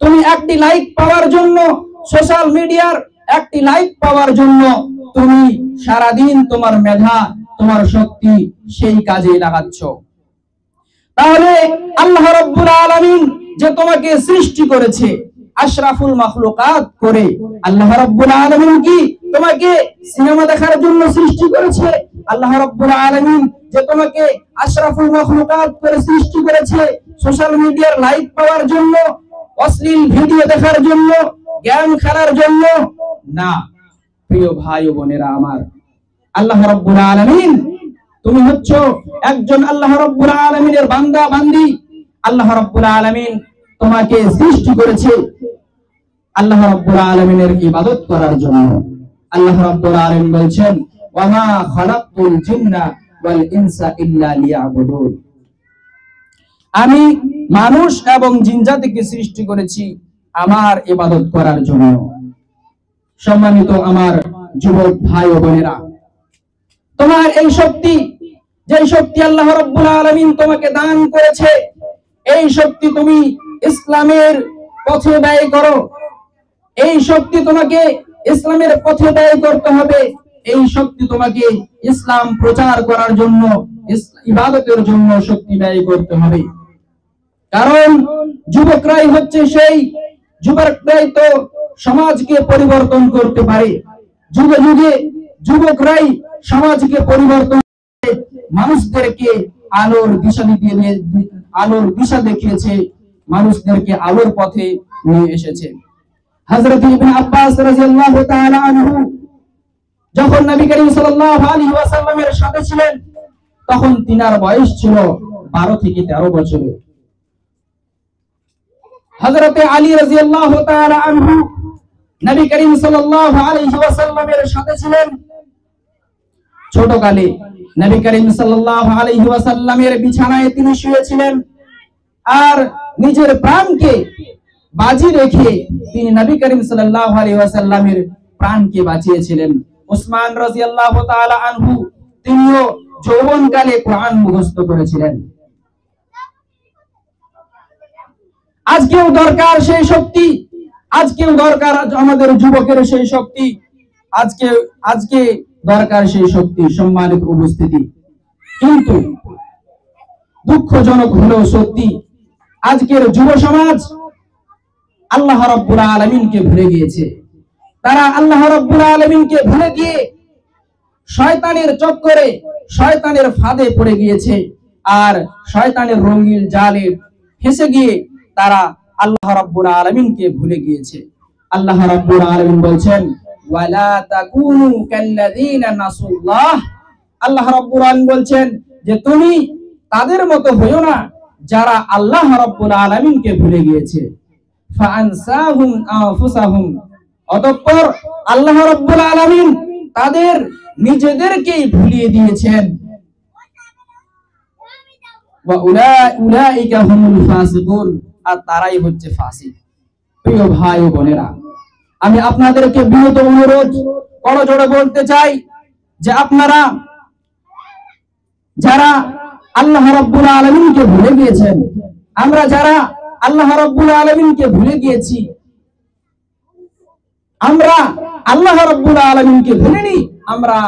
তুমি একটি লাইক পাওয়ার জন্য, সোশ্যাল মিডিয়ার একটি লাইক পাওয়ার জন্য তুমি সারাদিন তোমার মেধা, তোমার শক্তি সেই কাজে লাগাচ্ছ। তাহলে আল্লাহ রাব্বুল আলামিন যে তোমাকে সৃষ্টি করেছে আশরাফুল মাখলুকাত করে, আল্লাহ রাব্বুল আলামিন কি তোমাকে সিনেমা দেখার জন্য সৃষ্টি করেছে? আল্লাহ রাব্বুল আলামিন যে তোমাকে আশরাফুল মাখলুকাত করে সৃষ্টি করেছে সোশ্যাল মিডিয়ার লাইক পাওয়ার জন্য, অশ্লীল ভিডিও দেখার জন্য, গেম খেলার জন্য? না প্রিয় ভাই ও বোনেরা আমার, আল্লাহ রাব্বুল আলামিন, তুমি হচ্ছো একজন আল্লাহ রাব্বুল আলামিনের বান্দা বান্দি। আল্লাহ রাব্বুল আলামিন তোমাকে সৃষ্টি করেছে আল্লাহ রাব্বুল আলামিনের ইবাদত করার জন্য। আল্লাহ রাব্বুল আলামিন বলছেন, ওয়া মা খালাকতুল জিন্না ওয়াল ইনসা ইল্লা লিয়াবুদুন, আমি মানুষ এবং জিন জাতিকে সৃষ্টি করেছি আমার ইবাদত করার জন্য। সম্মানিত আমার যুবক ভাই ও বোনেরা, তোমার এই শক্তি, যে শক্তি আল্লাহ রাব্বুল আলামিন তোমাকে দান করেছে, এই শক্তি তুমি ইসলামের পথে ব্যয় করো। এই শক্তি তোমাকে ইসলামের পথে ব্যয় করতে হবে। এই শক্তি তোমাকে ইসলাম প্রচার করার জন্য, ইবাদতের জন্য শক্তি ব্যয় করতে হবে। কারণ যুবকরাই হচ্ছে সেই, যুবকরাই তো সমাজকে পরিবর্তন করতে পারে। যুগে যুগে যুবকরাই সমাজকে পরিবর্তন করে মানুষদেরকে আলোর দিশা দেখিয়েছে, মানুষদেরকে আলোর পথে নিয়ে এসেছে। হযরত ইবনে আব্বাস রাদিয়াল্লাহু তাআলা আনহু যখন নবী করিম সাল্লাল্লাহু আলাইহি ওয়াসাল্লামের সাথে ছিলেন, তখন তিনার বয়স ছিল 12 থেকে 13 বছরের। হযরত আলী রাদিয়াল্লাহু তাআলা আনহু নবী করিম সাল্লাল্লাহু আলাইহি ওয়াসাল্লামের সাথে ছিলেন ছোটকালে। নবী করিম সাল্লাল্লাহু আলাইহি ওয়াসাল্লামের বিছানায় তিনি শুয়েছিলেন, আর নিজের প্রাণকে বাজি রেখে তিনি নবী করিম সাল্লাল্লাহু আলাইহি ওয়াসাল্লামের প্রাণকে বাঁচিয়েছিলেন। উসমান রাদিয়াল্লাহু তাআলা আনহু তিনিও যৌবনকালে কোরআন মুখস্থ করেছিলেন। আজকেও দরকার সেই শক্তি, আজকেও দরকার আমাদের যুবকের সেই শক্তি, আজকে দরকার সেই শক্তি। সম্মানিত উপস্থিতি, কিন্তু দুঃখজনক হলেও সত্যি, আজকের যুব সমাজ আল্লাহ রাব্বুল আলামিনকে ভুলে গিয়েছে। তারা আল্লাহ রাব্বুল আলামিনকে ভুলে গিয়ে শয়তানের চক্করে, শয়তানের ফাঁদে পড়ে গিয়েছে, আর শয়তানের রঙিন জালে ফেঁসে গিয়ে তারা আল্লাহ রাব্বুল আলামিনকে ভুলে গিয়েছে। আল্লাহ রাব্বুল আলামিন বলছেন, ওয়ালা তাকুনু কাল্লাযিনা নাসুল্লাহ, আল্লাহ রাব্বুল আলামিন বলছেন যে তুমি তাদের মতো হইও না যারা আল্লাহ রাব্বুল আলামিনকে ভুলে গিয়েছে। ফাআনসাহুম আনফুসাহুম, অতঃপর আল্লাহ রাব্বুল আলামিন তাদের নিজেদেরকেই ভুলিয়ে দিয়েছেন। ওয়া উলাইকা হুমুল ফাসিকুন, আর তারাই হচ্ছে ফাসিক। প্রিয় ভাই ও বোনেরা, আমি আপনাদেরকে বিনীত অনুরোধ করজোড়ে বলতে চাই যে আপনারা যারা আল্লাহ রাব্বুল আলামিনকে ভুলে গিয়েছেন, আমরা যারা আল্লাহ রাব্বুল আলামিনকে ভুলে গিয়েছি, আমরা আল্লাহ রাব্বুল আলামিনকে ভুলিনি, আমরা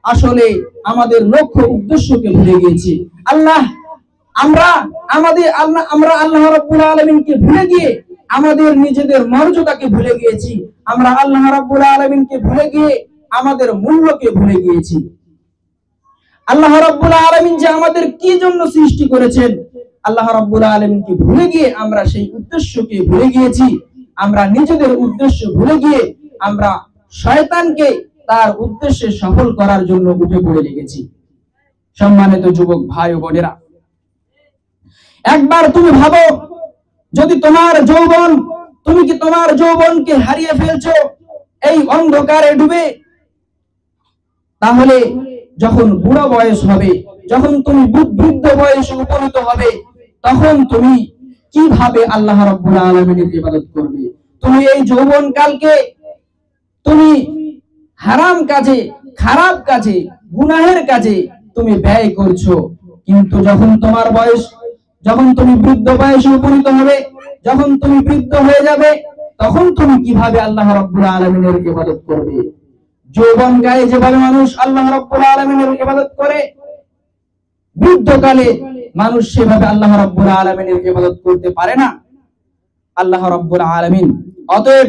আসলে আমাদের লক্ষ্য উদ্দেশ্যকে ভুলে গিয়েছি। আমরা আল্লাহ রাব্বুল আলামিনকে ভুলে গিয়ে আমাদের নিজেদের মর্যাদাকে ভুলে গিয়েছি। আমরা আল্লাহ রাব্বুল আলামিনকে ভুলে গিয়ে আমাদের মূল্যকে ভুলে গিয়েছি। আল্লাহ রাব্বুল আলামিন যে আমাদের কি জন্য সৃষ্টি করেছেন, আল্লাহ রাব্বুল আলামিনকে ভুলে গিয়ে আমরা সেই উদ্দেশ্যকে ভুলে গিয়েছি। আমরা নিজেদের উদ্দেশ্য ভুলে গিয়ে আমরা শয়তানকে তার উদ্দেশ্যে সফল করার জন্য উঠে পড়ে লেগেছি। সম্মানিত যুবক ভাই ও বোনেরা, একবার তুমি ভাবো, যদি তোমার যৌবন, তুমি কি তোমার যৌবনকে হারিয়ে ফেলছো এই অন্ধকারে ডুবে, তাহলে যখন বুড়া বয়স হবে, যখন তুমি বৃদ্ধ বয়সে উপনীত হবে, তখন তুমি কিভাবে আল্লাহ রাব্বুল আলামিনের ইবাদত করবে? তুমি এই যৌবন কালকে তুমি হারাম কাজে, খারাপ কাজে, গুনাহের কাজে তুমি ব্যয় করছো। কিন্তু যখন তোমার বয়স, যখন তুমি বৃদ্ধ বয়সে উপনীত হবে, যখন তুমি বৃদ্ধ হয়ে যাবে, তখন তুমি কিভাবে আল্লাহ রাব্বুল আলামিনের ইবাদত করবে? যৌবন গায়ে যেভাবে মানুষ আল্লাহ রাব্বুল আলামিনের ইবাদত করে, বৃদ্ধকালে মানুষ সেভাবে আল্লাহ রাব্বুল আলামিনের ইবাদত করতে পারে না। আল্লাহ রাব্বুল আলামিন অতএব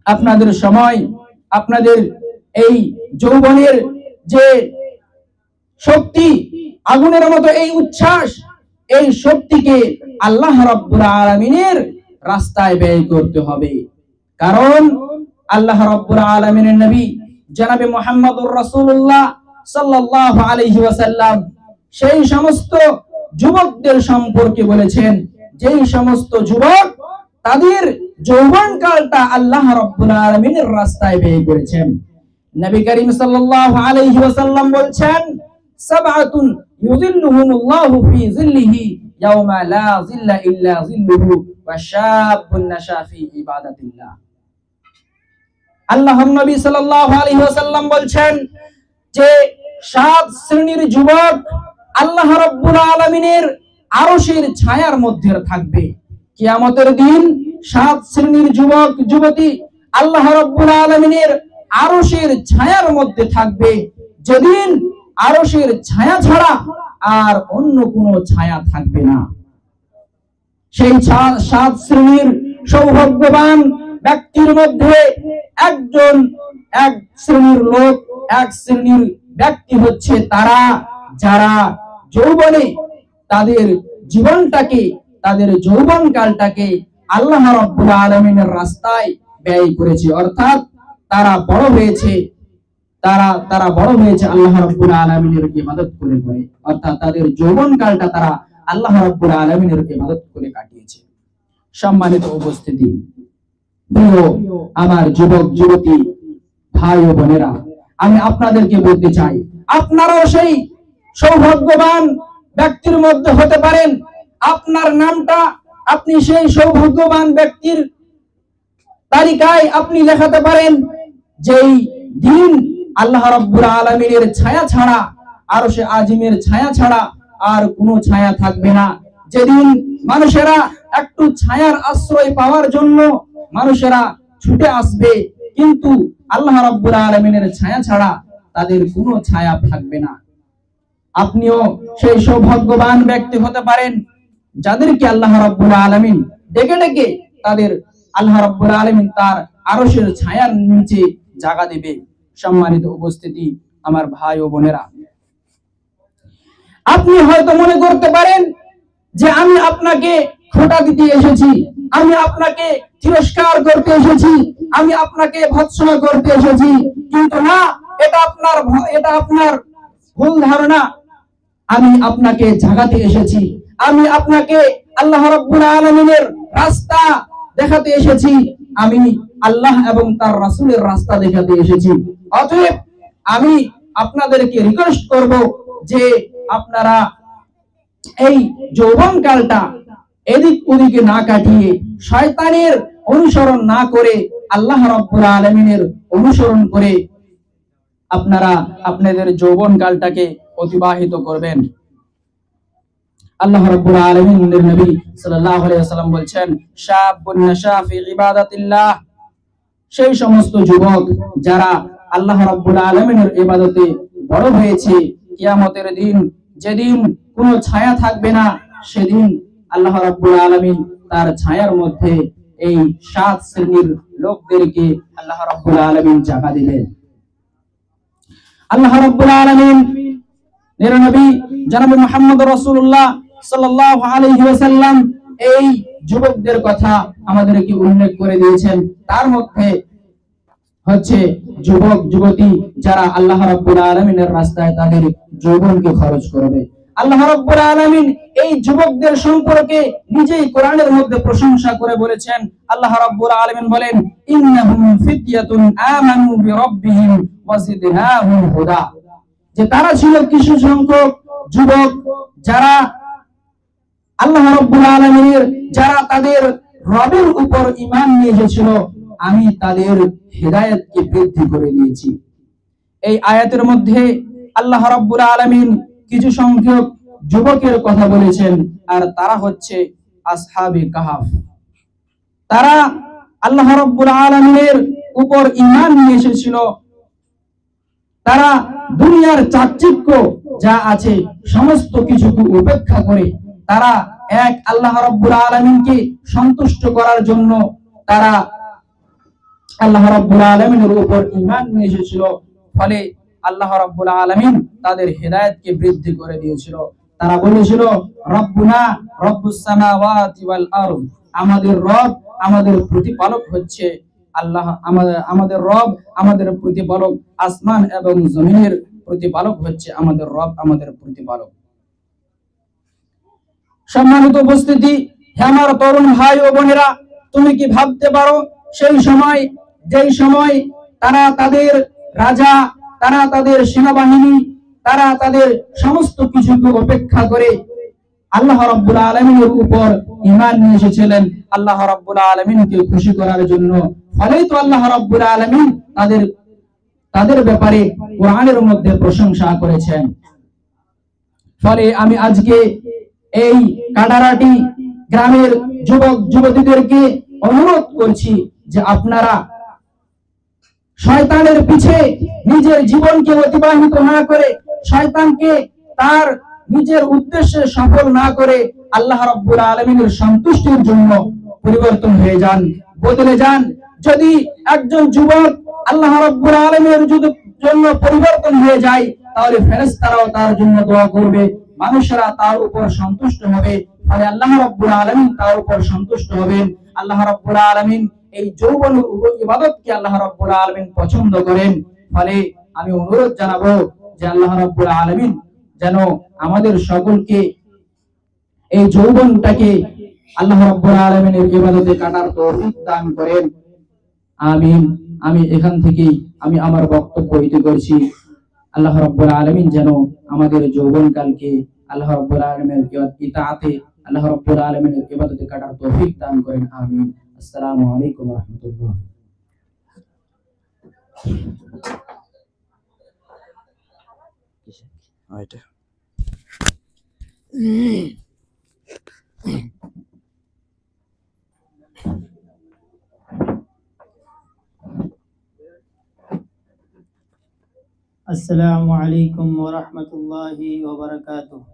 আপনাদের সময়, আপনাদের এই যৌবনের যে শক্তি, আগুনের মতো এই উচ্ছ্বাস, এই শক্তিকে আল্লাহ রাব্বুল আলামিনের রাস্তায় ব্যয় করতে হবে। কারণ আল্লাহ রাব্বুল আলামিনের নবী জনাবে মুহাম্মদুর রাসূলুল্লাহ সাল্লাল্লাহু আলাইহি ওয়াসাল্লাম সেই সমস্ত যুবকদের সম্পর্কে বলেছেন, যেই সমস্ত যুবক তাদের যৌবনকালটা আল্লাহ রাব্বুল আলামিনের রাস্তায় ব্যয় করেছেন। নবী করিম সাল্লাল্লাহু আলাইহি ওয়াসাল্লাম বলছেন, সাবআতুন ইউযিল্লুহুমুল্লাহু ফি যিল্লিহি ইয়াওমা লা যিল্লা ইল্লা যিল্লুহু ওয়া শাবুন নাশা ফি ইবাদাতিল্লাহ। আল্লাহর নবী সাল্লাল্লাহু আলাইহি ওয়াসাল্লাম বলছেন যে 7 শ্রেণীর যুবক আল্লাহ রাব্বুল আলামিনের আরশের ছায়ার মধ্যে থাকবে। কিয়ামতের দিন 7 শ্রেণীর যুবক যুবতী আল্লাহ রাব্বুল আলামিনের আরশের ছায়ার মধ্যে থাকবে, যেদিন আরশের ছায়া ছাড়া আর অন্য কোনো ছায়া থাকবে না। সেই 7 শ্রেণীর সৌভাগ্যবান ব্যক্তির মধ্যে এক শ্রেণীর লোক, এক শ্রেণীর ব্যক্তি হচ্ছে তারা যারা যৌবনে তাদের জীবনটাকে, তাদের যৌবনকালটাকে আল্লাহ রাব্বুল আলামিনের রাস্তায় ব্যয় করেছে। অর্থাৎ তারা বড় হয়েছে, তারা বড় হয়েছে আল্লাহ রাব্বুল আলামিনের ইবাদত করে করে। অর্থাৎ তাদের যৌবনকালটা তারা আল্লাহ রাব্বুল আলামিনের ইবাদত করে কাটিয়েছে। সম্মানিত উপস্থিতি, প্রিয় আমার যুবক যুবতী ভাই ও বোনেরা, আমি আপনাদেরকে বলতে চাই, আপনারাও সেই সৌভাগ্যবান ব্যক্তির মধ্যে হতে পারেন। আপনার নামটা আপনি সেই সৌভাগ্যবান ব্যক্তির তালিকায় আপনি লেখাতে পারেন, যেই দিন আল্লাহ রাব্বুল আলামিনের ছায়া ছাড়া, আরশে আজিমের ছায়া ছাড়া আর কোনো ছায়া থাকবে না। যেদিন মানুষেরা একটু ছায়ার আশ্রয় পাওয়ার জন্য মানুষেরা ছুটে আসবে, কিন্তু আল্লাহ রাব্বুল আলামিনের ছায়া ছাড়া তাদের কোনো ছায়া থাকবে না। আপনিও সেই সৌভাগ্যবান ব্যক্তি হতে পারেন যাদেরকে আল্লাহ রাব্বুল আলামিন ডেকে ডেকে তাদের আল্লাহ রাব্বুল আলামিন তার আরশের ছায়ার নিচে জায়গা দেবে। সম্মানিত উপস্থিতি, আমার ভাই ও বোনেরা, আপনি হয়তো মনে করতে পারেন যে আমি আপনাকে খোঁটা দিতে এসেছি, আমি আপনাকে তিরস্কার করতে এসেছি, আমি আপনাকে ভৎসনা করতে এসেছি, কিন্তু না, এটা আপনার ভুল ধারণা। আমি আপনাকে জাগাতে এসেছি, আমি আপনাকে আল্লাহ রাব্বুল আলামিনের রাস্তা দেখাতে এসেছি, আমি আল্লাহ এবং তার রাসূলের রাস্তা দেখাতে এসেছি। অতএব আমি আপনাদেরকে রিকোয়েস্ট করব যে আপনারা এই যৌবনকালটা এদিক ওদিকে না কাটিয়ে, শয়তানের অনুসরণ না করে, আল্লাহ রাব্বুল আলামিনের অনুসরণ করে আপনারা আপনাদের যৌবনকালটাকে অতিবাহিত করবেন। আল্লাহ রাব্বুল আলামিনের নবী সাল্লাল্লাহু আলাইহি ওয়াসাল্লাম বলছেন, শাবুন নাশা ফি ইবাদাতিল্লাহ, সেই সমস্ত যুবক যারা আল্লাহ রাব্বুল আলামিনের ইবাদতে বড় হয়েছে, কিয়ামতের দিন যেদিন কোনো ছায়া থাকবে না, সেদিন আল্লাহ রাব্বুল আলামিন তার ছায়ার মধ্যে এই 7 শ্রেণীর লোকদেরকে আল্লাহ রাব্বুল আলামিন জায়গা দিবেন। আল্লাহ রাব্বুল আলামিন এর নবী জনাব মুহাম্মদ রাসূলুল্লাহ সাল্লাল্লাহু আলাইহি ওয়াসাল্লাম এই যুবকদের কথা আমাদেরকে উল্লেখ করে দিয়েছেন। তার মধ্যে হচ্ছে যুবক যুবতী যারা আল্লাহ রাব্বুল আলামিনের রাস্তায় তাদের যৌবনকে খরচ করবে। আল্লাহ রাব্বুল আলামিন এই যুবকদের সম্পর্কে নিজেই কোরআনের মধ্যে প্রশংসা করে বলেছেন। আল্লাহ রাব্বুল আলামিন বলেন, ইন্নাহুম ফিতয়াতুন আমানু বিরাব্বিহিম ওয়া জিদনাহুম হুদা, যে তারা ছিল কিছু সংখ্যক যুবক যারা আল্লাহ রাব্বুল আলামিনের, যারা তাদের রবের উপর ঈমান নিয়ে এসেছিল, আমি তাদের হিদায়াতকে বৃদ্ধি করে দিয়েছি। এই আয়াতের মধ্যে আল্লাহ রাব্বুল আলামিন কিছু সংখ্যক যুবকের কথা বলেছেন, আর তারা হচ্ছে আসহাবে কাহাফ। তারা আল্লাহ রাব্বুল আলামিনের উপর ঈমান নিয়ে এসেছিল। তারা দুনিয়ার চাকচিক্য যা আছে সমস্ত কিছুকে উপেক্ষা করে তারা এক আল্লাহ রাব্বুল আলামিনকে সন্তুষ্ট করার জন্য তারা আল্লাহ রাব্বুল আলামিনের উপর ঈমান নিয়ে এসেছিল। ফলে আল্লাহ রাব্বুল আলামিন তাদের হেদায়েতকে বৃদ্ধি করে দিয়েছিল। তারা বলেছিল, রব্বুনা রব্বুস সামাওয়াতি ওয়াল আরদ, আমাদের রব, আমাদের প্রতিপালক হচ্ছে আল্লাহ, আমাদের রব, আমাদের প্রতিপালক, আসমান এবং জমিনের প্রতিপালক হচ্ছে আমাদের রব, আমাদের প্রতিপালক। সম্মানিত উপস্থিতি, হে আমার তরুণ ভাই ও বোনেরা, তুমি কি ভাবতে পারো সেই সময়, যেই সময় তারা তাদের রাজা, তারা তাদের সেনাবাহিনী, তারা তাদের সমস্ত কিছুকে উপেক্ষা করে আল্লাহ রাব্বুল আলামিনের উপর ঈমান নিয়ে এসেছিলেন আল্লাহ রাব্বুল আলামিনকে খুশি করার জন্য। ফলেই তো আল্লাহ রাব্বুল আলামিন তাদের ব্যাপারে কোরআনের মধ্যে প্রশংসা করেছেন। ফলে আমি আজকে এই কাডারাটি গ্রামের যুবক যুবতীদেরকে অনুরোধ করছি যে আপনারা শয়তানের পিছে নিজের জীবনকে অতিবাহিত না করে, শয়তানকে তার নিজের উদ্দেশ্যে সফল না করে আল্লাহ রাব্বুল আলামিনের সন্তুষ্টির জন্য পরিবর্তন হয়ে যান, বদলে যান। যদি একজন যুবক আল্লাহ রাব্বুল আলামিনের জন্য পরিবর্তন হয়ে যায়, তাহলে ফেরেশতারাও তার জন্য দোয়া করবে, মানুষেরা তার উপর সন্তুষ্ট হবে, ফলে আল্লাহ রাব্বুল আলামিন তার উপর সন্তুষ্ট হবেন। আল্লাহ রাব্বুল আলামিন এই যৌবন ইবাদতকে আল্লাহ রাব্বুল আলামিন পছন্দ করেন। ফলে আমি অনুরোধ জানাবো যে আল্লাহ রাব্বুল আলামিন যেন আমাদের সকলকে এই যৌবনটাকে আল্লাহ রাব্বুল আলামিনের ইবাদতে কাটার তৌফিক দান করেন। আমিন। আমি এখান থেকে আমি আমার বক্তব্য ইতি করছি। আল্লাহ রাব্বুল আলামিন যেন আমাদের যৌবনকালকে আল্লাহ রাব্বুল আলামিনের ইতাআতে, আল্লাহ রাব্বুল আলামিনের ইবাদতে কাটার তৌফিক দান করেন। আমিন। আসসালামু আলাইকুম ওয়া রাহমাতুল্লাহ। আসসালামু আলাইকুম ওয়া রাহমাতুল্লাহি ওয়া বারাকাতুহু।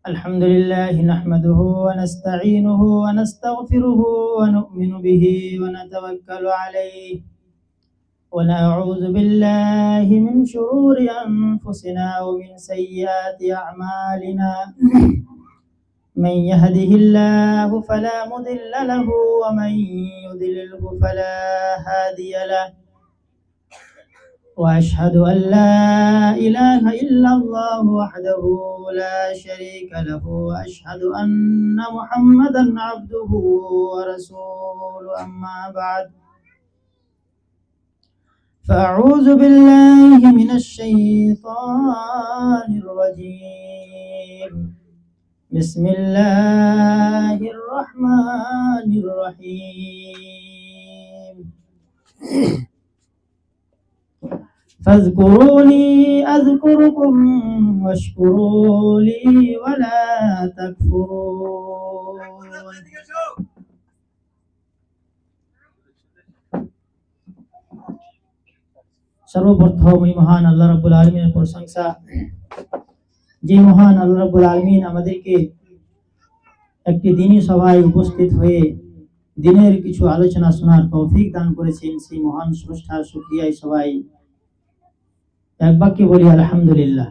আলহামদুলিল্লাহি নাহমাদুহু ওয়া নাস্তাঈনুহু ওয়া নাস্তাগফিরুহু ওয়া নু'মিনু বিহি ওয়া নাতাওয়াক্কালু আলাইহি ওয়া না'উযু বিল্লাহি মিন শুরুরি আনফুসিনা ওয়া মিন সাইয়্যাতি আ'মালিনা। من يهده الله فلا مضل له ومن يضلله فلا هادي له وأشهد أن لا إله إلا الله وحده لا شريك له وأشهد أن محمدا عبده ورسوله أما بعد فأعوذ بالله من الشيطان الرجيم بسم الله الرحمن الرحيم فاذكروني أذكركم واشكروا لي ولا تكفرون सर्वप्रथम महान अल्लाह रब्बुल आलमीনের প্রশংসা, যে মহান আল্লাহ রাব্বুল আলামিন আমাদেরকে একটি দ্বীনি সভায় উপস্থিত হয়ে দিনের কিছু আলোচনা শোনার তৌফিক দান করেছেন, সেই মহান স্রষ্টার শুকরিয়ায় সবাই এক বাক্যে বলি আলহামদুলিল্লাহ।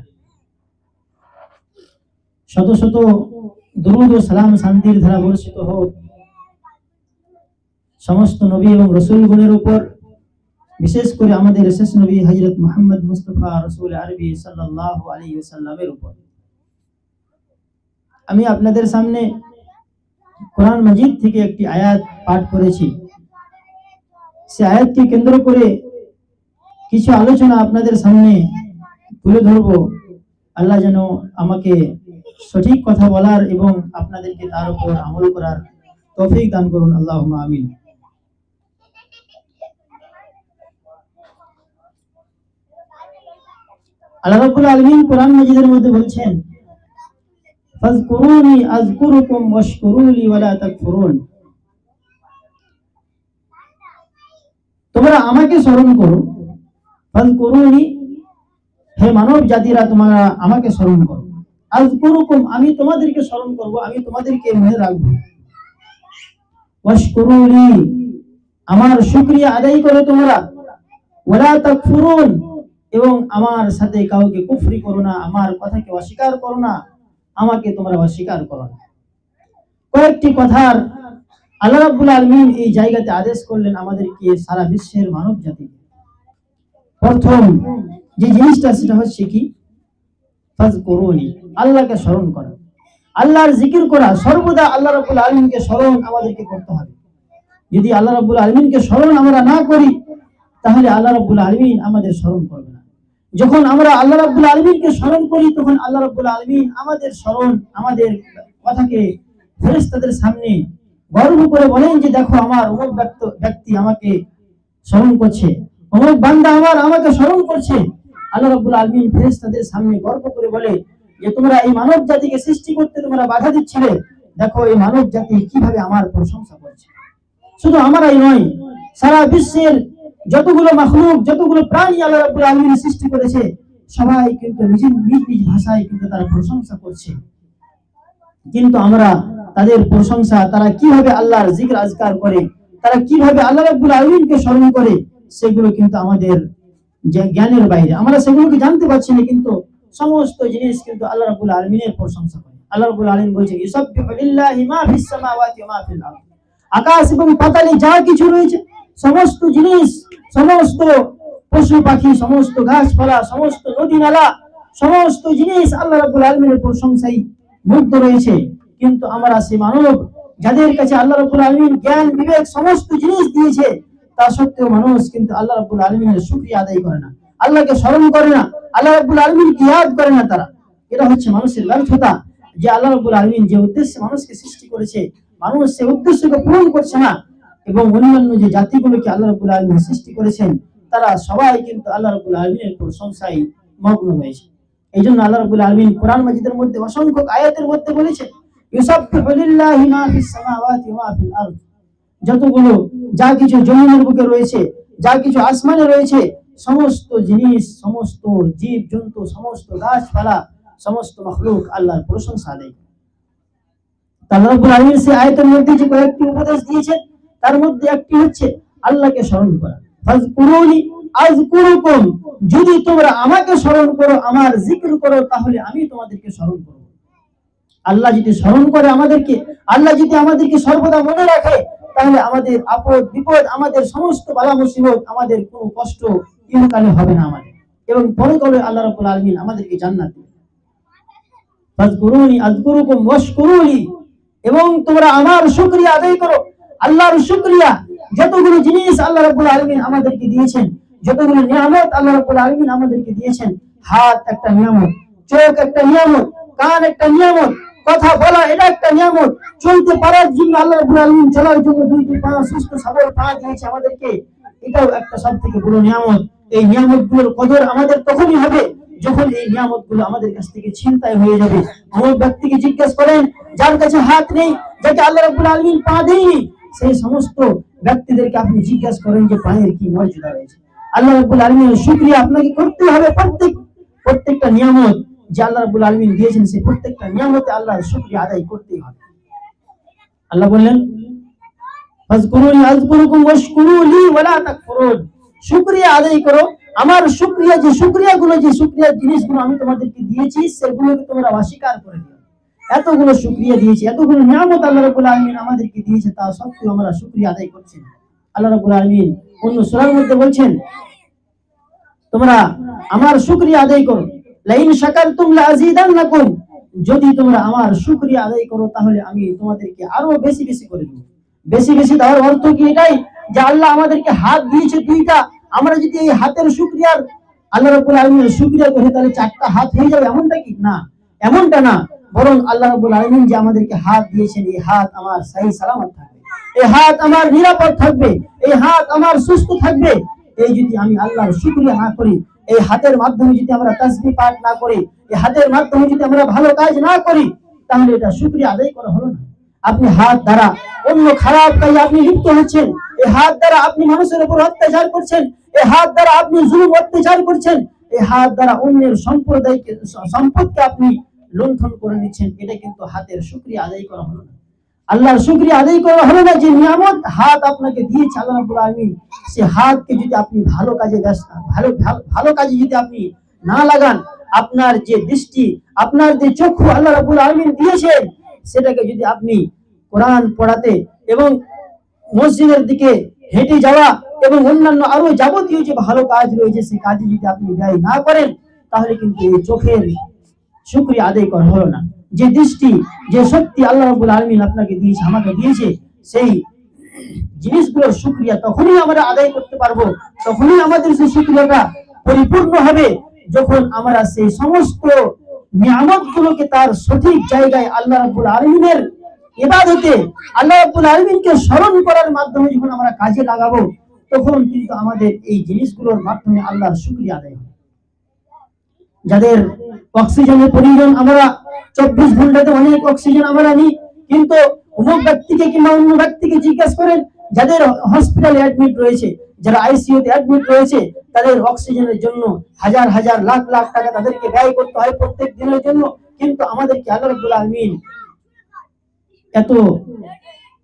শত শত দুরূদ ও সালাম শান্তির ধারা বর্ষিত হোক সমস্ত নবী এবং রাসূলগণের উপর, বিশেষ করে আমাদের শেষ নবী হযরত মুহাম্মদ মুস্তাফা রাসূল আরবি সাল্লাল্লাহু আলাইহি ওয়াসাল্লামের উপর। আমি আপনাদের সামনে কোরআন মাজিদ থেকে একটি আয়াত পাঠ করেছি। সেই আয়াতকে কেন্দ্র করে কিছু আলোচনা আপনাদের সামনে তুলে ধরব। আল্লাহ যেন আমাকে সঠিক কথা বলার এবং আপনাদেরকে তার উপর আমল করার তৌফিক দান করুন, আল্লাহুম্মা আমিন। আল্লাহ রাব্বুল আলামিন কোরআন মাজিদের মধ্যে বলছেন, ফাযকুরুনি আযকুরুকুম ওয়াশকুরুলি ওয়ালা তাকফুরুন। তোমরা আমাকে স্মরণ করো, ফাযকুরুনি, হে মানব জাতিরা তোমরা আমাকে স্মরণ করো, আযকুরুকুম, আমি তোমাদেরকে স্মরণ করব, আমি তোমাদেরকে মনে রাখবো, ওয়াশকুরুলি, আমার শুকরিয়া আদায় করো তোমরা, ওয়ালা তাকফুরুন, এবং আমার সাথে কাউকে কুফরি করো না, আমার কথাকে অস্বীকার করো না, আমাকে তোমরা অস্বীকার করো না। কয়েকটি কথার আল্লাহ রাব্বুল আলামিন এই জায়গাতে আদেশ করলেন আমাদেরকে, সারা বিশ্বের মানব জাতিকে। প্রথম যে জিনিসটা সেটা হচ্ছে কি, ফাযকুরুনি, আল্লাহকে স্মরণ করা, আল্লাহর জিকির করা, সর্বদা আল্লাহ রাব্বুল আলামিনকে স্মরণ আমাদেরকে করতে হবে। যদি আল্লাহ রাব্বুল আলামিনকে স্মরণ আমরা না করি, তাহলে আল্লাহ রাব্বুল আলামিন আমাদের স্মরণ করবে না। যখন আমরা আল্লাহ রাব্বুল আলামিনকে স্মরণ করি, তখন আল্লাহ রাব্বুল আলামিন আমাদের স্মরণ, আমাদের কথাকে ফেরেশতাদের সামনে গর্ব করে বলেন যে দেখো আমার অমুক ব্যক্তি আমাকে স্মরণ করছে, অমুক বান্দা আমাকে স্মরণ করছে। আল্লাহ রাব্বুল আলামিন ফেরেশতাদের সামনে গর্ব করে বলে যে তোমরা এই মানব জাতিকে সৃষ্টি করতে তোমরা বাধা দিচ্ছিলে, দেখো এই মানব জাতি কিভাবে আমার প্রশংসা করছে। শুধু আমরাই নয়, সারা বিশ্বের যতগুলো মাখলুক, যতগুলো প্রাণী আল্লাহ রাব্বুল আলামিন সৃষ্টি করেছে, সবাই কিন্তু নিজ নিজ ভাষায় কিন্তু তারা প্রশংসা করছে। কিন্তু আমরা তাদের প্রশংসা, তারা কিভাবে আল্লাহর জিকির আজকার করে, তারা কিভাবে আল্লাহ রাব্বুল আলামিনকে স্মরণ করে, সেগুলো কিন্তু আমাদের যে জ্ঞানের বাইরে, আমরা সেগুলোকে জানতে পারছি না। কিন্তু সমস্ত জিনিস কিন্তু আল্লাহ রাব্বুল আলামিনের প্রশংসা করে। আল্লাহ রাব্বুল আলামিন বলছেন, ইউসাব্বিহু লিল্লাহি মা ফিস সামাওয়াতি ওয়া মা ফিল আরদ, আকাশ এবং পাতালে যা কিছু রয়েছে, সমস্ত জিনিস, সমস্ত পশু পাখি, সমস্ত গাছপালা, সমস্ত নদী নালা, সমস্ত জিনিস আল্লাহ রাব্বুল আলামিনের প্রশংসায় মুগ্ধ রয়েছে। কিন্তু আমরা সেই মানব যাদের কাছে আল্লাহ রাব্বুল আলামিন জ্ঞান বিবেক সমস্ত জিনিস দিয়েছে, তা সত্ত্বেও মানুষ কিন্তু আল্লাহ রাব্বুল আলামিনের শুকরিয়া আদায় করে না, আল্লাহকে স্মরণ করে না, আল্লাহ রাব্বুল আলামিনকে ইয়াদ করে না তারা। এটা হচ্ছে মানুষের ব্যর্থতা, যে আল্লাহ রাব্বুল আলামিন যে উদ্দেশ্যে মানুষকে সৃষ্টি করেছে, মানুষ সেই উদ্দেশ্যকে পূরণ করছে না। এবং অন্যান্য যে জাতিগুলোকে আল্লাহ রাব্বুল আলামিন সৃষ্টি করেছেন, তারা সবাই কিন্তু আল্লাহ রাব্বুল আলামিনের প্রশংসায় মগ্ন হয়েছে। এই জন্য আল্লাহ রাব্বুল আলামিন কোরআন মাজিদের মধ্যে অসংখ্য আয়াতের মধ্যে বলেছেন, ইউসাব্বিহু লিল্লাহি মা ফিস সামাওয়াতি ওয়া মা ফিল আরদ, যতগুলো যা কিছু জমিনের বুকে রয়েছে, যা কিছু আসমানে রয়েছে, সমস্ত জিনিস, সমস্ত জীব জন্তু, সমস্ত গাছপালা, সমস্ত মাখলুক আল্লাহর প্রশংসা আদায় করে। আল্লাহ রাব্বুল আলামিন সেই আয়াতের মধ্যে যে কয়েকটি উপদেশ দিয়েছেন, তার মধ্যে একটি হচ্ছে আল্লাহকে স্মরণ করা। ফাযকুরুনি আযকুরুকুম, যদি তোমরা আমাকে স্মরণ করো, আমার জিকির করো, তাহলে আমি তোমাদেরকে স্মরণ করব। আল্লাহ যদি স্মরণ করে আমাদেরকে, আল্লাহ যদি আমাদেরকে সর্বদা মনে রাখে, তাহলে আমাদের আপদ বিপদ, আমাদের সমস্ত বালা মুসিবত, আমাদের কোনো কষ্ট ইহকালে হবে না আমাদের, এবং পরকালে আল্লাহ রাব্বুল আলামিন আমাদেরকে জান্নাত দেবেন। ফাযকুরুনি আযকুরুকুম ওয়াশকুরুলি, এবং তোমরা আমার শুকরিয়া আদায় করো। আল্লাহর শুকরিয়া, যতগুলো জিনিস আল্লাহ রাব্বুল আলামিন আমাদেরকে দিয়েছেন, যতগুলো নিয়ামত আল্লাহ রাব্বুল আলামিন আমাদেরকে দিয়েছেন, হাত একটা নিয়ামত, চোখ একটা নিয়ামত, কান একটা নিয়ামত, কথা বলা এটা একটা নিয়ামত, চলতে পারার জন্য আল্লাহ রাব্বুল আলামিন চলার জন্য দুইটি পা, সুস্থ সবল পা দিয়েছে আমাদেরকে, এটাও একটা সবথেকে বড় নিয়ামত। এই নিয়ামতগুলোর কদর আমাদের তখনই হবে যখন এই নিয়ামতগুলো আমাদের কাছ থেকে ছিনতাই হয়ে যাবে। এমন ব্যক্তিকে জিজ্ঞেস করেন যার কাছে হাত নেই, যাকে আল্লাহ রাব্বুল আলামিন পা দেয়নি, সেই সমস্ত ব্যক্তিদেরকে আপনি জিজ্ঞেস করেন যে পায়ের কি মর্যাদা রয়েছে। আল্লাহ রাব্বুল আলামিনের শুকরিয়া আপনাকে করতে হবে। প্রত্যেকটা নিয়ামত যে আল্লাহ রাব্বুল আলামিন দিয়েছেন, সেই প্রত্যেকটা নিয়ামতে আল্লাহর শুকরিয়া আদায় করতেই হবে। আল্লাহ বললেন, ফাযকুরুনি আযকুরুকুম ওয়াশকুরুলি ওয়ালা তাকফুরুন, শুকরিয়া আদায় করো, আমার শুকরিয়া, যে শুকরিয়াগুলো, যে শুকরিয়ার জিনিসগুলো আমি তোমাদেরকে দিয়েছি, সেগুলোকে তোমরা অস্বীকার করে দিও। এতগুলো শুকরিয়া দিয়েছি, এতগুলো নিয়ামত আল্লাহ রাব্বুল আলামিন আমাদেরকে দিয়েছে, তা সত্ত্বেও আমরা শুকরিয়া আদায় করছি না। আল্লাহ রাব্বুল আলামিন অন্য সূরার মধ্যে বলছেন, তোমরা আমার শুকরিয়া আদায় করো, লাইন শাকারতুম লাযীদান্নাকুম, যদি তোমরা আমার শুকরিয়া আদায় করো, তাহলে আমি তোমাদেরকে আরো বেশি বেশি করে দেব। বেশি বেশি দেওয়ার অর্থ কি এটাই যে আল্লাহ আমাদেরকে হাত দিয়েছে দুইটা, আমরা যদি এই হাতের শুকরিয়ার, আল্লাহ রাব্বুল আলামিনের শুকরিয়া করে তাহলে চারটা হাত হয়ে যাবে, এমনটা কি না, এমনটা না। বরং আল্লাহ রাব্বুল আলামিন যে আমাদেরকে হাত দিয়েছেন, এই হাত আমার সহি সালামত থাকবে, এই হাত আমার নিরাপদ থাকবে, এই হাত আমার সুস্থ থাকবে। এই যদি আমি আল্লাহর শুকরিয়া না করি, এই হাতের মাধ্যমে যদি আমরা তাসবিহ পাঠ না করি, এই হাতের মাধ্যমে যদি আমরা ভালো কাজ না করি, তাহলে এটা শুকরিয়া আদায় করা হলো না। আপনি হাত দ্বারা অন্য খারাপ কাজে আপনি লিপ্ত হচ্ছেন, এই হাত দ্বারা আপনি মানুষের উপর অত্যাচার করছেন, এই হাত দ্বারা আপনি জুলুম অত্যাচার করছেন, এই হাত দ্বারা অন্যের সম্পদকে আপনি লুণ্ঠন করে নিচ্ছেন। এটা কিন্তু হাতের শুকরিয়া আদায় করা হলো না, আল্লাহর শুকরিয়া আদায় করা হলো না। যে নিয়ামত হাত আপনাকে দিয়েছে আল্লাহ রাব্বুল আলামিন, সে হাতকে যদি আপনি ভালো কাজে ব্যস্ত ভালো কাজে যদি আপনি না লাগান, আপনার যে দৃষ্টি, আপনার যে চক্ষু আল্লাহ রাব্বুল আলামিন দিয়েছেন, সেটাকে যদি আপনি কোরআন পড়াতে এবং মসজিদের দিকে হেঁটে যাওয়া এবং অন্যান্য আরো যাবতীয় যে ভালো কাজ রয়েছে, সেই কাজে যদি আপনি ব্যয় না করেন, তাহলে কিন্তু এই চোখের শুকরিয়া আদায় করা হলো না। যে দৃষ্টি, যে শক্তি আল্লাহ রাব্বুল আলামিন আপনাকে দিয়েছে, আমাকে দিয়েছে, সেই জিনিসগুলোর শুকরিয়া তখনই আমরা আদায় করতে পারবো, তখনই আমাদের সেই শুকরিয়াটা পরিপূর্ণ হবে, যখন আমরা সেই সমস্ত নিয়ামতগুলোকে তার সঠিক জায়গায় আল্লাহ রাব্বুল আলামিনের ইবাদতে, আল্লাহ রাব্বুল আলামিনকে স্মরণ করার মাধ্যমে যখন আমরা কাজে লাগাবো, তখন কিন্তু আমাদের এই জিনিসগুলোর মাধ্যমে আল্লাহর শুকরিয়া আদায় হবে। যাদের অক্সিজেনের প্রয়োজন, আমরা 24 ঘন্টাতে অনেক অক্সিজেন আমরা নিই, কিন্তু অমুক ব্যক্তিকে কিংবা অন্য ব্যক্তিকে জিজ্ঞেস করেন, যাদের হসপিটালে অ্যাডমিট রয়েছে, যারা আইসিইউতে অ্যাডমিট রয়েছে, তাদের অক্সিজেনের জন্য হাজার হাজার লাখ লাখ টাকা তাদেরকে ব্যয় করতে হয় প্রত্যেক দিনের জন্য। কিন্তু আমাদেরকে আল্লাহ রাব্বুল আলামিন এত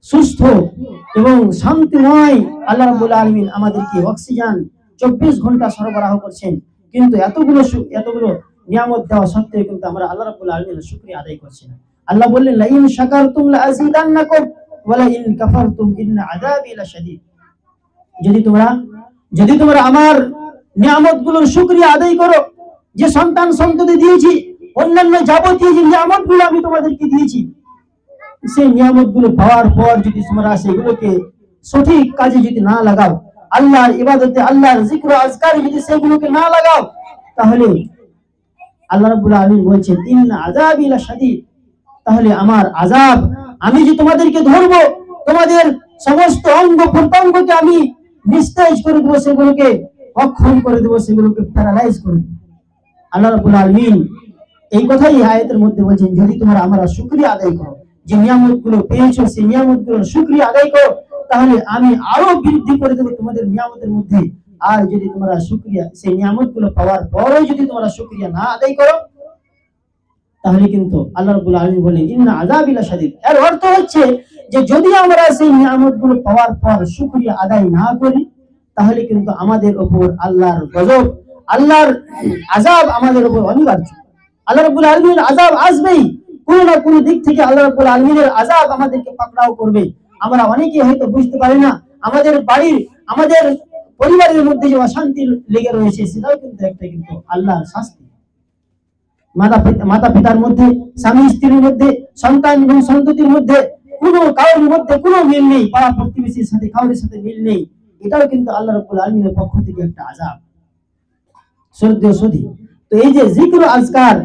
সুস্থ এবং শান্তিময় আল্লাহ রাব্বুল আলামিন আমাদেরকে অক্সিজেন 24 ঘন্টা সরবরাহ করছেন, কিন্তু এতগুলো নিয়ামত দেওয়া সত্ত্বেও কিন্তু আমরা আল্লাহ রাব্বুল আলামিনের শুকরিয়া আদায় করছি না। আল্লাহ বললেন, লা ইন শাকারতুম লা আযীদান্নাকুম ওয়া লা ইন কাফারতুম ইন্না আযাবি লাশাদীদ। যদি তোমরা আমার নিয়ামতগুলোর শুকরিয়া আদায় করো, যে সন্তান সন্ততি দিয়েছি, অন্যান্য যাবতীয় যে নিয়ামতগুলো আমি তোমাদেরকে দিয়েছি, সেই নিয়ামতগুলো পাওয়ার পর যদি তোমরা সেগুলোকে সঠিক কাজে যদি না লাগাও, আল্লাহর ইবাদতে, আল্লাহর জিক্র আজকারে যদি সেগুলোকে না লাগাও, তাহলে আল্লাহ রাব্বুল আলামিন বলছেন, ইন্না আযাবি লাশাদীদ, তাহলে আমার আযাব, আমি যে তোমাদেরকে ধরবো, তোমাদের সমস্ত অঙ্গ প্রত্যঙ্গকে আমি নিস্তেজ করে দেবো, সেগুলোকে অক্ষম করে দেবো, সেগুলোকে প্যারালাইজ করে দেবো। আল্লাহ রাব্বুল আলামিন এই কথাই আয়াতের মধ্যে বলছেন, যদি তোমরা আমরা শুকরিয়া আদায় করো, যে নিয়ামতগুলো পেয়েছো সেই নিয়ামতগুলোর শুকরিয়া আদায় করো, তাহলে আমি আরো বৃদ্ধি করে দেবো তোমাদের নিয়ামতের মধ্যে। আর যদি তোমরা শুকরিয়া, সেই নিয়ামতগুলো পাওয়ার পরে যদি তোমরা শুকরিয়া না আদায় করো, তাহলে কিন্তু আল্লাহ রাব্বুল আলামিন বলেন, ইন্না আযাবি লাশাদীদ। এর অর্থ হচ্ছে যে যদি আমরা সেই নিয়ামতগুলো পাওয়ার পর শুকরিয়া আদায় না করি, তাহলে কিন্তু আমাদের উপর আল্লাহর গজব, আল্লাহর আযাব আমাদের উপর অনিবার্য। আল্লাহ রাব্বুল আলামিনের আযাব আসবেই, কোনো না কোনো দিক থেকে আল্লাহ রাব্বুল আলামিনের আযাব আমাদেরকে পাকড়াও করবে। আমরা অনেকে হয়তো বুঝতে পারি না, আমাদের বাড়ির, আমাদের পরিবারের মধ্যে যে অশান্তি লেগে রয়েছে, সেটাও কিন্তু কিন্তু আল্লাহর শাস্তি। মাতা পিতার মধ্যে, স্বামী স্ত্রীর মধ্যে, সন্তান এবং সন্ততির মধ্যে কারোর মধ্যে কোনো মিল নেই, পাড়া প্রতিবেশীর সাথে কারোর সাথে মিল নেই, এটাও কিন্তু আল্লাহ রাব্বুল আলামিনের পক্ষ থেকে একটা আযাব। শ্রদ্ধেয় সুধী, তো এই যে জিক্র আজকার,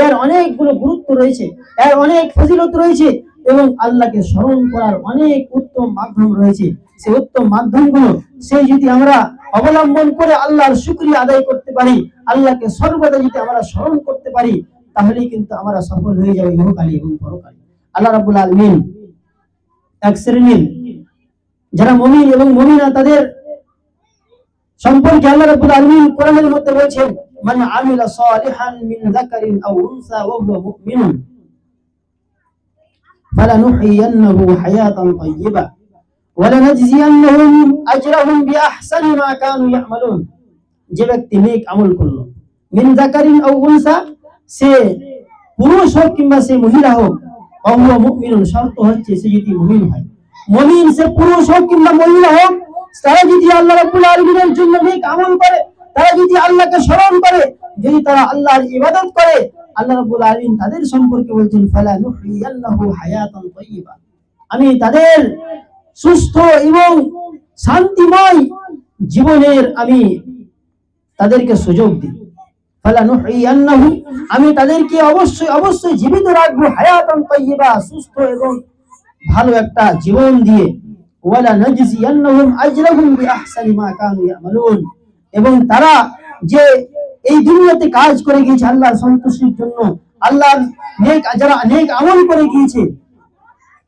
এর অনেকগুলো গুরুত্ব রয়েছে, এর অনেক ফজিলত রয়েছে, এবং আল্লাহকে স্মরণ করার অনেক উত্তম মাধ্যম রয়েছে। সেই উত্তম মাধ্যমগুলো সেই যদি আমরা অবলম্বন করে আল্লাহর শুকরিয়া আদায় করতে পারি, আল্লাহকে সর্বদা যদি আমরা স্মরণ করতে পারি, তাহলেই কিন্তু আমরা সফল হয়ে যাব ইহকালে এবং পরকালে। আল্লাহ রাব্বুল আলামিন এক শ্রেণীর যারা মুমিন এবং মুমিনা, তাদের সম্পর্কে আল্লাহ রাব্বুল আলামিন কোরআনের মধ্যে বলেছেন, মান আমিলা সালিহান মিন যাকারিন আও উনসা ওয়া হুয়া মুমিনুন ফালানুহইয়ান্নাহু হায়াতান তাইয়্যিবা ওয়া লানাজজিয়ান্নাহুম আজরাহুম বিআহসানি মা কানু ইয়ামালুন। যে ব্যক্তি নেক আমল করলো, মিন যাকারিন আও উনসা, সে পুরুষ হোক কিংবা সে মহিলা হোক, ওয়া হুয়া মুমিনুন, শর্ত হচ্ছে সে যদি মুমিন হয়। মুমিন সে পুরুষ হোক কিংবা মহিলা হোক, তারা যদি আল্লাহ রাব্বুল আলামিনের জন্য নেক আমল করে, তারা যদি আল্লাহকে স্মরণ করে, যদি তারা আল্লাহর ইবাদত করে, আল্লাহ রাব্বুল আলামিন তাদের সম্পর্কে বলছেন, ফালানুহইয়ান্নাহু হায়াতান তাইয়্যিবা, আমি তাদের সুস্থ এবং শান্তিময় জীবনের আমি তাদেরকে সুযোগ দিই। ফালানুহইয়ান্নাহু, আমি তাদেরকে অবশ্যই জীবিত রাখবো, হায়াতান তাইয়্যিবা, সুস্থ এবং ভালো একটা জীবন দিয়ে। ওয়ালা নাজজিয়ান্নাহুম আজরাহুম বিআহসানি মা কানু ইয়ামালুন, এবং তারা যে এই দুনিয়াতে কাজ করে গিয়েছে আল্লাহর সন্তুষ্টির জন্য, আল্লাহর যারা নেক আমল করে গিয়েছে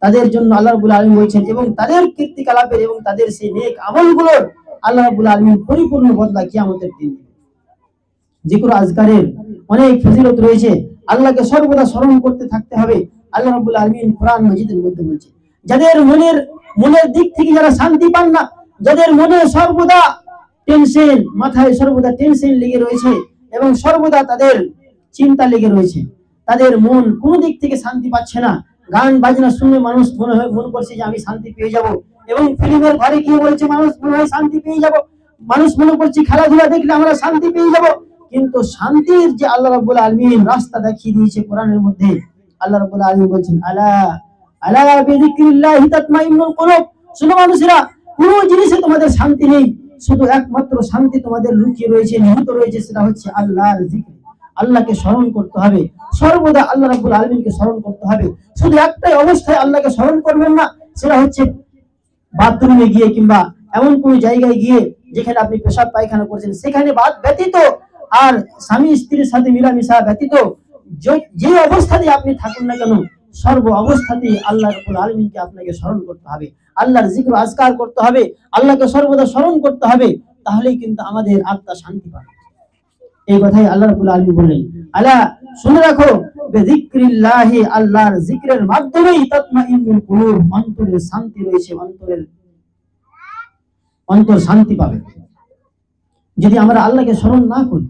তাদের জন্য আল্লাহ রাব্বুল আলামিন বলছেন, এবং তাদের কীর্তিকলাপের এবং তাদের সেই নেক আমলগুলোর আল্লাহ রাব্বুল আলামিন পরিপূর্ণ বদলা কিয়ামতের দিন। জিকির আজকারের অনেক ফজিলত রয়েছে, আল্লাহকে সর্বদা স্মরণ করতে থাকতে হবে। আল্লাহ রাব্বুল আলামিন কোরআন মাজিদের মধ্যে বলছে, যাদের মনের দিক থেকে যারা শান্তি পান না, যাদের মনে সর্বদা টেনশন, মাথায় সর্বদা টেনশন লেগে রয়েছে এবং সর্বদা তাদের চিন্তা লেগে রয়েছে, তাদের মন কোনো দিক থেকে শান্তি পাচ্ছে না, গান বাজনা শুনে মানুষ মনে করছে যে আমি শান্তি পেয়ে যাব, এবং ফিল্মের ঘরে গিয়ে বলছে মানুষ মনে হয় শান্তি পেয়ে যাব, মানুষ মনে করছে খেলাধুলা দেখলে আমরা শান্তি পেয়ে যাব। কিন্তু শান্তির যে আল্লাহ রাব্বুল আলামিন রাস্তা দেখিয়ে দিয়েছে কোরআনের মধ্যে, আল্লাহ রাব্বুল আলামিন বলছেন, আলা আলা বিযিকরিল্লাহি তাতমাইন্নুল কুলুব, শুনো মানুষেরা, কোনো জিনিসে তোমাদের শান্তি নেই, শুধু একমাত্র শান্তি তোমাদের লুকিয়ে রয়েছে, নিহিত রয়েছে, সেটা হচ্ছে আল্লাহর জিকির। আল্লাহকে স্মরণ করতে হবে, সর্বদা আল্লাহ রাব্বুল আলামিনকে স্মরণ করতে হবে। শুধু একটাই অবস্থায় আল্লাহকে স্মরণ করবেন না, সেটা হচ্ছে বাথরুমে গিয়ে কিংবা এমন কোন জায়গায় গিয়ে যেখানে আপনি পেশাব পায়খানা করছেন সেখানে বাদ ব্যতীত, আর স্বামী স্ত্রীর সাথে মিলামিশা ব্যতীত যে অবস্থাতে আপনি থাকুন না কেন, সর্ব অবস্থাতেই আল্লাহ রাব্বুল আলামিনকে আপনাকে স্মরণ করতে হবে, আল্লাহর জিকির আজকার করতে হবে, আল্লাহকে সর্বদা স্মরণ করতে হবে, তাহলেই কিন্তু আমাদের আত্মা শান্তি পাবে। এই কথাই আল্লাহ রাব্বুল আলামিন বললেন, আলা শুনে রাখো, বিযিকরিল্লাহি, আল্লাহর জিকিরের মাধ্যমেই তাতমাইন্নুল কুলুব, অন্তরের শান্তি রয়েছে, অন্তর শান্তি পাবে। যদি আমরা আল্লাহকে স্মরণ না করি,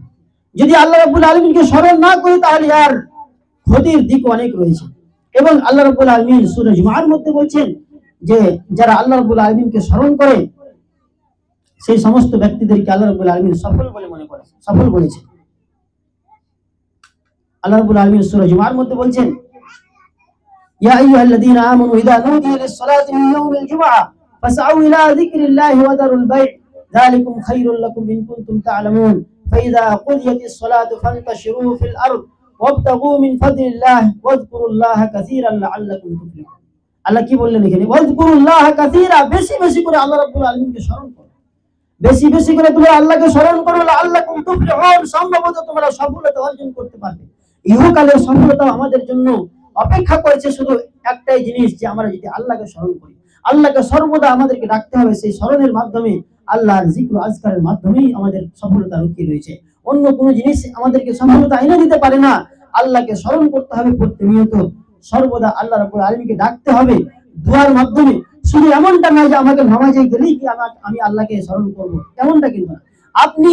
যদি আল্লাহ রাব্বুল আলামিনকে স্মরণ না করি, তাহলে আর ক্ষতির দিক অনেক রয়েছে। এবং আল্লাহ রাব্বুল আলামিন সূরা জুমার মধ্যে বলছেন যে যারা আল্লাহ রাব্বুল আলামিনকে স্মরণ করে সেই সমস্ত ব্যক্তিদেরকে আল্লাহ রাব্বুল আলামিন সফল বলে মনে করে, সফল বলেছেন। আল্লাহ রাব্বুল আলামিন সূরা জুমার মধ্যে বলছেন, ইয়া আইয়ুহাল্লাযীনা আমানু ইযা নুদিয়া লিস-সালাতি মিন ইয়াউমিল জুমআহ ফাসআউ ইলা যিকরিল্লাহি ওয়া দারুল বাই' যালিকুম খায়রুল লাকুম ইন কুনতুম তা'লামুন ফাইযা কুদিয়াতিস-সালাতু ফান্তাশিরু ফিল আরদ ওয়াবতাগু মিন ফাদলিল্লাহ ওয়াযকুরুল্লাহা কাসীরান লাআল্লাকুম তুফলিহুন। আল্লাহ কি বললেন এখানে? ওয়াযকুরুল্লাহা কাসীরা, বেশি বেশি করে আল্লাহ রাব্বুল আলামিনকে স্মরণ করো, বেশি বেশি করে তোমরা আল্লাহকে স্মরণ করো, লাআল্লাকুম তুফলিহুন, সম্ভবত তোমরা সফলতা অর্জন করতে পারবে। ইহকালের সফলতা আমাদের জন্য অপেক্ষা করেছে শুধু একটাই জিনিস, যে আমরা যদি আল্লাহকে স্মরণ করি, আল্লাহকে সর্বদা আমাদেরকে ডাকতে হবে, সেই স্মরণের মাধ্যমে, আল্লাহর জিকির আজকারের মাধ্যমেই আমাদের সফলতা লুকিয়ে রয়েছে। অন্য কোনো জিনিস আমাদেরকে সফলতা এনে দিতে পারে না। আল্লাহকে স্মরণ করতে হবে প্রতিনিয়ত, সর্বদা আল্লাহ রাব্বুল আলামিনকে ডাকতে হবে দুআর মাধ্যমে। শুধু এমনটা না যে আমাকে নামাজে গেলেই কি আমি আল্লাহকে স্মরণ করব, এমনটা কিন্তু না। আপনি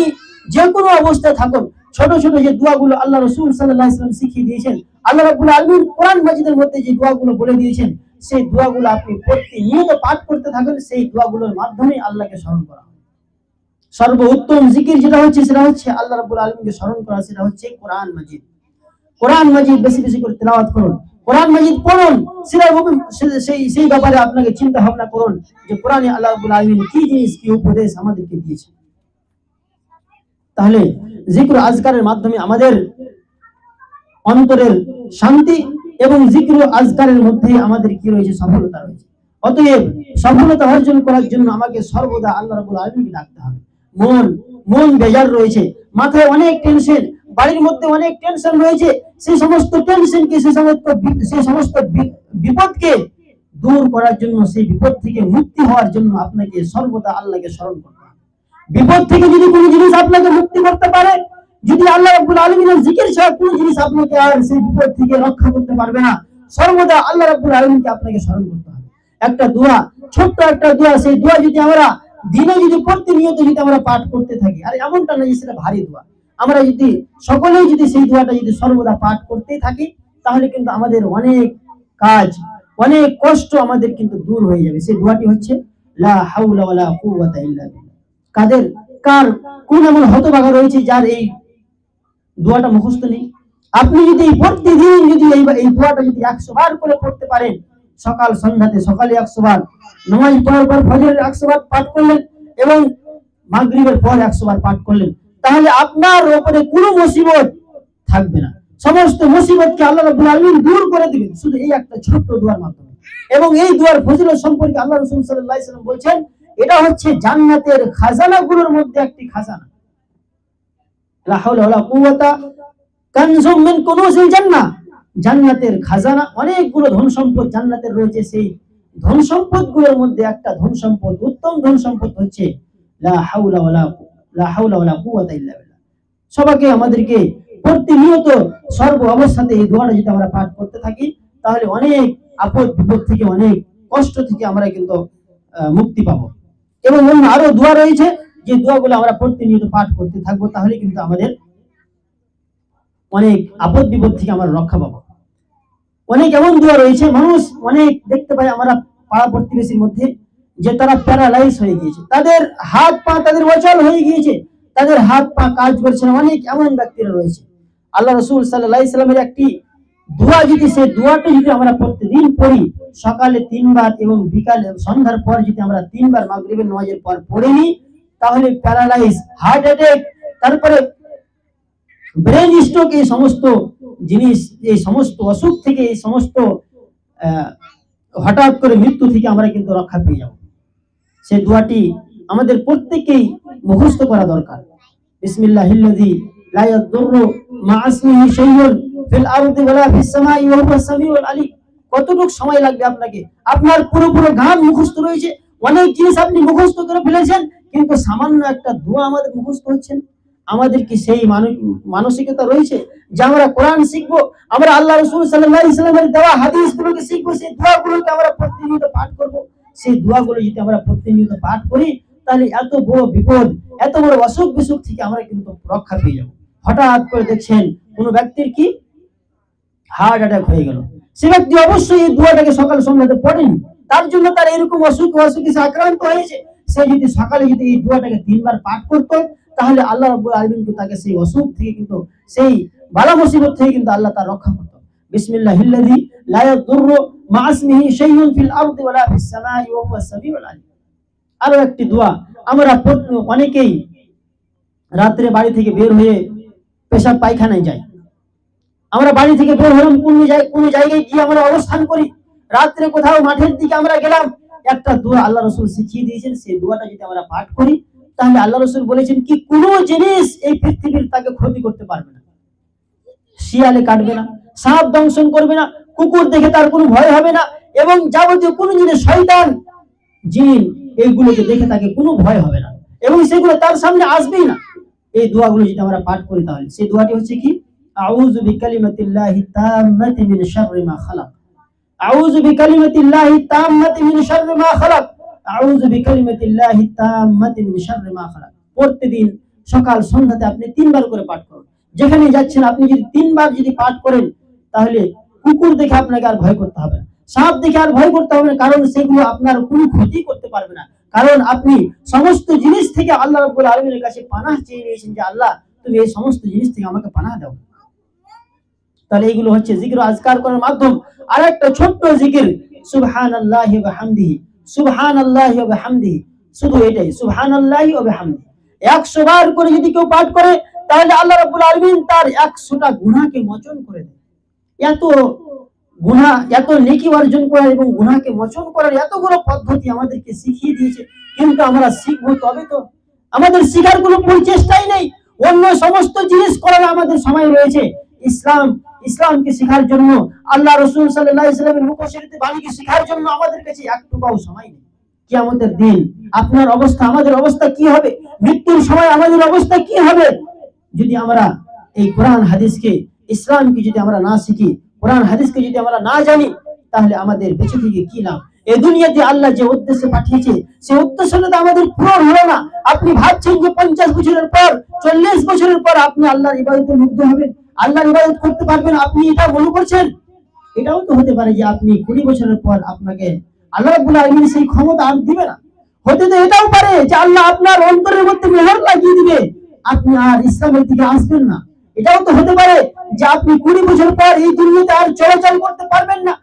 যে কোনো অবস্থায় থাকুন, ছোট ছোট যে দোয়াগুলো আল্লাহ রাসূল সাল্লাল্লাহু আলাইহি ওয়াসাল্লাম শিখিয়ে দিয়েছেন, আল্লাহ রাব্বুল আলামিন কোরআন মাজিদের মধ্যে যে দোয়াগুলো বলে দিয়েছেন, সেই দোয়াগুলো আপনি প্রতিনিয়ত পাঠ করতে থাকুন। সেই দোয়াগুলোর মাধ্যমে আল্লাহকে স্মরণ করা। সর্বোত্তম জিকির যেটা হচ্ছে সেটা হচ্ছে আল্লাহ রাব্বুল আলামিনকে স্মরণ করা, সেটা হচ্ছে কোরআন মাজিদ। কোরআন মাজিদ বেশি বেশি করে তেলাওয়াত করুন, কোরআন মাজিদ পড়ুন, সেই ব্যাপারে আপনাকে চিন্তা ভাবনা করুন যে কোরআনে আল্লাহ রাব্বুল আলামিন কি জিনিস, কি উপদেশ আমাদেরকে দিয়েছে। তাহলে জিকির আজকারের মাধ্যমে আমাদের অন্তরের শান্তি, এবং জিকির আজকারের মধ্যে আমাদের কি রয়েছে, সফলতা রয়েছে। অতএব সফলতা অর্জন করার জন্য আমাকে সর্বদা আল্লাহ রাব্বুল আলামিনকে ডাকতে হবে। মন বেজার রয়েছে, মাথায় অনেক টেনশন, বাড়ির মধ্যে অনেক টেনশন রয়েছে, সেই সমস্ত টেনশনকে, সেই সমস্ত বিপদকে দূর করার জন্য, সেই বিপদ থেকে মুক্তি হওয়ার জন্য আপনাকে সর্বদা আল্লাহকে স্মরণ করতে হবে। বিপদ থেকে যদি কোনো জিনিস আপনাকে মুক্তি করতে পারে, যদি আল্লাহ রাব্বুল আলামিনের জিকির ছাড়া কোনো জিনিস আপনাকে আর সেই বিপদ থেকে রক্ষা করতে পারবে না, সর্বদা আল্লাহ রাব্বুল আলামিনকে আপনাকে স্মরণ করতে হবে। একটা দোয়া, ছোট্ট একটা দোয়া, সেই দোয়া যদি আমরা দিনে যদি প্রতিনিয়ত যদি আমরা পাঠ করতে থাকি, আর এমনটা না যে সেটা ভারী দোয়া, আমরা যদি সকলেই যদি সেই দোয়াটা যদি সর্বদা পাঠ করতেই থাকি, তাহলে কিন্তু আমাদের অনেক কাজ, অনেক কষ্ট আমাদের কিন্তু দূর হয়ে যাবে। সেই দোয়াটি হচ্ছে লা হাওলা ওয়ালা কুওয়াতা ইল্লা বিল্লাহ। কোন এমন হতভাগা রয়েছে যার এই দোয়াটা মুখস্থ নেই? আপনি যদি প্রতিদিন যদি এই দোয়াটা যদি 100 বার করে পড়তে পারেন, সকাল সন্ধ্যাতে, সকালে 100 বার, নামাজ পড়ার পর ফজরের 100 বার পাঠ করলেন, এবং মাগরিবের পর 100 বার পাঠ করলেন, তাহলে আপনার উপরে কোনো মুসিবত থাকবে না। সমস্ত মুসিবতকে আল্লাহ রাব্বুল আলামিন দূর করে দিবেন শুধু এই একটা ছোট্ট দোয়ার মাধ্যমে। এবং এই দোয়ার ফজিলত সম্পর্কে আল্লাহ রাসূল সাল্লাল্লাহু আলাইহি ওয়াসাল্লাম বলেছেন, এটা হচ্ছে জান্নাতের খাজানাগুলোর মধ্যে একটি খাজানা। লা হাওলা ওয়ালা কুওয়াতা কানজুম মিন কুনুজিল জান্নাহ, জান্নাতের খাজানা, অনেকগুলো ধন সম্পদ জান্নাতের রয়েছে। সেই ধন সম্পদগুলোর মধ্যে একটা ধন সম্পদ, উত্তম ধন সম্পদ হচ্ছে লা হাওলা ওয়ালা কুওয়াতা ইল্লা বিল্লাহ। সবাইকে আমাদেরকে প্রতিনিয়ত সর্ব অবস্থাতে এই দোয়াটা যদি আমরা পাঠ করতে থাকি, তাহলে অনেক আপদ বিপদ থেকে, অনেক কষ্ট থেকে আমরা কিন্তু মুক্তি পাবো। এবং অন্য আরো দোয়া রয়েছে, যে দোয়াগুলো আমরা প্রতিনিয়ত পাঠ করতে থাকবো, তাহলে কিন্তু আমাদের অনেক আপদ বিপদ থেকে আমরা রক্ষা পাবো। অনেক এমন দোয়া রয়েছে, মানুষ অনেক দেখতে পাই আমরা পাড়া প্রতিবেশীর মধ্যে, যে তারা প্যারালাইজ হয়ে গিয়েছে, তাদের হাত পা তাদের অচল হয়ে গিয়েছে, তাদের হাত পা কাজ করছে না। অনেক এমন ব্যক্তিরা রয়েছে। আল্লাহ রাসূল সাল্লাল্লাহু আলাইহি সাল্লামের একটি দোয়া, যদি সেই দোয়াটা যদি আমরা প্রতিদিন পড়ি, সকালে 3 বার এবং বিকালে সন্ধ্যার পর যদি আমরা 3 বার মাগরিবের নামাজের পর পড়ে নিই, তাহলে প্যারালাইজ, হার্ট অ্যাটাক, তারপরে ব্রেন স্ট্রোক, এই সমস্ত জিনিস, এই সমস্ত অসুখ থেকে, এই সমস্ত হঠাৎ করে মৃত্যু থেকে আমরা কিন্তু রক্ষা পেয়ে যাব। সেই দোয়াটি আমাদের প্রত্যেককেই মুখস্থ করা দরকার। বিসমিল্লাহিল্লাযী লা ইয়াদুররু মা ইসমিহি শাইউন ফিল আরদি ওয়ালা ফিস সামাই ওয়া হুয়াস সামিউল আলিম। কতটুকু সময় লাগবে আপনাকে? আপনার পুরো গান মুখস্থ রয়েছে, অনেক জিনিস আপনি মুখস্থ করে ফেলেছেন, কিন্তু সামান্য একটা দোয়া আমাদের মুখস্থ হচ্ছে না। আমাদের কি সেই মানসিকতা রয়েছে যে আমরা কোরআন শিখবো, আমরা আল্লাহ রাসূল সাল্লাল্লাহু আলাইহি সাল্লামের দেওয়া হাদিসগুলোকে শিখবো, সেই দোয়াগুলোকে আমরা প্রতিনিয়ত পাঠ করব? সেই দোয়াগুলো যদি আমরা প্রতিনিয়ত পাঠ করি, তাহলে এত বড় বিপদ, এত বড় অসুখ বিসুখ থেকে আমরা কিন্তু রক্ষা পেয়ে যাব। হঠাৎ করে দেখছেন কোনো ব্যক্তির কি হার্ট অ্যাটাক হয়ে গেল, সে ব্যক্তি অবশ্যই এই দোয়াটাকে সকাল সন্ধ্যাতে পড়েনি, তার জন্য তার এরকম অসুখে আক্রান্ত হয়েছে। সে যদি সকালে যদি এই দোয়াটাকে 3 বার পাঠ করতো, তাহলে আল্লাহ রাব্বুল আলামিন তাকে সেই অসুখ থেকে কিন্তু, সেই বালা মুসিবত থেকে কিন্তু আল্লাহ তার রক্ষা করত। বিসমিল্লাহিল্লাযী লা ইয়াদুররু মা ইসমিহি শাইউন ফিল আরদি ওয়ালা ফিস সামাই ওয়া হুয়াস সামিউল আলিম। আরো একটি দোয়া, আমরা অনেকেই রাত্রে বাড়ি থেকে বের হয়ে পেশাব পায়খানায় যাই। আমরা বাড়ি থেকে বের হলাম, কোন জায়গায় গিয়ে আমরা অবস্থান করি, রাত্রে কোথাও মাঠের দিকে আমরা গেলাম, একটা দোয়া আল্লাহ রাসূল শিখিয়ে দিয়েছেন। সেই দোয়াটা যদি আমরা পাঠ করি, তাহলে আল্লাহ রাসূল বলেছেন কি কোনো জিনিস এই পৃথিবীর তাকে ক্ষতি করতে পারবে না। শিয়ালে কাটবে না, সাপ দংশন করবে না, কুকুর দেখে তার কোনো ভয় হবে না, এবং যাবতীয় কোনো জিনিস, শয়তান, জিন, এইগুলোকে দেখে তাকে কোনো ভয় হবে না, এবং সেগুলো তার সামনে আসবেই না। এই দোয়াগুলো যদি আমরা পাঠ করি, তাহলে সেই দোয়াটি হচ্ছে কি, আউযু বিকালিমাতিল্লাহি তাম্মাতি মিন শাররি মা খালাক, আউযু বিকালিমাতিল্লাহি তাম্মাতি মিন শাররি মা খালাক, আউযু বিকালিমাতিল্লাহি তাম্মাতি মিন শাররি মা খালাক। প্রতিদিন সকাল সন্ধ্যাতে আপনি 3 বার করে পাঠ করুন। যেখানে যাচ্ছেন আপনি যদি 3 বার যদি পাঠ করেন, তাহলে কুকুর দেখে আপনাকে আর ভয় করতে হবে না, সাপ দেখে আর ভয় করতে হবে না, কারণ সেগুলো আপনার কোনো ক্ষতি করতে পারবে না। কারণ আপনি সমস্ত জিনিস থেকে আল্লাহ রাব্বুল আলামিনের কাছে পানাহ চেয়ে নিয়েছেন, যে আল্লাহ তুমি এই সমস্ত জিনিস থেকে আমাকে পানাহ দাও। তাহলে এইগুলো হচ্ছে জিকির আজকার করার মাধ্যম। আর একটা ছোট্ট জিকির, সুবহানাল্লাহি ওয়া বিহামদিহি, সুবহানাল্লাহি ওয়া বিহামদিহি, শুধু এটাই, সুবহানাল্লাহি ওয়া বিহামদিহি 100 বার করে যদি কেউ পাঠ করে, তাহলে আল্লাহ রাব্বুল আলামিন তার 100টা গুনাহকে মোচন করে দেয়। এত গুনাহ, এত নেকি অর্জন করার এবং গুনাহকে মোচন করার এতগুলো পদ্ধতি আমাদেরকে শিখিয়ে দিয়েছে, কিন্তু আমরা শিখবো তবে তো। আমাদের শিখার কোনো প্রচেষ্টাই নেই। অন্য সমস্ত জিনিস করার আমাদের সময় রয়েছে, ইসলামকে শেখার জন্য, আল্লাহ রাসূল সাল্লাল্লাহু আলাইহি ওয়াসাল্লামের মুখশরীফ বাণীকে শেখার জন্য আমাদের কাছে একটুকুও সময় নেই। কিয়ামতের দিন আপনার অবস্থা, আমাদের অবস্থা কি হবে? মৃত্যুর সময় আমাদের অবস্থা কি হবে? যদি আমরা এই কোরআন হাদিসকে, ইসলামকে যদি আমরা না শিখি, কোরআন হাদিসকে যদি আমরা না জানি, তাহলে আমাদের বেঁচে থেকে কি লাভ? এই দুনিয়াতে আল্লাহ যে উদ্দেশ্যে পাঠিয়েছে, সেই উদ্দেশ্যটা তো আমাদের পূরণ হলো না। আপনি ভাবছেন যে 50 বছরের পর, 40 বছরের পর আপনি আল্লাহর ইবাদতে মুগ্ধ হবেন, আল্লাহর ইবাদত করতে পারবেন, আপনি এটা মনে করছেন? এটাও তো হতে পারে যে আপনি 20 বছরের পর আপনাকে আল্লাহ রাব্বুল আলামিন সেই ক্ষমতা আর দিবে না। হতে তো এটাও পারে যে আল্লাহ আপনার অন্তরের মধ্যে মেহের লাগিয়ে দিবে, আপনি আর ইসলামের দিকে আসবেন না। এটাও তো হতে পারে যে আপনি 20 বছর পর এই দুনিয়াতে আর চলাচল করতে পারবেন না।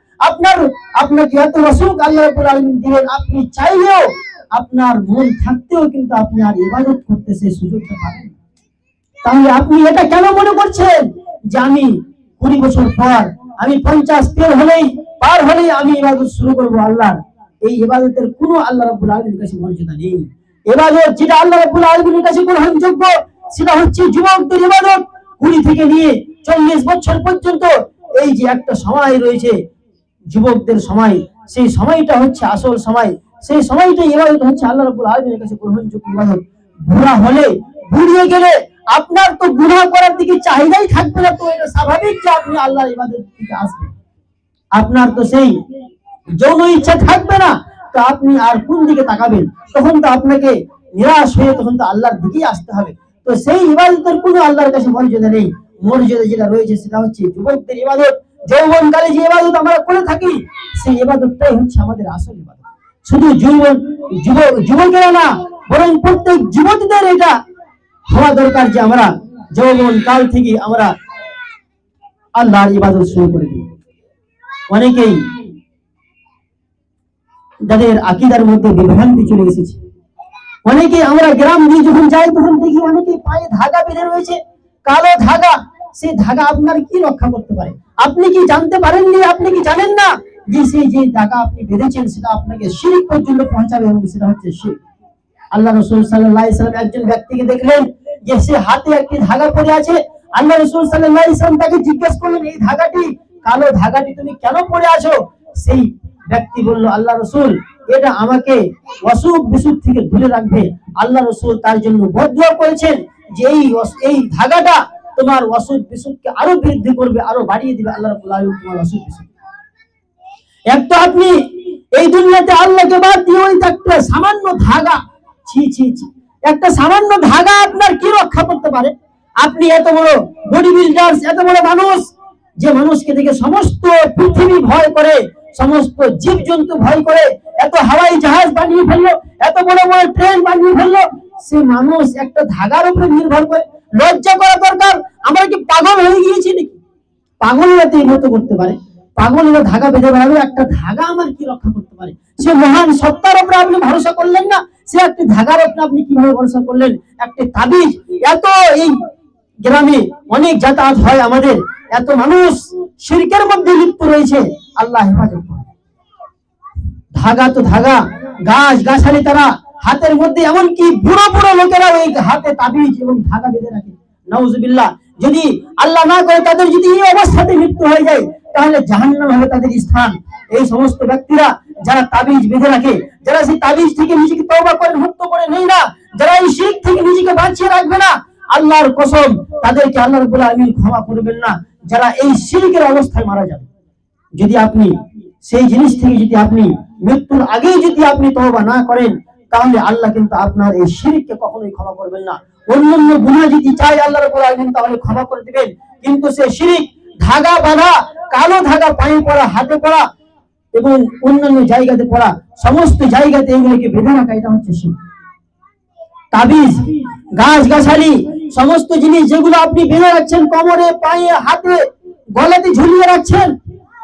আপনাকে এত অসুখ আল্লাহ রাব্বুল আলামিন দিবেন, আপনি চাইলেও, আপনার মন থাকতেও কিন্তু আপনি আর ইবাদত করতে সেই সুযোগটা পাবেন না। তাহলে আপনি এটা কেন মনে করছেন যে আমি 20 বছর পর, আমি 50 পার হলেই আমি ইবাদত শুরু করবো আল্লাহর? এই ইবাদতের কোনো আল্লাহ রাব্বুল আলামিনের কাছে মর্যাদা নেই। ইবাদত যেটা আল্লাহ রাব্বুল আলামিনের কাছে গ্রহণযোগ্য, সেটা হচ্ছে যুবকদের ইবাদত। 20 থেকে নিয়ে 40 বছর পর্যন্ত এই যে একটা সময় রয়েছে যুবকদের সময়, সেই সময়টা হচ্ছে আসল সময়। সেই সময়টা ইবাদত হচ্ছে আল্লাহ রাব্বুল আলামিনের কাছে গ্রহণযোগ্য ইবাদত। বুড়া হলে, বুড়িয়ে গেলে আপনার তো গুনাহ করার দিকে চাহিদাই থাকবে না, তো এটা স্বাভাবিক যে আপনি আল্লাহর ইবাদতের দিকে আসবেন। আপনার তো সেই যৌন ইচ্ছা থাকবে না, তো আপনি আর কোন দিকে তাকাবেন? তখন তো আপনাকে নিরাশ হয়ে তখন তো আল্লাহর দিকেই আসতে হবে। তো সেই ইবাদতের কোনো আল্লাহর কাছে মর্যাদা নেই। মর্যাদা যেটা রয়েছে সেটা হচ্ছে যুবকদের ইবাদত। যৌবনকালে যে ইবাদত আমরা করে থাকি, সেই ইবাদতটাই হচ্ছে আমাদের আসল ইবাদত। শুধু যুবকেরা না, বরং প্রত্যেক যুবতীদের এটা হওয়া দরকার যে আমরা যৌবন কাল থেকে আমরা আল্লাহর ইবাদত শুরু করে দিই। অনেকেই যাদের আকীদার মধ্যে বিভ্রান্তি চলে এসেছে, অনেকে আমরা গ্রাম দিয়ে যখন যাই তখন দেখি অনেকে পায়ে ধাগা বেঁধে রয়েছে, কালো ধাগা। সেই ধাগা আপনার কি রক্ষা করতে পারে? আপনি কি জানতে পারেননি? আপনি কি জানেন না যে সেই যে ধাগা আপনি বেঁধেছেন সেটা আপনাকে শিরক পর্যন্ত পৌঁছাবে, এবং সেটা হচ্ছে শিরক। আল্লাহ রাসূল সাল্লাল্লাহু আলাইহি ওয়াসাল্লাম একজন ব্যক্তিকে দেখলেন যে সে হাতে একটি ধাগা পরে আছে। আল্লাহ রাসূল সাল্লাল্লাহু আলাইহি ওয়াসাল্লাম তাকে জিজ্ঞেস করলেন, এই ধাগাটি, কালো ধাগাটি তুমি কেন পরে আছো? সেই ব্যক্তি বলল, আল্লাহ রাসূল, এটা আমাকে অসুখ বিসুখ থেকে দূরে রাখবে। আল্লাহ রাসূল তার জন্য বদদুয়া করেছেন যে এই ধাগাটা তোমার অসুখ বিসুখকে আরো বৃদ্ধি করবে, আরো বাড়িয়ে দিবে। আল্লাহ রাব্বুল আলামিন তোমার অসুখ বিসুখ। এক তো আপনি এই দুনিয়াতে আল্লাহকে বাদ দিয়ে ওই একটা সামান্য ধাগা, ছি ছি ছি, একটা সামান্য ধাগা আপনার কি রক্ষা করতে পারে? আপনি এত বড় বডি বিল্ডার্স, এত বড় মানুষ, যে মানুষকে দেখে সমস্ত পৃথিবী ভয় করে, সমস্ত জীবজন্তু ভয় করে, এত হাওয়াই জাহাজ বানিয়ে ফেললো, এত বড় বড় ট্রেন বানিয়ে ফেললো, সে মানুষ একটা ধাগার উপরে নির্ভর করে। লজ্জা করা দরকার। আমরা কি পাগল হয়ে গিয়েছি নাকি? পাগলেরা তো এই মতো করতে পারে, পাগলেরা ধাগা বেঁধে বেড়াবে। একটা ধাগা আমার কি রক্ষা করতে পারে? সে মহান সত্তার উপরে আপনি ভরসা করলেন না, সে একটি ধাগার উপরে আপনি কিভাবে ভরসা করলেন? একটি তাবিজ। এত এই গ্রামে অনেক যাতায়াত হয় আমাদের, এত মানুষ শিরকের মধ্যে লিপ্ত রয়েছে, আল্লাহ হেফাজত করে। ধাগা তো ধাগা, গাছ গাছালি তারা হাতের মধ্যে, এমনকি বুড়ো বুড়ো লোকেরা ওই হাতে তাবিজ এবং ধাগা বেঁধে রাখে। নাউজুবিল্লাহ। যদি আল্লাহ না করে তাদের যদি এই অবস্থাতে মৃত্যু হয়ে যায়, তাহলে জাহান্নাম হবে তাদের স্থান। এই সমস্ত ব্যক্তিরা যারা তাবিজ বেঁধে রাখে, যারা সেই তাবিজ থেকে নিজেকে তওবা করে মুক্ত করে নেয় না, যারা এই শিরক থেকে নিজেকে বাঁচিয়ে রাখবে না, আল্লাহর কসম তাদেরকে আল্লাহ রাব্বুল আলামিন ক্ষমা করবেন না, যারা এই শিরকের অবস্থায় মারা যাবে। যদি আপনি সেই জিনিস থেকে যদি আপনি মৃত্যুর আগেই যদি আপনি তওবা না করেন, তাহলে আল্লাহ কিন্তু আপনার এই শিরককে কখনোই ক্ষমা করবেন না। অন্যান্য গুনাহ যদি চাই আল্লাহ রাব্বুল আলামিন তাহলে ক্ষমা করে দিবেন, কিন্তু সেই শিরক, ধাগা বাঁধা, কালো ধাগা পায়ে পড়া, হাতে পড়া এবং অন্যান্য জায়গাতে পড়া, সমস্ত জায়গাতে এগুলোকে বেঁধে রাখা, এটা হচ্ছে শিরক। তাবিজ, গাছ গাছালি, সমস্ত জিনিস যেগুলো আপনি বেঁধে রাখছেন কোমরে, পায়ে, হাতে, গলাতে ঝুলিয়ে রাখছেন,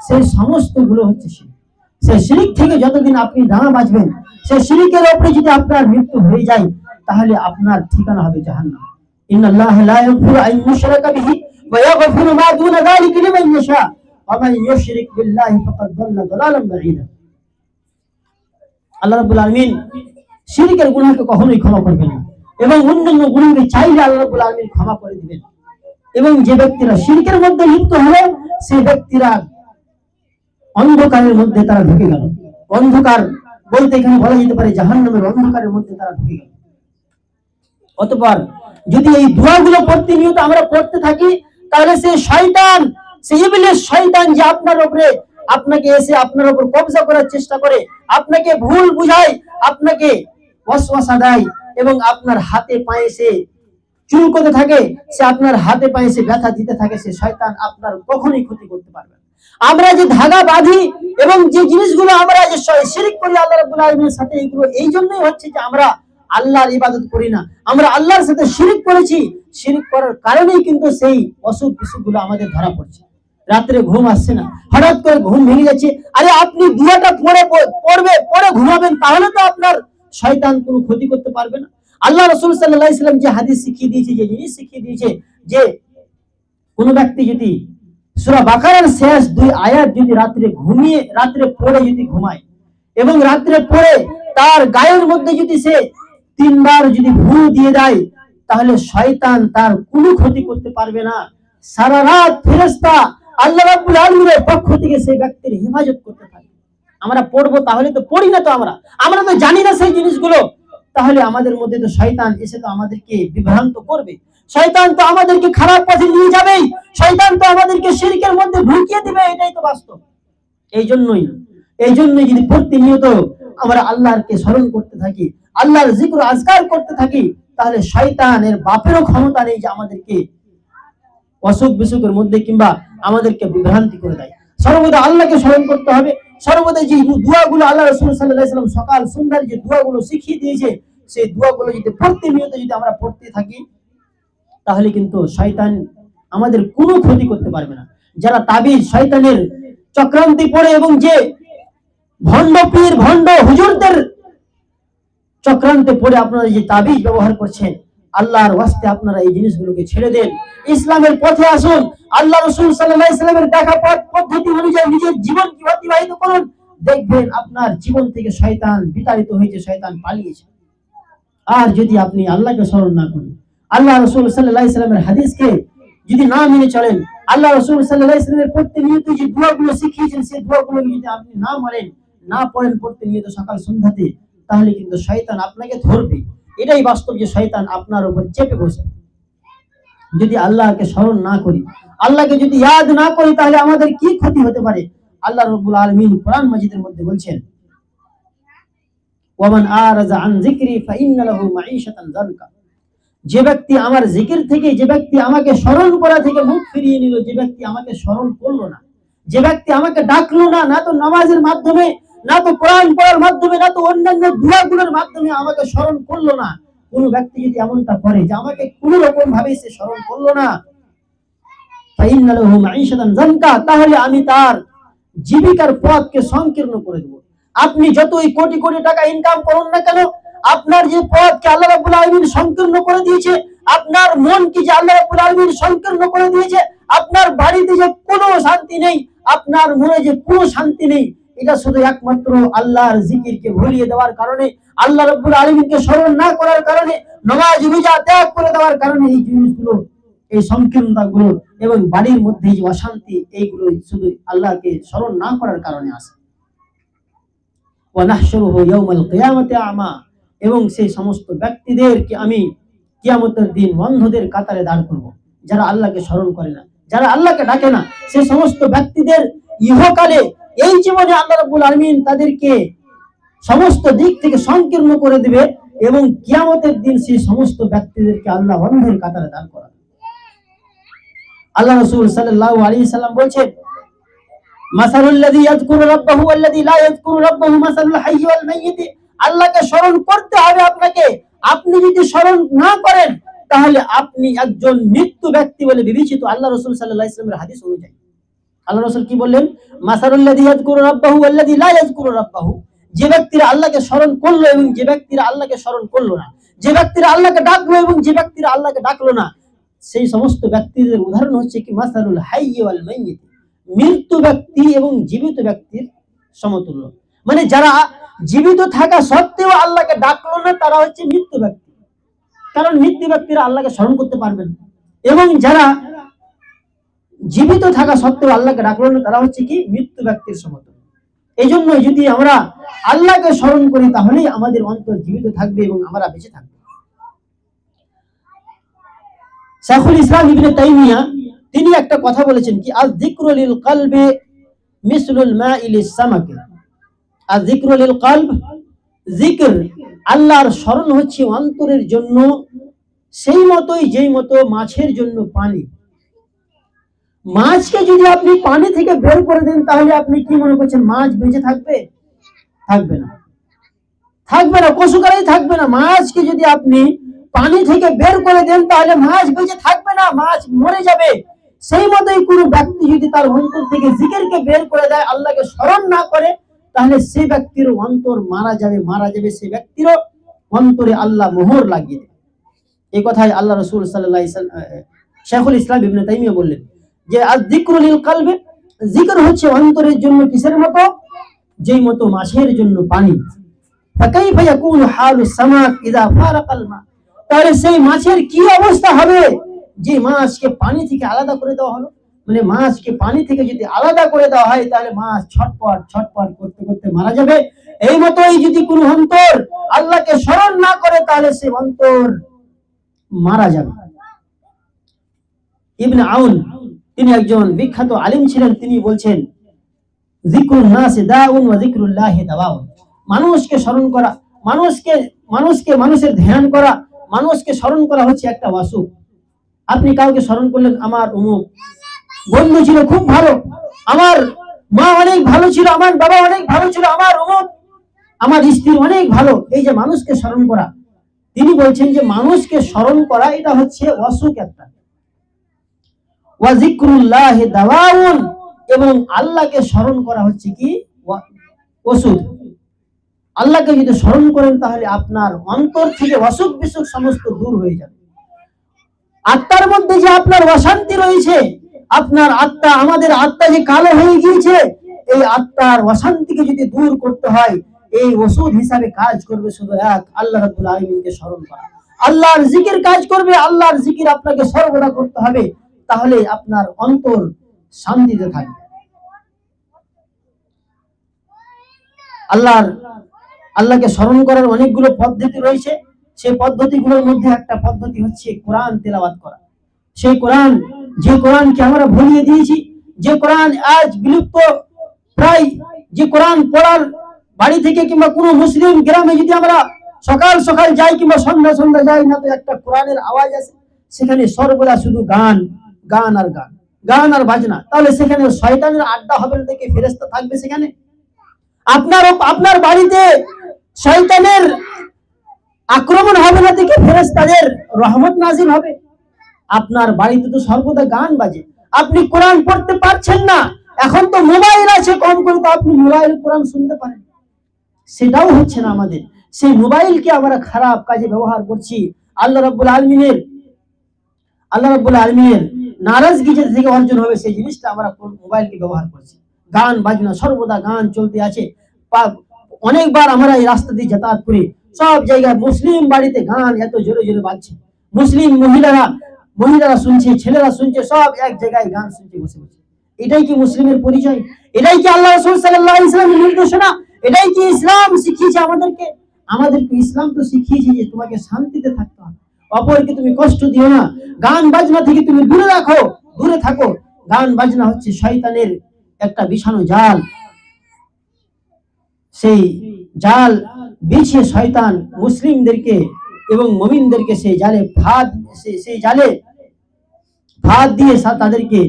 সেই সমস্ত গুলো হচ্ছে শিরক। সেই শিরক থেকে যতদিন আপনি না বাঁচবেন, সেই শিরকের উপরে যদি আপনার মৃত্যু হয়ে যায়, তাহলে আপনার ঠিকানা হবে জাহান্নাম। ইন্নাল্লাহা লা ইয়াগফিরু আন ইউশরাকা বিহি ওয়া ইয়াগফিরু মা দুনা যালিকা লিমান ইয়াশা ওয়া মান ইউশরিক বিল্লাহি ফাকাদ দাল্লা দালালান বাঈদা। আল্লাহ রাব্বুল আলামিন শিরকের গুনাহকে কখনোই ক্ষমা করবেন না, এবং অন্যান্য গুনাহকে চাইলে আল্লাহ রাব্বুল আলামিন ক্ষমা করে দিবেন। এবং যে ব্যক্তিরা শিরকের মধ্যে লিপ্ত হলো, সেই ব্যক্তিরা অন্ধকারের মধ্যে তারা ঢুকে গেল। অন্ধকার বলতে এখানে বলা যেতে পারে জাহান্নামের অন্ধকারের মধ্যে তারা ঢুকে গেল। অতঃপর যদি এই দোয়াগুলো প্রতিনিয়ত আমরা পড়তে থাকি, তাহলে সেই শয়তান, সেই ইবলিস শয়তান যে আপনার উপরে, আপনাকে এসে আপনার উপর কবজা করার চেষ্টা করে, আপনাকে ভুল বুঝায়, আপনাকে ওয়াসওয়াসা দেয় এবং আপনার হাতে পায়ে সে চুলকোতে থাকে, সে আপনার হাতে পায়ে সে ব্যথা দিতে থাকে, সে শয়তান আপনার কখনোই ক্ষতি করতে পারবে না। আমরা যে ধাগা বাঁধি এবং যে জিনিসগুলো আমরা যে শিরক করি আল্লাহ রাব্বুল আলামিনের সাথে, এগুলো এই জন্যই হচ্ছে যে আমরা আল্লাহর ইবাদত করি না, আমরা আল্লাহর সাথে শিরক করেছি। শিরক করার কারণেই কিন্তু সেই অসুখ বিসুখগুলো আমাদের ধরা পড়ছে। রাত্রে ঘুম আসছে না, হঠাৎ করে ঘুম ভেঙে যাচ্ছে। আরে আপনি দুয়াটা পড়ে ঘুমাবেন, তাহলে তো আপনার শয়তান কোনো ক্ষতি করতে পারবে না। আল্লাহ রাসূল সাল্লাল্লাহু আলাইহি ওয়াসাল্লাম যে হাদিস শিখিয়ে দিয়েছে, যে জিনিস শিখিয়ে দিয়েছে, যে কোন ব্যক্তি যদি সূরা বাকারার শেষ 2 আয়াত যদি রাত্রে পড়ে যদি ঘুমায়, এবং রাত্রে পড়ে তার গায়ের মধ্যে যদি সে 3 বার যদি ভু দিয়ে দেয়, তাহলে শয়তান তার কোনো ক্ষতি করতে পারবে না। সারা রাত ফেরেশতা আল্লাহ রাব্বুল আলামিনের পক্ষ থেকে সেই ব্যক্তির হেফাজত করতে থাকে। আমরা পড়বো, তাহলে তো পড়ি না, তো আমরা তো জানি না সেই জিনিসগুলো, তাহলে আমাদের মধ্যে তো শয়তান এসে তো আমাদেরকে বিভ্রান্ত করবে, শয়তান তো আমাদেরকে খারাপ পথে নিয়ে যাবেই, শয়তান তো আমাদেরকে শিরকের মধ্যে ঢুকিয়ে দিবে, এটাই তো বাস্তব। এই জন্যই যদি প্রতিনিয়ত আমরা আল্লাহকে স্মরণ করতে থাকি, আল্লাহর জিক্র আজকার করতে থাকি, তাহলে শয়তানের বাপেরও ক্ষমতা নেই যে আমাদেরকে অসুখ বিসুখের মধ্যে কিংবা আমাদেরকে বিভ্রান্তি করে দেয়। সর্বদা আল্লাহকে স্মরণ করতে হবে। সর্বদা যে দোয়াগুলো আল্লাহ রাসূল সাল্লাল্লাহু আলাইহি ওয়াসাল্লাম সকাল সন্ধ্যার যে দোয়াগুলো শিখিয়ে দিয়েছে, সেই দোয়াগুলো যদি প্রতিনিয়ত যদি আমরা পড়তে থাকি, তাহলে কিন্তু শয়তান আমাদের কোনো ক্ষতি করতে পারবে না। যারা তাবিজ শয়তানের চক্রান্তে পড়ে এবং যে ভণ্ড পীর ভণ্ড হুজুরদের চক্রান্তে পড়ে আপনারা যে তাবিজ ব্যবহার করছেন, আল্লাহর ওয়াস্তে আপনারা এই জিনিসগুলোকে ছেড়ে দেন, ইসলামের পথে আসুন, আল্লাহ রাসূল সাল্লাল্লাহু আলাইহি ওয়াসাল্লামের দেখা পথ পদ্ধতি অনুযায়ী নিজের জীবন কি অতিবাহিত করুন। দেখবেন আপনার জীবন থেকে শয়তান বিতাড়িত হয়েছে, শয়তান পালিয়েছে। আর যদি আপনি আল্লাহকে স্মরণ না করেন, আল্লাহ রাসূল সাল্লাল্লাহু আলাইহি ওয়াসাল্লামের হাদিসকে যদি না মেনে চলেন, আল্লাহ রাসূল সাল্লাল্লাহু আলাইহি ওয়াসাল্লামের প্রতিনিয়ত যে দোয়াগুলো শিখিয়েছেন, সেই দোয়াগুলো যদি আপনি না মানেন, না পড়েন প্রতিনিয়ত সকাল সন্ধ্যাতে, তাহলে কিন্তু শয়তান আপনাকে ধরবে। এটাই বাস্তব যে শয়তান আপনার উপর চেপে বসে। যদি আল্লাহকে স্মরণ না করি, আল্লাহকে যদি ইয়াদ না করি, তাহলে আমাদের কি ক্ষতি হতে পারে? আল্লাহ রাব্বুল আলামিন কোরআন মাজিদের মধ্যে বলছেন, ওয়ামান আরাজা আন যিকরি ফাইন্না লাহু মাঈশাতান যানকা। যে ব্যক্তি আমার জিকির থেকে, যে ব্যক্তি আমাকে স্মরণ করা থেকে মুখ ফিরিয়ে নিল, যে ব্যক্তি আমাকে স্মরণ করলো না, যে ব্যক্তি আমাকে ডাকলো না, না তো নামাজের মাধ্যমে, না তো কোরআন পড়ার মাধ্যমে, না তো অন্যান্য দোয়াগুলোর মাধ্যমে আমাকে স্মরণ করলো না, কোন ব্যক্তি যদি এমনটা করে যে আমাকে কোন রকম ভাবে সে স্মরণ করলো না, ফাইন্না লাহু মাঈশাতান যানকা, তাহলে আমি তার জীবিকার পথকে সংকীর্ণ করে দেব। আপনি যতই কোটি কোটি টাকা ইনকাম করুন না কেন, আপনার যে পথকে আল্লাহ রাব্বুল আলামিন সংকীর্ণ করে দিয়েছে, আপনার মন কি যে আল্লাহ রাব্বুল আলামিন সংকীর্ণ করে দিয়েছে, আপনার বাড়িতে যে কোনো শান্তি নেই, আপনার মনে যে কোনো শান্তি নেই, এটা শুধু একমাত্র আল্লাহর জিকিরকে ভুলিয়ে দেওয়ার কারণে, আল্লাহ রাব্বুল আলামিনকে স্মরণ না করার কারণে, নামাজ রোজা ত্যাগ করে দেওয়ার কারণে এই জিনিসগুলো, এই সংকীর্ণতাগুলো এবং বাড়ির মধ্যে যে অশান্তি, এইগুলো শুধু আল্লাহকে স্মরণ না করার কারণে আসে। ওয়া নাহশুরুহু ইয়াওমাল কিয়ামাতি আমা, এবং সেই সমস্ত ব্যক্তিদেরকে আমি কিয়ামতের দিন অন্ধদের কাতারে দাঁড় করব, যারা আল্লাহকে স্মরণ করে না, যারা আল্লাহকে ডাকে না। সেই সমস্ত ব্যক্তিদের ইহকালে, এই জীবনে আল্লাহ রাব্বুল আলামিন তাদেরকে সমস্ত দিক থেকে সংকীর্ণ করে দিবে, এবং কিয়ামতের দিন সেই সমস্ত ব্যক্তিদেরকে আল্লাহ অন্ধের কাতারে দাঁড় করাবে। আল্লাহ রাসূল সাল্লাল্লাহু আলাইহি সাল্লাম বলেছেন, মাসালুল লাযী ইয়াযকুরু রাব্বাহু ওয়াল লাযী লা ইয়াযকুরু রাব্বাহু মাসালুল হাইয়্যি ওয়াল মাইয়্যিত। আল্লাহকে স্মরণ করতে হবে আপনাকে। আপনি যদি স্মরণ না করেন, তাহলে আপনি একজন মৃত্যু ব্যক্তি বলে বিবেচিত, আল্লাহ রাসূল সাল্লাল্লাহু আলাইহি ওয়াসাল্লামের হাদিস অনুযায়ী। আল্লাহ রাসূল কি বললেন? মাসালুল লাযী ইয়াযকুরু রাব্বাহু ওয়াল লাযী লা ইয়াযকুরু রাব্বাহু। যে ব্যক্তিরা আল্লাহকে স্মরণ করলো এবং যে ব্যক্তিরা আল্লাহকে স্মরণ করলো না, যে ব্যক্তিরা আল্লাহকে ডাকলো এবং যে ব্যক্তিরা আল্লাহকে ডাকলো না, সেই সমস্ত ব্যক্তিদের উদাহরণ হচ্ছে কি মাসালুল হাইয়্যি ওয়াল মাইয়্যিত, মৃত্যু ব্যক্তি এবং জীবিত ব্যক্তির সমতুল্য। মানে যারা জীবিত থাকা সত্ত্বেও আল্লাহকে ডাকলো না, তারা হচ্ছে মৃত্যু ব্যক্তি, কারণ মৃত্যু ব্যক্তিরা আল্লাহকে স্মরণ করতে পারবেন। এবং যারা জীবিত থাকা সত্ত্বেও আল্লাহকে ডাকলো না, তারা হচ্ছে কি মৃত্যু ব্যক্তির সমতুল্য। এই জন্য যদি আমরা আল্লাহকে স্মরণ করি, তাহলেই আমাদের অন্তর জীবিত থাকবে এবং আমরা বেঁচে থাকবো। শাইখুল ইসলাম ইবনে তাইমিয়া তিনি একটা কথা বলেছেন কি, আয-যিকরু লিল কলবি মিসলুল মা'i লিস-সামাকি। আয-যিকরু লিল কলব, জিকির আল্লাহর স্মরণ হচ্ছে অন্তরের জন্য সেই মতোই যেই মতো মাছের জন্য পানি। মাছকে যদি আপনি পানি থেকে বের করে দেন, তাহলে আপনি কি মনে করছেন মাছ বেঁচে থাকবে? থাকবে না, থাকবে না, কসুকারাই থাকবে না। মাছকে যদি আপনি পানি থেকে বের করে দেন, তাহলে মাছ বেঁচে থাকবে না, মাছ মরে যাবে। সেই মতোই কোনো ব্যক্তি যদি তার অন্তর থেকে জিকিরকে বের করে দেয়, আল্লাহকে স্মরণ না করে, তাহলে সেই ব্যক্তির অন্তর মারা যাবে, সেই ব্যক্তির অন্তরে আল্লাহ মোহর লাগিয়ে দেবে। এই কথাই আল্লাহ রাসূল সাল্লাল্লাহু আলাইহি ওয়াসাল্লাম, শাইখুল ইসলাম ইবনে তাইমিয়া বললেন যে আয-যিকরু লিল কলবি, জিকির হচ্ছে অন্তরের জন্য কিসের মতো? যেই মতো মাছের জন্য পানি। ফাকাইফা ইয়াকুনু হালুস সামাক ইযা ফারাকাল মা, তাহলে সেই মাছের কি অবস্থা হবে যে মাছকে পানি থেকে আলাদা করে দেওয়া হলো? মানে মাছকে পানি থেকে যদি আলাদা করে দেওয়া হয় তাহলে মাছ ছটপট ছটপট করতে করতে মারা যাবে। এই মতোই যদি কোনো অন্তর আল্লাহকে স্মরণ না করে তাহলে সে অন্তর মারা যাবে। ইবনে আউন তিনি একজন বিখ্যাত আলিম ছিলেন, তিনি বলছেন যিকরুন নাসি দাউন ওয়া যিকরুল্লাহি দাওয়াউন। মানুষকে স্মরণ করা, মানুষের ধ্যান করা, মানুষকে স্মরণ করা হচ্ছে একটা অসুখ। আপনি কাউকে স্মরণ করলেন, আমার অমুক বন্ধু ছিল খুব ভালো, আমার মা অনেক ভালো ছিল, আমার বাবা অনেক ভালো ছিল, আমার অমুক আমার স্ত্রী অনেক ভালো। এই যে মানুষকে স্মরণ করা, তিনি বলছেন যে মানুষকে স্মরণ করা এটা হচ্ছে অসুখ একটা। ওয়া যিকরুল্লাহি দাওয়াউন, এবং আল্লাহকে স্মরণ করা হচ্ছে কি ওষুধ। আল্লাহকে যদি স্মরণ করেন তাহলে আপনার অন্তর থেকে অসুখ বিসুখ সমস্ত দূর হয়ে যাবে। আত্মার মধ্যে যে আপনার অশান্তি রয়েছে, আপনার আত্মা, আমাদের আত্মা যে কালো হয়ে গিয়েছে, এই আত্মার অশান্তিকে যদি দূর করতে হয়, এই ওষুধ হিসাবে কাজ করবে শুধু এক আল্লাহ রাব্বুল আলামিনকে স্মরণ করা। আল্লাহর জিকির কাজ করবে, আল্লাহর জিকির আপনাকে সর্বদা করতে হবে, তাহলে আপনার অন্তর শান্তিতে থাকবে। আল্লাহকে স্মরণ করার অনেকগুলো পদ্ধতি রয়েছে। সেই পদ্ধতিগুলোর মধ্যে একটা পদ্ধতি হচ্ছে কোরআন তেলাওয়াত করা। সেই কোরআন, যে কোরআনকে আমরা ভুলিয়ে দিয়েছি, যে কোরআন আজ বিলুপ্ত প্রায়, যে কোরআন পড়ার বাড়ি থেকে কিংবা কোনো মুসলিম গ্রামে যদি আমরা সকাল সকাল যাই কিংবা সন্ধ্যা সন্ধ্যা যাই না, তো একটা কোরআনের আওয়াজ আছে, সেখানে সর্বদা শুধু গান গান আর গান, গান আর বাজনা। তাহলে সেখানে শয়তানের আড্ডা হবে না, থেকে ফেরেশতা থাকবে সেখানে? আপনার বাড়িতে শয়তানের আক্রমণ হবে না, থেকে ফেরেশতাদের রহমত নাজিল হবে? আপনার বাড়িতে তো সর্বদা গান বাজে, আপনি কোরআন পড়তে পারছেন না। এখন তো মোবাইল আছে, কম করে তো আপনি মোবাইল কোরআন শুনতে পারেন, সেটাও হচ্ছে না আমাদের। সেই মোবাইলকে আমরা খারাপ কাজে ব্যবহার করছি। আল্লাহ রাব্বুল আলামিনের নারাজগি যে থেকে অর্জন হবে, সেই জিনিসটা আমরা মোবাইলকে ব্যবহার করছি। গান বাজনা, সর্বদা গান চলতে আছে। অনেকবার আমরা এই রাস্তা দিয়ে যাতায়াত করি, সব জায়গায় মুসলিম বাড়িতে গান এত জোরে জোরে বাজছে, মুসলিম মহিলারা শুনছে, ছেলেরা শুনছে, সব এক জায়গায় গান শুনছে বসে বসে। এটাই কি মুসলিমের পরিচয়? এটাই কি আল্লাহ রাসূল সাল্লাল্লাহু আলাইহি ওয়াসাল্লামের নির্দেশনা? এটাই কি ইসলাম শিখিয়েছে আমাদেরকে? আমাদেরকে ইসলাম তো শিখিয়েছে যে তোমাকে শান্তিতে থাকতে হবে, অপরকে তুমি কষ্ট দিও না, গান বাজনা থেকে তুমি দূরে থাকো। গান বাজনা হচ্ছে শয়তানের একটা বিছানো জাল। সেই জাল বিছিয়ে শয়তান মুসলিমদেরকে এবং মুমিনদেরকে সেই জালে ফাঁদ দিয়ে তাদেরকে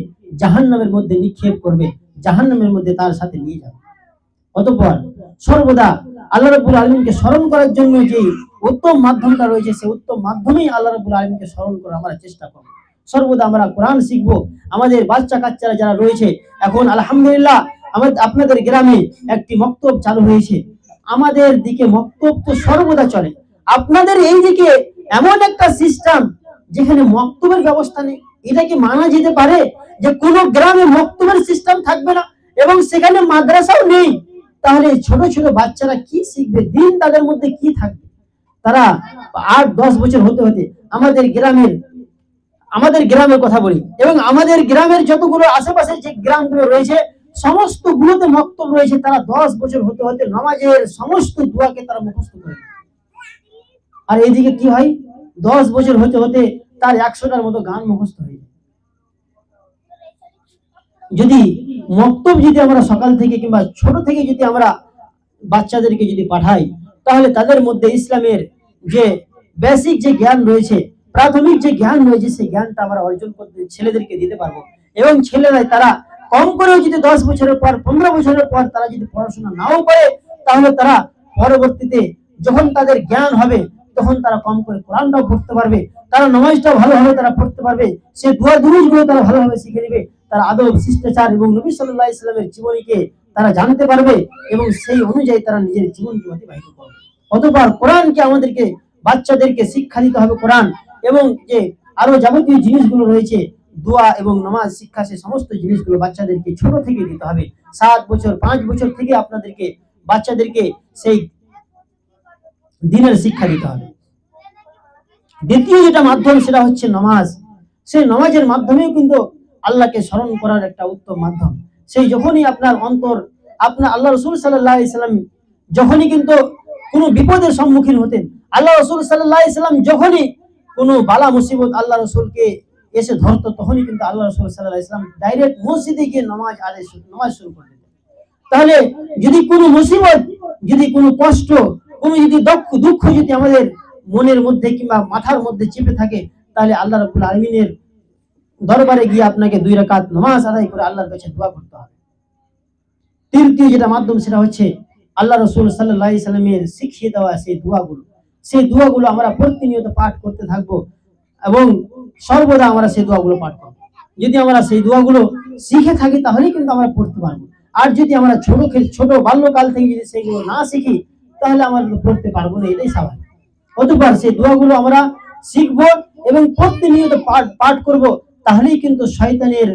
জাহান্নামের মধ্যে নিক্ষেপ করবে, জাহান্নামের মধ্যে তার সাথে নিয়ে যাবে। অতঃপর সর্বদা আল্লাহ রাব্বুল আলামিনকে স্মরণ করার জন্য যে উত্তম মাধ্যমটা রয়েছে, সেই উত্তম মাধ্যমেই আল্লাহ রাব্বুল আলামিনকে স্মরণ করার আমরা চেষ্টা করব। সর্বদা আমরা কোরআন শিখবো। আমাদের বাচ্চা কাচ্চারা যারা রয়েছে, এখন আলহামদুলিল্লাহ আপনাদের গ্রামে একটি মক্তব চালু হয়েছে। আমাদের দিকে মক্তব তো সর্বদা চলে, আপনাদের এই দিকে এমন একটা সিস্টেম যেখানে মক্তবের ব্যবস্থা নেই। এটা কি মানা যেতে পারে যে কোন গ্রামে মক্তবের সিস্টেম থাকবে না এবং সেখানে মাদ্রাসাও নেই? তাহলে ছোট ছোট বাচ্চারা কি শিখবে? দিন তাদের মধ্যে কি থাকবে? তারা 8-10 বছর হতে হতে আমাদের গ্রামের কথা বলি, এবং আমাদের গ্রামের যতগুলো আশেপাশে যে গ্রামগুলো রয়েছে সমস্ত গুলোতে মক্তব রয়েছে, তারা 10 বছর হতে হতে নামাজের সমস্ত দোয়াকে তারা মুখস্থ করে। আর এইদিকে কি হয়, 10 বছর হতে হতে তার 100টার মতো গান মুখস্থ হয়ে যায়। যদি মক্তব যদি আমরা সকাল থেকে কিংবা ছোট থেকে যদি আমরা বাচ্চাদেরকে যদি পাঠাই, তাহলে তাদের মধ্যে ইসলামের যে বেসিক যে জ্ঞান রয়েছে, প্রাথমিক যে জ্ঞান রয়েছে, সেই জ্ঞানটা আমরা অর্জন করতে ছেলেদেরকে দিতে পারবো। এবং ছেলেরাই তারা কম করেও যদি 10 বছরের পর 15 বছরের পর তারা যদি পড়াশোনা নাও করে, তাহলে তারা পরবর্তীতে যখন তাদের জ্ঞান হবে তখন তারা কম করে কোরআনটাও পড়তে পারবে, তারা নামাজটাও ভালোভাবে তারা পড়তে পারবে, সে দোয়া দুরূদগুলো তারা ভালোভাবে শিখে নেবে, তারা আদব শিষ্টাচার এবং নবী সাল্লাল্লাহু আলাইহি ওয়াসাল্লামের জীবনীকে তারা জানতে পারবে এবং সেই অনুযায়ী তারা নিজের জীবনকে অতিবাহিত করবে। অতঃপর কোরআনকে আমাদেরকে বাচ্চাদেরকে শিক্ষা দিতে হবে। কোরআন এবং যে আরো যাবতীয় জিনিসগুলো রয়েছে, দোয়া এবং নামাজ শিক্ষা, সে সমস্ত জিনিসগুলো বাচ্চাদেরকে ছোট থেকে দিতে হবে। 7 বছর 5 বছর থেকে আপনাদেরকে বাচ্চাদেরকে সেই দিনের শিক্ষা দিতে হবে। দ্বিতীয় যেটা মাধ্যম সেটা হচ্ছে নামাজ। সেই নামাজের মাধ্যমেও কিন্তু আল্লাহকে স্মরণ করার একটা উত্তম মাধ্যম। সেই যখনই আপনার অন্তর, আপনার আল্লাহ রসুল সাল্লাল্লাহু আলাইহি সাল্লাম যখনই কিন্তু কোনো বিপদের সম্মুখীন হতেন, আল্লাহ রসুল সাল্লাল্লাহু আলাইহি সাল্লাম যখনই কোনো বালা মুসিবত আল্লাহ রসুলকে এসে ধরতো, তখনই কিন্তু আল্লাহ রসুল সাল্লাল্লাহু আলাইহি সাল্লাম ডাইরেক্ট মসজিদে গিয়ে নামাজ শুরু করে দিতেন। তাহলে যদি কোনো মুসিবত, যদি কোনো কষ্ট, কোনো যদি দুঃখ যদি আমাদের মনের মধ্যে কিংবা মাথার মধ্যে চেপে থাকে, তাহলে আল্লাহ রাব্বুল আলামিনের দরবারে গিয়ে আপনাকে 2 রাকাত নামাজ আদায় করে আল্লাহর কাছে দোয়া করতে হবে। তৃতীয় যেটা মাধ্যম সেটা হচ্ছে আল্লাহ রসুল সাল্লাল্লাহু আলাইহি সাল্লামের শিখিয়ে দেওয়া সেই দোয়াগুলো আমরা প্রতিনিয়ত পাঠ করতে থাকবো এবং সর্বদা আমরা সেই দোয়াগুলো পাঠ করব। যদি আমরা সেই দোয়াগুলো শিখে থাকি তাহলেই কিন্তু আমরা পড়তে পারবো। আর যদি আমরা ছোট বাল্যকাল থেকে যদি সেগুলো না শিখি, তাহলে আমরা পড়তে পারবো না, এটাই স্বাভাবিক। অতঃপর সেই দোয়াগুলো আমরা শিখবো এবং প্রতিনিয়ত পাঠ করব, তাহলেই কিন্তু শয়তানের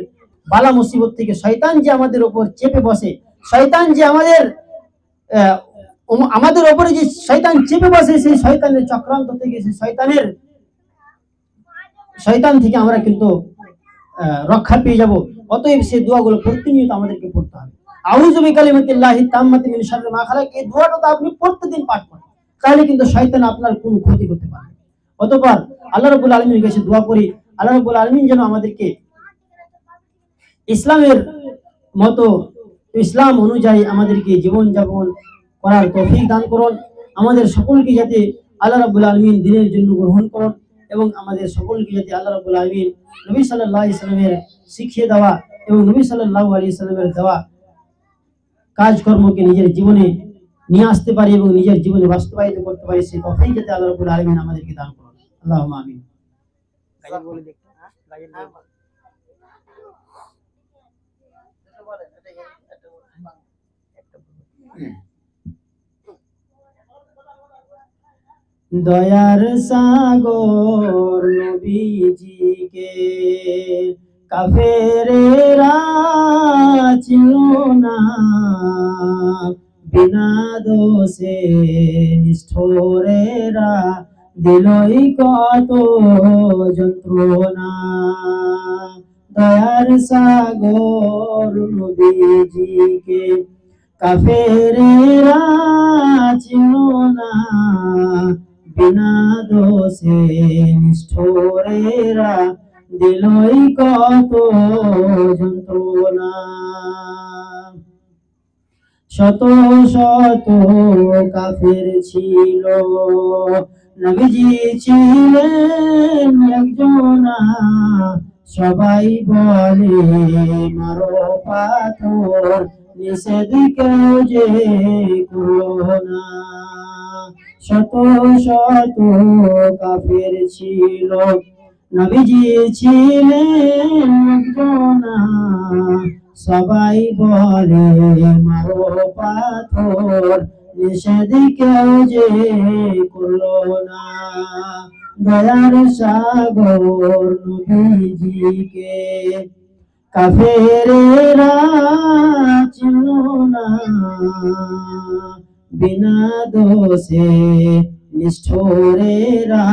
বালা মুসিবত থেকে, শয়তান যে আমাদের উপর চেপে বসে, শয়তান যে আমাদের উপরে যে শয়তান চেপে বসে, সেই শয়তানের চক্রান্ত থেকে, সেই শয়তান থেকে আমরা কিন্তু রক্ষা পেয়ে যাব। অতএব সেই দোয়াগুলো প্রতিনিয়ত আমাদেরকে পড়তে হবে। আউযু বিকালিমাতিল্লাহি তাম্মাতি মিন শাররি মা খালাক, এই দোয়াটা তো আপনি প্রতিদিন পাঠ করেন, তাহলে কিন্তু শয়তান আপনার কোনো ক্ষতি করতে পারবে না। অতঃপর আল্লাহ রাব্বুল আলামিনের কাছে দোয়া করি, আল্লাহ রাব্বুল আলামিন যেন আমাদেরকে ইসলামের মতো, ইসলাম অনুযায়ী আমাদেরকে জীবন যাপন করার তৌফিক দান করুন। আমাদের সকলকে যাতে আল্লাহ রাব্বুল আলামিন দ্বীনের জন্য গ্রহণ করুন এবং আমাদের সকলকে যাতে আল্লাহ রাব্বুল আলামিন নবী সাল্লাল্লাহু আলাইহি সাল্লামের শিখিয়ে দেওয়া এবং নবী সাল্লাল্লাহু আলাইহি সাল্লামের দেওয়া কাজকর্মকে নিজের জীবনে নিয়ে আসতে পারি এবং নিজের জীবনে বাস্তবায়িত করতে পারি, সেই তৌফিক যাতে আল্লাহ রাব্বুল আলামিন আমাদেরকে দান করুন। আল্লাহুম্মা আমিন। দয়ার সাগর নবীজিকে কাফেরেরা ছিল না, বিনা দোষে নিষ্ঠুরেরা দিলই কত যন্ত্রণা। দয়ার সাগর নবীজিকে কাফেরেরা ছিল না, বিনা দোষে নিষ্ঠুরেরা দিলই কত যন্ত্রণা। শত শত কাফের ছিল, নবীজি ছিলেন একজনা, সবাই বলে মারো পাথর, নিষেধ কেউ যে করলো না। শত শত কাফের ছিল, নবীজি ছিলেন একজনা, সবাই বলে মারো পাথর, নিষেধ কেউ যে করলো না। দয়ার সাগর নবীজিকে কাফেরেরা ছিল না, বিনা দোষে নিষ্ঠুরেরা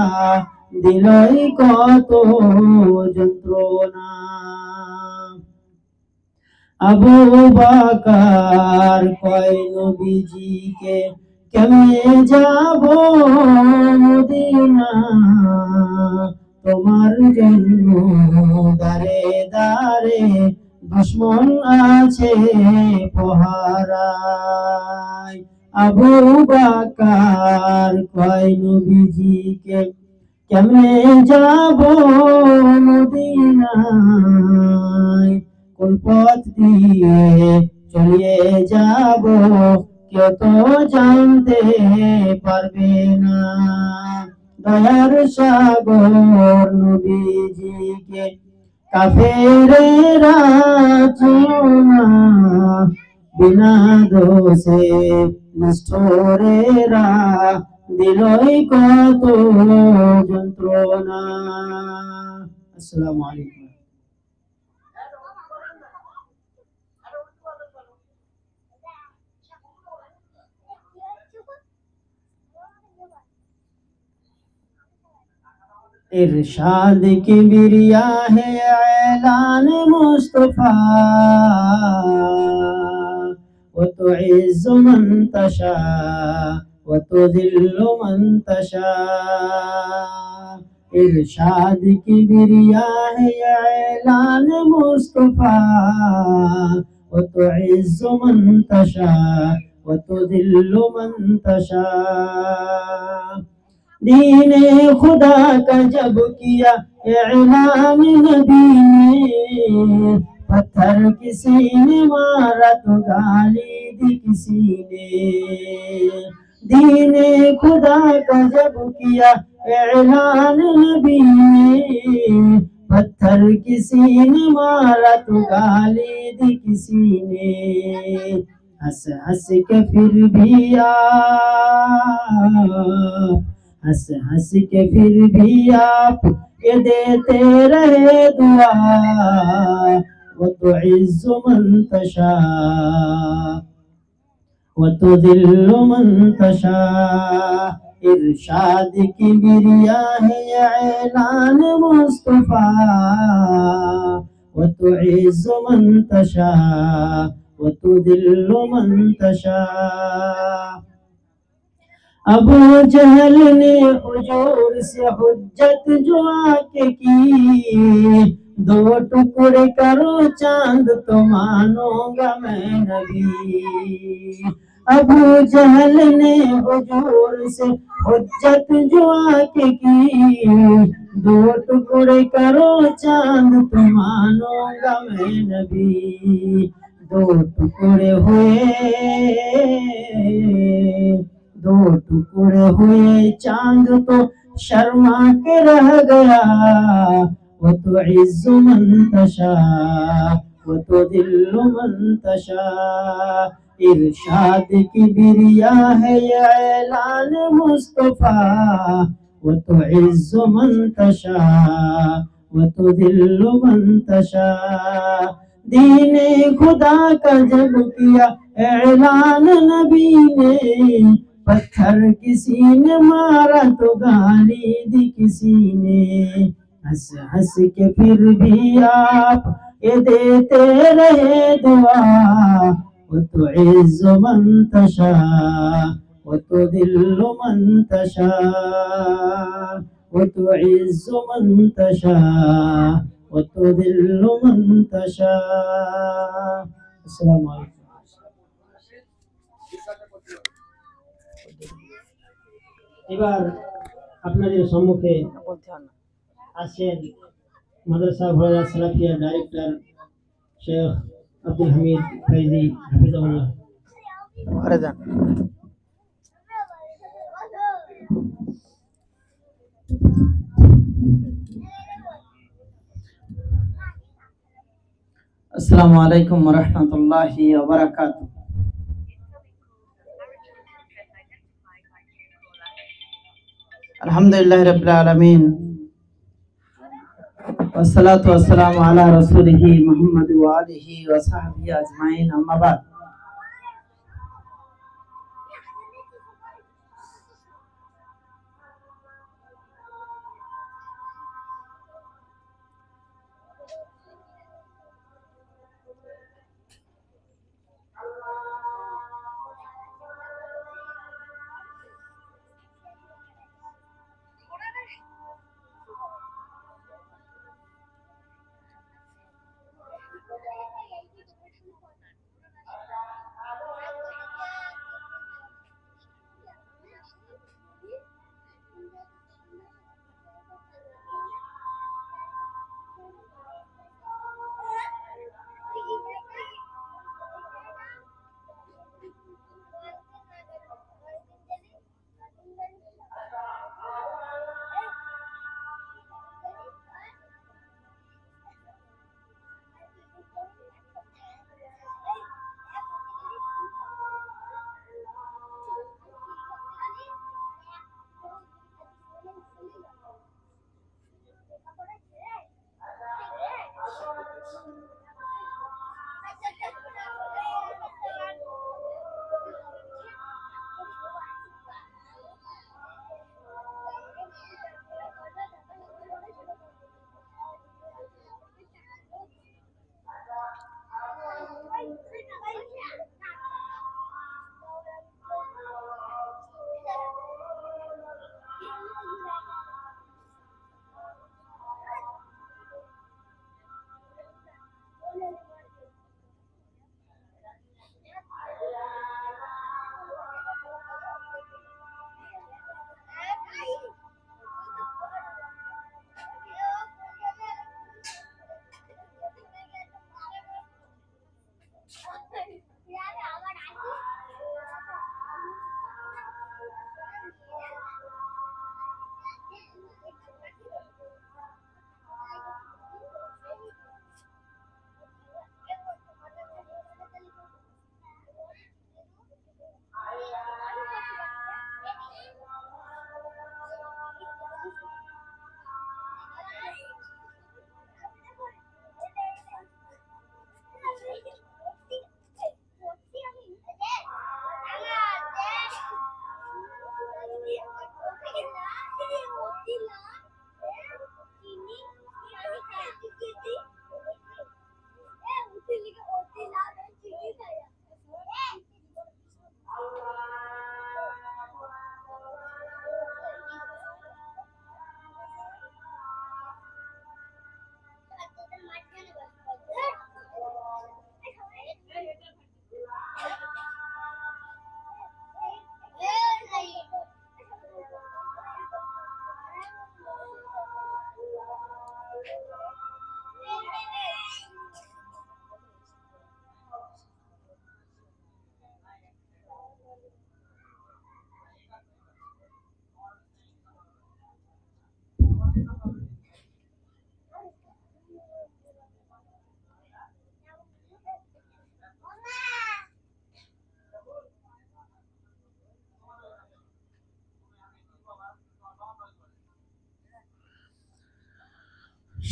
দিলই কত যন্ত্রণা। আবু বকর কয় নবীজিকে কেমনে যাব মদিনা, তোমার জন্য দারে দারে দুশ্মন আছে পহারায়। আবু বকর কয় নবীজিকে কেমনে যাব মদিনায়, কোন পথ দিয়ে চলে যাব কেউ তো জানতে পারবে না। দয়ার সাগর নবীজিকে কাফেরেরা ছিল না, বিনা দোষে নিষ্ঠুরেরা দিলই কত যন্ত্রণা। আসসালামু আলাইকুম। ارشاد کبریا ہے اعلان مصطفیٰ وتعز من تشاء وتذل من تشاء ارشاد کبریا ہے اعلان مصطفیٰ وتعز من تشاء وتذل من تشاء دین خدا کا جب کیا اعلان نبی نے پتھر کسی نے مارا تو گالی دی کسی نے دین خدا کا جب کیا اعلان نبی نے پتھر کسی نے مارا تو گالی دی کسی نے ہنس ہنس کے پھر بھی ہنس ہنس کے پھر بھی آپ یہ دیتے رہے دعا وتعز من تشاء وتذل من تشاء ارشاد کبریا ہے اعلان مصطفیٰ وتعز من تشاء وتذل من تشاء ابو جہل نے حضور سے حجت جو آ کے کی دو ٹکڑے کرو چاند تو مانوں گا میں نبی ابو جہل نے حضور سے حجت جو آ کے کی دو ٹکڑے کرو چاند تو مانوں گا میں نبی دو ٹکڑے ہوئے دو ٹکڑے ہوئے چاند تو شرما کے رہ گیا وتعز من تشاء وتذل من تشاء ارشاد کبریا ہے یہ اعلان مصطفیٰ وتعز من تشاء وتذل من تشاء دین خدا کا جب کیا اعلان نبی نے پتھر کسی نے مارا تو گالی دی کسی نے ہنس ہنس کے پھر بھی آپ یہ دیتے رہے دعا وتعز من تشاء وتذل من تشاء وتعز من تشاء وتذل من تشاء السلام علیکم এবার আপনাদের সম্মুখে আছেন মাদ্রাসা ভোলা সালাফিয়া ডাইরেক্টর শেখ আব্দুল হামিদ ফৈজি হাফিজাহুল্লাহ ঘরে যান আসসালামু আলাইকুম ওয়া রাহমাতুল্লাহি ওয়া বারাকাতুহু আলহামদুলিল্লাহি রাব্বিল আলামিন والصلاة والسلام على رسوله محمد وآله وصحبه أجمعين أما بعد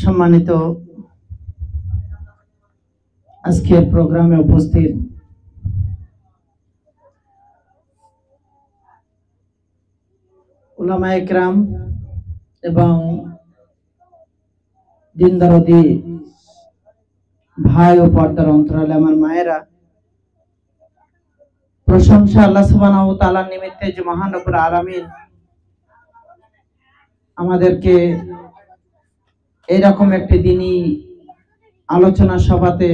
সম্মানিত আজকের প্রোগ্রামে উপস্থিত উলামায়ে কেরাম এবং দিন দরদি ভাই ও পর্দার অন্তরালে আমার মায়েরা, প্রশংসা আল্লাহ সুবহানাহু ওয়া তাআলার নিমিত্তে যে মহান রব্বুল আলামিন আমাদেরকে এইরকম একটি দিনই আলোচনা সভাতে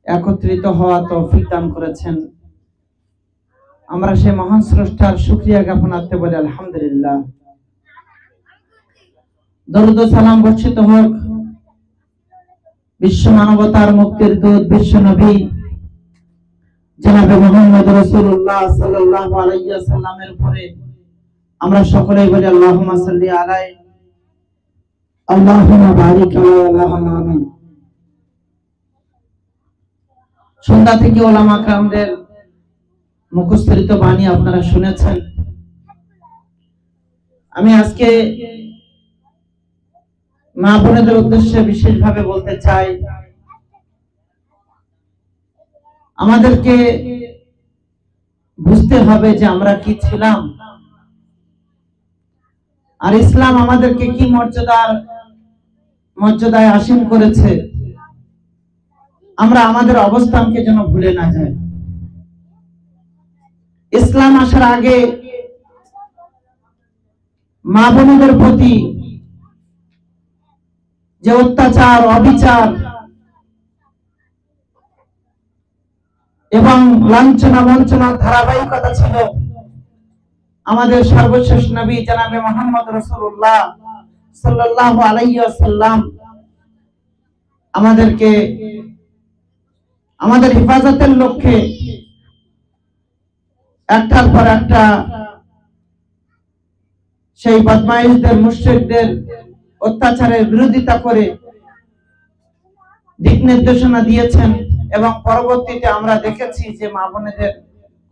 একত্রিত হওয়া তৌফিক দান করেছেন। আমরা সেই মহান স্রষ্টার শুকরিয়া জ্ঞাপনার্থে বলি আলহামদুলিল্লাহ। দরুদ ও সালাম বর্ষিত হোক বিশ্ব মানবতার মুক্তির দূত বিশ্ব নবী জনাবে মুহাম্মদ রাসূলুল্লাহ সাল্লাল্লাহু আলাইহি ওয়াসাল্লামের উপরে। আমরা সকলেই বলি আল্লাহুম্মা সাল্লি আলাইহি আল্লাহুম্মা বারিক আলাইহি আমিন। সন্ধ্যা থেকে ওলামা কেরামদের মুখস্থিত বাণী আপনারা শুনেছেন। আমি আজকে মা বোনেদের উদ্দেশ্যে বিশেষভাবে বলতে চাই, আমাদেরকে বুঝতে হবে যে আমরা কি ছিলাম আর ইসলাম আমাদেরকে কি মর্যাদায় আসীন করেছে। আমরা আমাদের অবস্থানকে যেন ভুলে না যাই। ইসলাম আসার আগে মা বোনদের প্রতি যে অত্যাচার, অবিচার এবং লাঞ্ছনা বঞ্চনার ধারাবাহিকতা ছিল, আমাদের সর্বশেষ নবী জনাবে মুহাম্মদ রাসূলুল্লাহ সাল্লাল্লাহু আলাইহি ওয়াসাল্লাম আমাদেরকে আমাদের হেফাজতের লক্ষ্যে একটার পর একটা সেই বদমাইশদের, মুশরিকদের অত্যাচারের বিরোধিতা করে দিক নির্দেশনা দিয়েছেন এবং পরবর্তীতে আমরা দেখেছি যে মা বোনেদের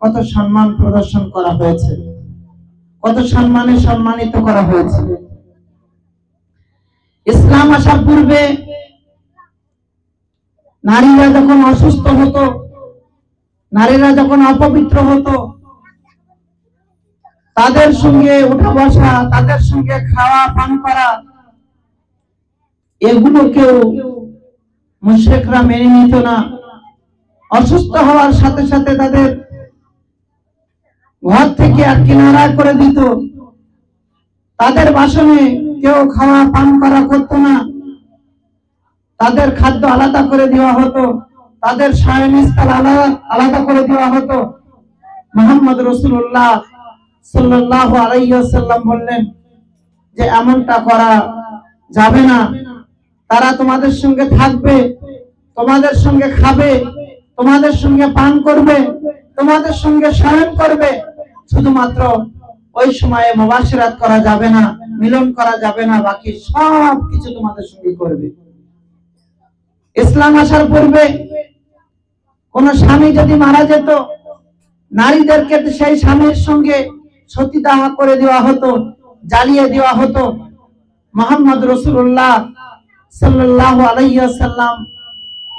কত সম্মান প্রদর্শন করা হয়েছে, কত সম্মানে সম্মানিত করা হয়েছে। ইসলাম আসার পূর্বে নারীরা যখন অসুস্থ হতো, নারীরা যখন অপবিত্র হতো, তাদের সঙ্গে উঠা বসা, তাদের সঙ্গে খাওয়া পান করা, এগুলোকেও মুশরিকরা মেনে নিত না। অসুস্থ হওয়ার সাথে সাথে তাদের ঘর থেকে আর কিনারা করে দিত। তাদের বাসনে কেউ খাওয়া পান করা করতো না। তাদের খাদ্য আলাদা করে দেওয়া হতো, তাদের শয়নস্থল আলাদা করে দেওয়া হতো। মুহাম্মদ রাসূলুল্লাহ সাল্লাল্লাহু আলাইহি ওয়াসাল্লাম বললেন যে এমনটা করা যাবে না। তারা তোমাদের সঙ্গে থাকবে, তোমাদের সঙ্গে খাবে, তোমাদের সঙ্গে পান করবে, তোমাদের সঙ্গে শয়ন করবে, শুধুমাত্র ওই সময়ে মুবাশশিরাত করা যাবে না, মিলন করা যাবে না, বাকি সব কিছু তোমাদের সঙ্গে করবে। ইসলাম আসার পূর্বে কোন স্বামী যদি মারা যেত, নারীদেরকে সেই স্বামীর সঙ্গে সতীদাহ করে দেওয়া হতো, জ্বালিয়ে দেওয়া হতো। মুহাম্মদ রাসূলুল্লাহ সাল্লাল্লাহু আলাইহি ওয়াসাল্লাম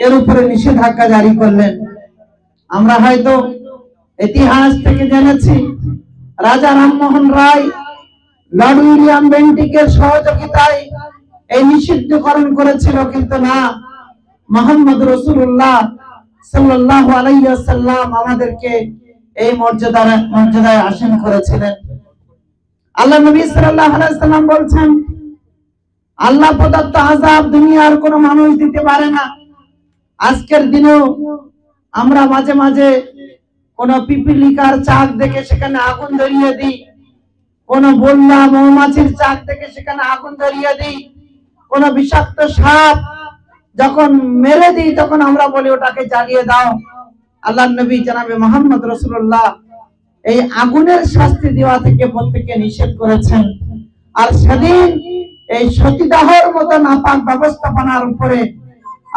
এর উপরে নিষেধাজ্ঞা জারি করলেন। আমরা হয়তো ইতিহাস থেকে জেনেছি রাজা রামমোহন রায় লর্ড উইলিয়াম বেন্টিকের সহযোগিতায় এই নিষিদ্ধকরণ করেছিল, কিন্তু না, মুহাম্মদ রাসূলুল্লাহ সাল্লাল্লাহু আলাইহি ওয়াসাল্লাম আমাদেরকে এই মর্যাদায় আসীন করেছিলেন। আল্লাহ নবী সাল্লাল্লাহু আলাইহি ওয়াসাল্লাম বলছেন, আল্লাহ প্রদত্ত আযাব দুনিয়ার কোনো মানুষ দিতে পারে না। আজকের দিনেও আমরা মাঝে মাঝে কোন পিপিলিকার চাক দেখে সেখানে আগুন ধরিয়ে দিই, কোন বল্লা মৌমাছির চাক দেখে সেখানে আগুন ধরিয়ে দিই, কোন বিষাক্ত সাপ যখন মেরে দিই তখন আমরা বলি ওটাকে জ্বালিয়ে দাও। আল্লাহর নবী জনাবে মুহাম্মদ রাসূলুল্লাহ এই আগুনের শাস্তি দেওয়া থেকে প্রত্যেককে নিষেধ করেছেন। আর সেদিন এই সতীদাহর মতো নাপাক ব্যবস্থাপনার উপরে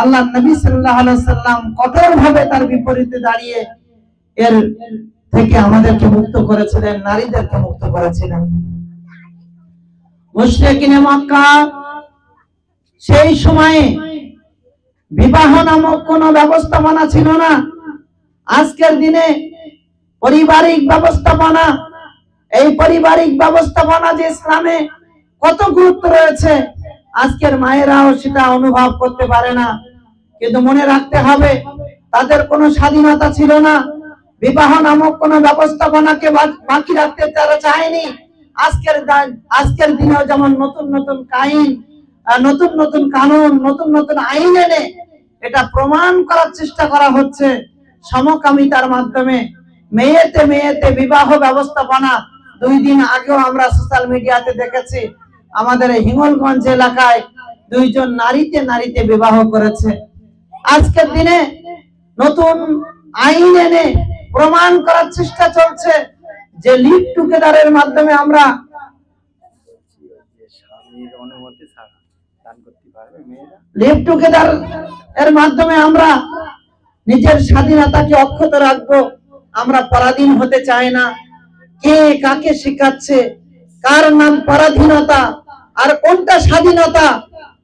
আল্লাহর নবী সাল্লাল্লাহু আলাইহি ওয়াসাল্লাম কঠোরভাবে তার বিপরীতে দাঁড়িয়ে এর থেকে আমাদেরকে মুক্ত করেছিলেন, নারীদেরকে মুক্ত করেছিলেন। মুশরিকিনে মক্কা সেই সময়ে বিবাহ নামক কোনো ব্যবস্থাপনা ছিল না। আজকের দিনে পারিবারিক ব্যবস্থাপনা, এই পারিবারিক ব্যবস্থাপনা যে ইসলামে কত গুরুত্ব রয়েছে, আজকের মায়েরাও সেটা অনুভব করতে পারে না। কিন্তু মনে রাখতে হবে, তাদের কোনো স্বাধীনতা ছিল না। বিবাহ নামক কোনো ব্যবস্থাপনাকে বাকি রাখতে তারা চায়নি। আজকের দিনেও যেমন নতুন নতুন আইন, নতুন নতুন কানুন, নতুন নতুন আইন এনে এটা প্রমাণ করার চেষ্টা করা হচ্ছে সমকামিতার মাধ্যমে। মেয়েতে মেয়েতে বিবাহ ব্যবস্থাপনা 2 দিন আগেও আমরা সোশ্যাল মিডিয়াতে দেখেছি, আমাদের এই হিঙ্গলগঞ্জ এলাকায় 2 জন নারীতে নারীতে বিবাহ করেছে। আজকের দিনে নতুন আইন এনে প্রমাণ করার চেষ্টা চলছে যে লিভ টুগেদারের মাধ্যমে আমরা লিভ টুগেদার এর মাধ্যমে আমরা নিজের স্বাধীনতাকে অক্ষত রাখবো। আমরা পরাধীন হতে চাই না। কে কাকে শেখাচ্ছে, কার নাম পরাধীনতা আর কোনটা স্বাধীনতা,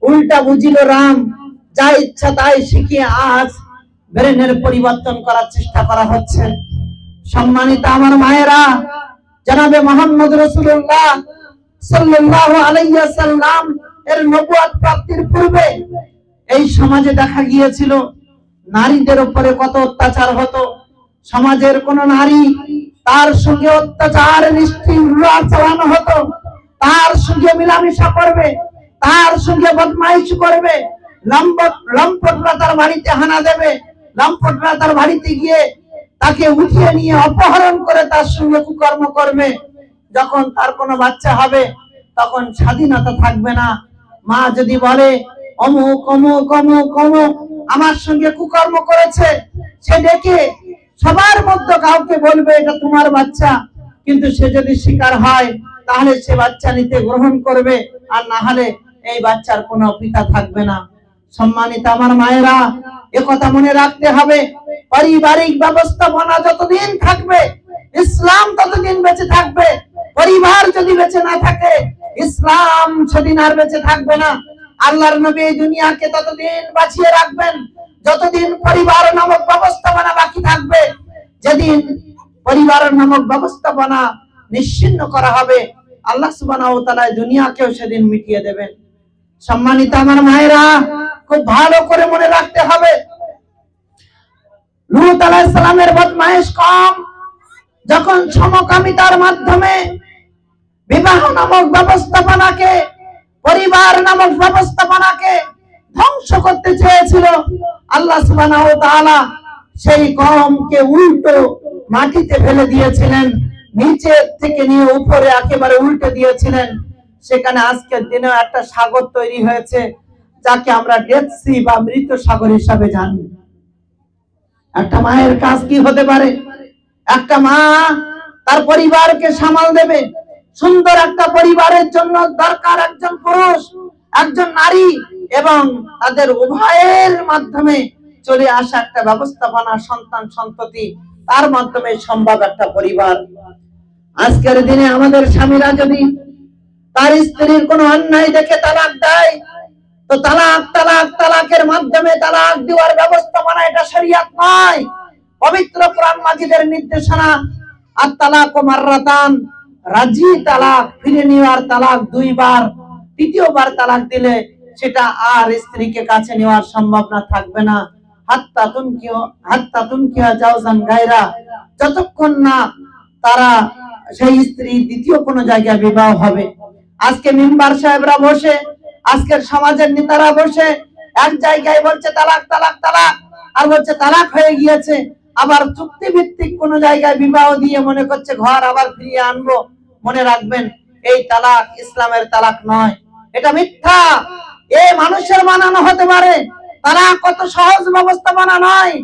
উল্টা বুঝিল রাম, যা ইচ্ছা তাই শিখিয়ে আজ ব্রেনের পরিবর্তন করার চেষ্টা করা হচ্ছে। সম্মানিত আমার মায়েরা, জনাবে মুহাম্মদ রাসূলুল্লাহ সাল্লাল্লাহু আলাইহি ওয়াসাল্লাম এর নবুয়ত প্রাপ্তির পূর্বে এই সমাজে দেখা গিয়েছিল নারীদের উপরে কত অত্যাচার হতো। সমাজের কোন নারী, তার সঙ্গে অত্যাচার নিষ্ঠুর চালানো হতো, তার সঙ্গে মিলামিশা করবে, তার সঙ্গে বদমাইশি করবে, লম্পটরা তার বাড়িতে হানা দেবে, লম্পটরা তার বাড়িতে গিয়ে তাকে উঠিয়ে নিয়ে অপহরণ করে তার সঙ্গে কুকর্ম করবে। যখন তার কোনো বাচ্চা হবে তখন স্বাধীনতা থাকবে না। মা যদি বলে অমুক অমুক অমুক অমুক আমার সঙ্গে কুকর্ম করেছে, সে ডেকে সবার মধ্যে কাউকে বলবে এটা তোমার বাচ্চা, কিন্তু সে যদি শিকার হয় তাহলে সে বাচ্চা নিতে গ্রহণ করবে, আর না হলে এই বাচ্চার কোনো পিতা থাকবে না। সম্মানিত আমার মায়েরা, একথা মনে রাখতে হবে, পারিবারিক ব্যবস্থাপনা যতদিন থাকবে ইসলাম ততদিন বেঁচে থাকবে। পরিবার যদি বেঁচে না থাকে ইসলাম সেদিন আর বেঁচে থাকবে না। আল্লাহর নবী এই দুনিয়াকে ততদিন বাঁচিয়ে রাখবেন যতদিন পরিবার নামক ব্যবস্থাপনা বাকি থাকবে। যেদিন পরিবার নামক ব্যবস্থাপনা নিশ্চিহ্ন করা হবে, আল্লাহ সুবহানাহু ওয়া তাআলা দুনিয়াকেও সেদিন মিটিয়ে দেবেন। সম্মানিত আমার মায়েরা, খুব ভালো করে মনে রাখতে হবে, লূত আলাইহিস সালামের বদমাইশ কম যখন সমকামিতার মাধ্যমে বিবাহ নামক ব্যবস্থাপনাকে, পরিবার নামক ব্যবস্থাপনাকে ধ্বংস করতে চেয়েছিল, আল্লাহ সুবহানাহু ওয়া তাআলা সেই কওমকে উল্টো মাটিতে ফেলে দিয়েছিলেন, নিচে থেকে নিয়ে উপরে একেবারে উল্টে দিয়েছিলেন। সেখানে আজকের দিনে একটা সাগর তৈরি হয়েছে যাকে আমরা ডেড সি বা মৃত সাগর হিসাবে জানি। একটা মায়ের কাজ কি হতে পারে? একটা মা তার পরিবারকে সামাল দেবে। সুন্দর একটা পরিবারের জন্য দরকার একজন পুরুষ, একজন নারী, এবং তাদের উভয়ের মাধ্যমে চলে আসা একটা ব্যবস্থাপনা, সন্তান সন্ততি, তার মাধ্যমে সম্ভব একটা পরিবার। আজকের দিনে আমাদের স্বামীরা যদি তার স্ত্রীর কোনো অন্যায় দেখে তালাক দেয়, তো তালাকের মাধ্যমে তালাক দেওয়ার ব্যবস্থাপনা এটা শরীয়ত নয়। পবিত্র কোরআন মাজিদের নির্দেশনা, আত-তালাকু মাররাতান, রাজি তালাক, ফিরে নেওয়ার তালাক 2 বার। তৃতীয়বার তালাক দিলে সেটা আর স্ত্রীকে কাছে নেওয়ার সম্ভব না, থাকবে না। হাত্তা তুনকিহা জাওজান গায়রা, যতক্ষণ না তারা সেই স্ত্রী দ্বিতীয় কোনো জায়গায় বিবাহ হবে। আজকে মেম্বার সাহেবরা বসে, আজকের সমাজের নেতারা বসে এক জায়গায় বলছে তালাক তালাক তালাক, আর বলছে তালাক হয়ে গিয়েছে, আবার চুক্তি ভিত্তিক কোন জায়গায় বিবাহ দিয়ে মনে করছে ঘর আবার ফিরিয়ে আনবো। মনে রাখবেন, এই তালাক ইসলামের তালাক নয়, এটা মিথ্যা। এই মানুষের বানানো হতে পারে, তালাক কত সহজ ব্যবস্থাপনা নয়।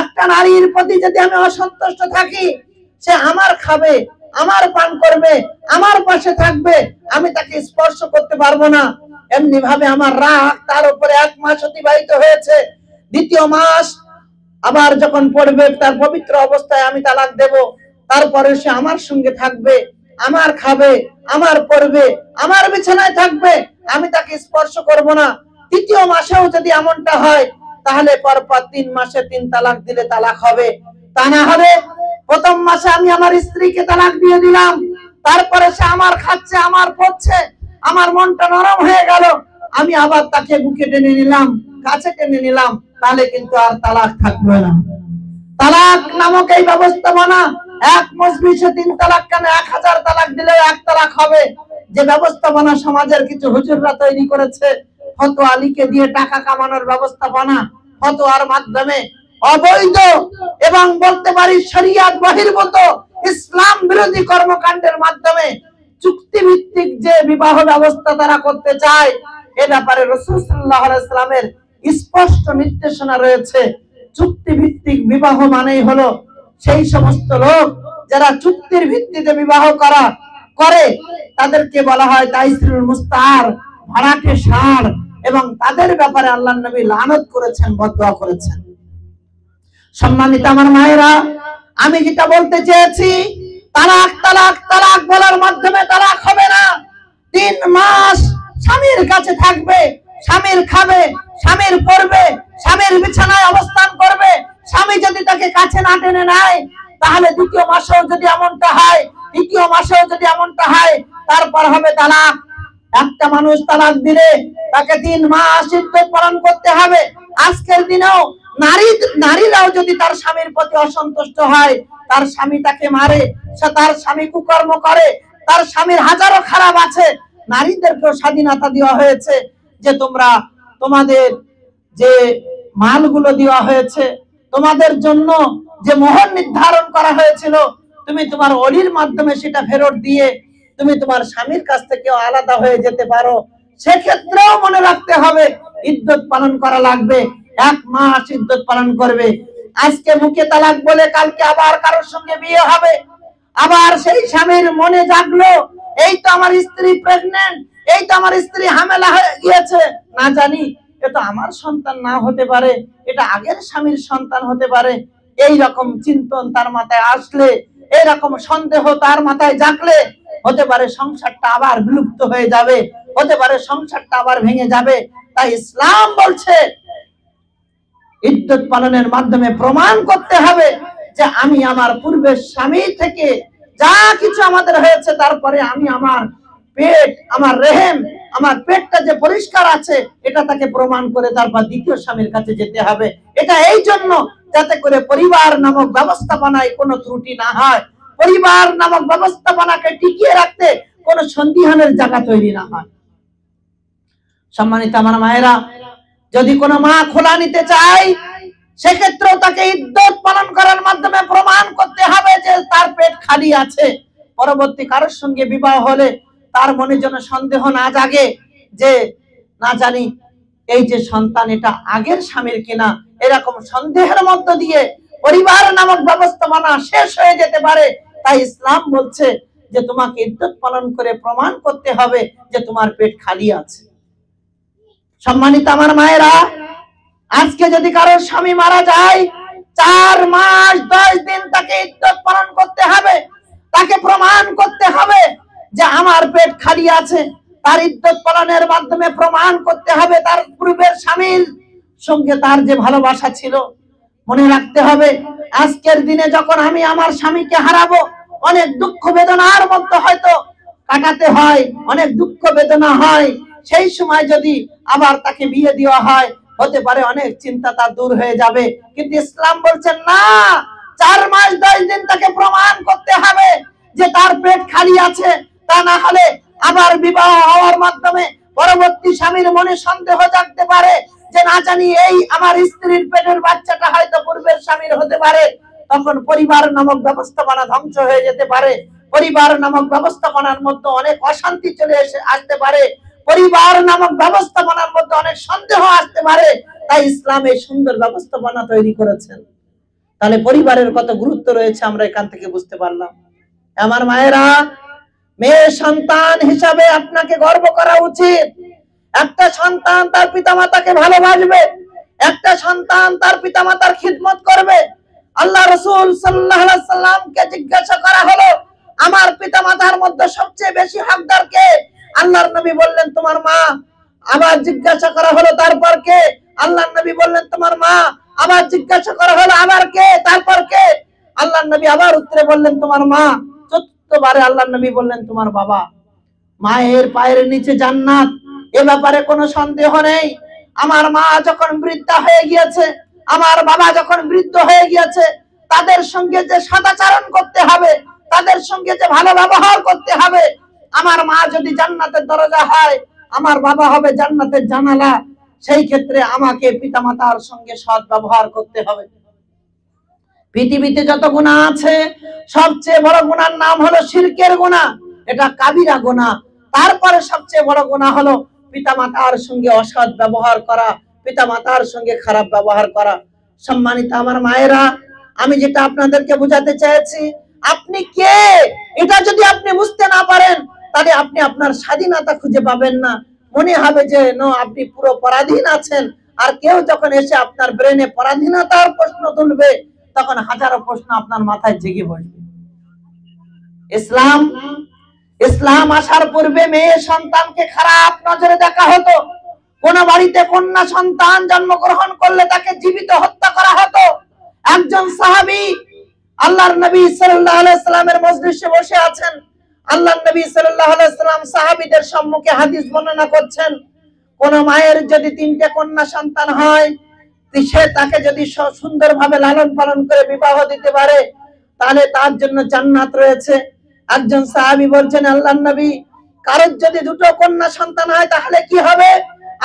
একটা নারীর প্রতি যদি আমি অসন্তুষ্ট থাকি, সে আমার খাবে, আমার পান করবে, আমার পাশে থাকবে, আমি তাকে স্পর্শ করতে পারবো না। এমনি ভাবে আমার রাগ, তার উপরে 1 মাস অতিবাহিত হয়েছে, 2য় মাস আবার যখন পড়বে তার পবিত্র অবস্থায় আমি তালাক দেব, তারপরে সে আমার সঙ্গে থাকবে, আমার খাবে, আমার পড়বে, আমার বিছানায় থাকবে, আমি তাকে স্পর্শ করব না। তৃতীয় মাসেও যদি এমনটা হয় তাহলে পরপর 3 মাসে 3 তালাক দিলে তালাক হবে। তা না হলে প্রথম মাসে আমি আমার স্ত্রীকে তালাক দিয়ে দিলাম, তারপরে সে আমার খাচ্ছে, আমার পড়ছে, আমার মনটা নরম হয়ে গেল, আমি আবার তাকে বুকে টেনে নিলাম, কাছে টেনে নিলাম, তাহলে কিন্তু আর তালাক থাকবে না। তালাক নামক এই ব্যবস্থাপনা এক মজলিসে 3 তালাক কেন, 1000 তালাক দিলেও 1 তালাক হবে। যে ব্যবস্থাপনা সমাজের কিছু হুজুররা তৈরি করেছে, ফতোয়া লিখে দিয়ে টাকা কামানোর ব্যবস্থাপনা, ফতোয়ার মাধ্যমে অবৈধ এবং বলতে পারি শরিয়ত বহির্ভূত ইসলাম বিরোধী কর্মকাণ্ডের মাধ্যমে চুক্তিভিত্তিক যে বিবাহ ব্যবস্থা তারা করতে চায়, এ ব্যাপারে রাসূল সাল্লাল্লাহু আলাইহি ওয়াসাল্লামের স্পষ্ট নির্দেশনা রয়েছে। চুক্তিভিত্তিক বিবাহ মানেই হলো সেই সমস্ত লোক যারা চুক্তির ভিত্তিতে বিবাহ করে তাদেরকে বলা হয় তাইসিরুল মুস্তার, ভাড়াটে ষাঁড়, এবং তাদের ব্যাপারে আল্লাহর নবী লানত করেছেন, বদদোয়া করেছেন। সম্মানিত আমার মায়েরা, আমি যেটা বলতে চেয়েছি, তালাক তালাক তালাক বলার মাধ্যমে তালাক হবে না। 3 মাস স্বামীর কাছে থাকবে, স্বামীর খাবে, স্বামীর পড়বে, স্বামীর বিছানায় অবস্থান করবে। স্বামী যদি তাকে কাছে না টেনে নেয়, তাহলে দ্বিতীয় মাসেও যদি এমনটা হয়, তৃতীয় মাসেও যদি এমনটা হয়, তারপর হবে তালাক। একটা মানুষ তালাক দিলে তাকে 3 মাস ইদ্দত পালন করতে হবে। আজকের দিনেও নারীরাও যদি তার স্বামীর প্রতি অসন্তুষ্ট হয়, তার স্বামী তাকে মারে, তার স্বামী কুকর্ম করে, তার স্বামীর হাজারো খারাপ আছে, নারীদেরকেও স্বাধীনতা দেওয়া হয়েছে যে তোমরা তোমাদের যে মালগুলো দেওয়া হয়েছে, তোমাদের জন্য যে মোহর নির্ধারণ করা হয়েছিল, তুমি তোমার ওলির মাধ্যমে সেটা ফেরত দিয়ে তুমি তোমার স্বামীর কাছ থেকে আলাদা হয়ে যেতে পারো। সেক্ষেত্রেও মনে রাখতে হবে ইদ্দত পালন করা লাগবে। 1 মাস ইদ্দত পালন করবে। আজকে মুখে তালাক বলে কালকে আবার কারোর সঙ্গে বিয়ে হবে, আবার সেই স্বামীর মনে জাগলো এই তো আমার স্ত্রী প্রেগন্যান্ট, এই তো আমার স্ত্রী হামেলা হয়ে গিয়েছে, না জানি এটা আমার সন্তান না হতে পারে, এটা আগের স্বামীর সন্তান হতে পারে। এই রকম চিন্তন তার মাথায় আসলে, এই রকম সন্দেহ তার মাথায় জাগলে, হতে পারে সংসারটা আবার বিলুপ্ত হয়ে যাবে, হতে পারে সংসারটা আবার ভেঙে যাবে। তাই ইসলাম বলছে ইদ্দত পালনের মাধ্যমে প্রমাণ করতে হবে যে আমি আমার পূর্বের স্বামী থেকে যা কিছু আমাদের হয়েছে, তারপরে আমি আমার পেট, আমার রেহেম, আমার পেটটা যে পরিষ্কার আছে, এটা তাকে প্রমাণ করে তারপর দ্বিতীয় স্বামীর কাছে যেতে হবে। এটা এই জন্য যাতে করে পরিবার নামক ব্যবস্থাপনায় কোনো ত্রুটি না হয়, পরিবার নামক ব্যবস্থাপনাকে টিকিয়ে রাখতে কোনো সন্দিহানের জায়গা তৈরি না হয়। সম্মানিত আমার মায়েরা, যদি কোনো মা খোলা নিতে চায়, সেক্ষেত্রেও তাকে ইদ্দত পালন করার মাধ্যমে প্রমাণ করতে হবে যে তার পেট খালি আছে। পরবর্তী কারোর সঙ্গে বিবাহ হলে তার মনে যেন সন্দেহ না জাগে যে না জানি এই যে সন্তান এটা আগের স্বামীর কিনা। এরকম সন্দেহের মধ্য দিয়ে পরিবার নামক ব্যবস্থাপনা শেষ হয়ে যেতে পারে। তাই ইসলাম বলছে যে তোমাকে ইদ্দত পালন করে প্রমাণ করতে হবে যে তোমার পেট খালি আছে। সম্মানিত আমার মায়েরা, আজকে যদি কারোর স্বামী মারা যায়, 4 মাস 10 দিন তাকে ইদ্দত পালন করতে হবে, তাকে প্রমাণ করতে হবে যে আমার পেট খালি আছে। তার ইদ্দত পালনের মাধ্যমে প্রমাণ করতে হবে তার পূর্বের স্বামীর সঙ্গে তার যে ভালোবাসা ছিল। মনে রাখতে হবে আজকের দিনে যখন আমি আমার স্বামীকে হারাবো, অনেক দুঃখ বেদনার মধ্যে হয়তো কাটাতে হয়, অনেক দুঃখ বেদনা হয়। সেই সময় যদি আবার তাকে বিয়ে দেওয়া হয়, হতে পারে অনেক চিন্তা তার দূর হয়ে যাবে। কিন্তু ইসলাম বলছেন না, 4 মাস 10 দিন তাকে প্রমাণ করতে হবে যে তার পেট খালি আছে। তা না হলে আবার বিবাহ হওয়ার মাধ্যমে পরবর্তী স্বামীর মনে সন্দেহ জাগতে পারে যে না জানি এই আমার স্ত্রীর পেটের বাচ্চাটা হয়তো পূর্বের স্বামীর হতে পারে। তখন পরিবার নামক ব্যবস্থাপনা ধ্বংস হয়ে যেতে পারে। পরিবার নামক ব্যবস্থাপনার মধ্যে অনেক অশান্তি চলে আসতে পারে। পরিবার নামক ব্যবস্থাপনার মধ্যে অনেক সন্দেহ আসতে পারে। তাই ইসলাম এই সুন্দর ব্যবস্থাপনা তৈরি করেছেন। তাহলে পরিবারের কত গুরুত্ব রয়েছে আমরা এখান থেকে বুঝতে পারলাম। আমার মায়েরা, মেয়ে সন্তান হিসাবে আপনাকে গর্ব করা উচিত। একটা সন্তান তার পিতামাতাকে ভালোবাসবে, একটা সন্তান তার পিতামাতার খিদমত করবে। আল্লাহ রাসূল সাল্লাল্লাহু আলাইহি ওয়াসাল্লামকে জিজ্ঞাসা করা হলো, আমার পিতামাতার মধ্যে সবচেয়ে বেশি হকদার কে? আল্লাহর নবী বললেন, তোমার মা। আবার জিজ্ঞাসা করা হলো তারপর কে? আল্লাহর নবী বললেন তোমার মা। আবার জিজ্ঞাসা করা হলো আবার কে? তারপর কে? আল্লাহর নবী আবার উত্তরে বললেন তোমার মা। চতুর্থবারে আল্লাহর নবী বললেন তোমার বাবা। মায়ের পায়ের নিচে জান্নাত, এ ব্যাপারে কোনো সন্দেহ নেই। আমার মা যখন বৃদ্ধা হয়ে গিয়েছে, আমার বাবা যখন বৃদ্ধ হয়ে গিয়েছে, তাদের সঙ্গে যে সদাচরণ করতে হবে, তাদের সঙ্গে যে ভালো ব্যবহার করতে হবে। আমার মা যদি জান্নাতের দরজা হয়, আমার বাবা হবে জান্নাতের জানালা। সেই ক্ষেত্রে আমাকে পিতামাতার সঙ্গে সৎ ব্যবহার করতে হবে। পৃথিবীতে যত গুনাহ আছে, সবচেয়ে বড় গুনার নাম হলো শিরকের গুনাহ। এটা কাবিরা গুনাহ। তারপরে সবচেয়ে বড় গুনাহ হলো পিতামাতার সঙ্গে অসৎ ব্যবহার করা, পিতামাতার সঙ্গে খারাপ ব্যবহার করা। সম্মানিত আমার মায়েরা, আমি যেটা আপনাদেরকে বোঝাতে চেয়েছি, আপনি কে এটা যদি আপনি বুঝতে না পারেন, তাহলে আপনি আপনার স্বাধীনতা খুঁজে পাবেন না। মনে হবে যে আপনি পুরো পরাধীন আছেন। আর কেউ যখন এসে আপনার ব্রেনে পরাধীনতার প্রশ্ন তুলবে, তখন হাজারো প্রশ্ন আপনার মাথায় জেগে বসবে। ইসলাম আসার পূর্বে মেয়ে সন্তানকে খারাপ নজরে দেখা হতো। কোন বাড়িতে কন্যা সন্তান জন্মগ্রহণ করলে তাকে জীবিত হত্যা করা হতো। একজন সাহাবী আল্লাহর নবী সাল্লাল্লাহু আলাইহি সাল্লামের মজলিসে বসে আছেন। আল্লাহর নবী সাল্লাল্লাহু আলাইহি সাল্লাম সাহাবীদের সম্মুখে হাদিস বর্ণনা করছেন। কোন মায়ের যদি 3টে কন্যা সন্তান হয়, সে তাকে যদি সুন্দরভাবে লালন পালন করে বিবাহ দিতে পারে, তাহলে তার জন্য জান্নাত রয়েছে। একজন সাহাবী বলছেন আল্লাহর নবী, কারোর যদি 2টো কন্যা সন্তান হয় তাহলে কি হবে?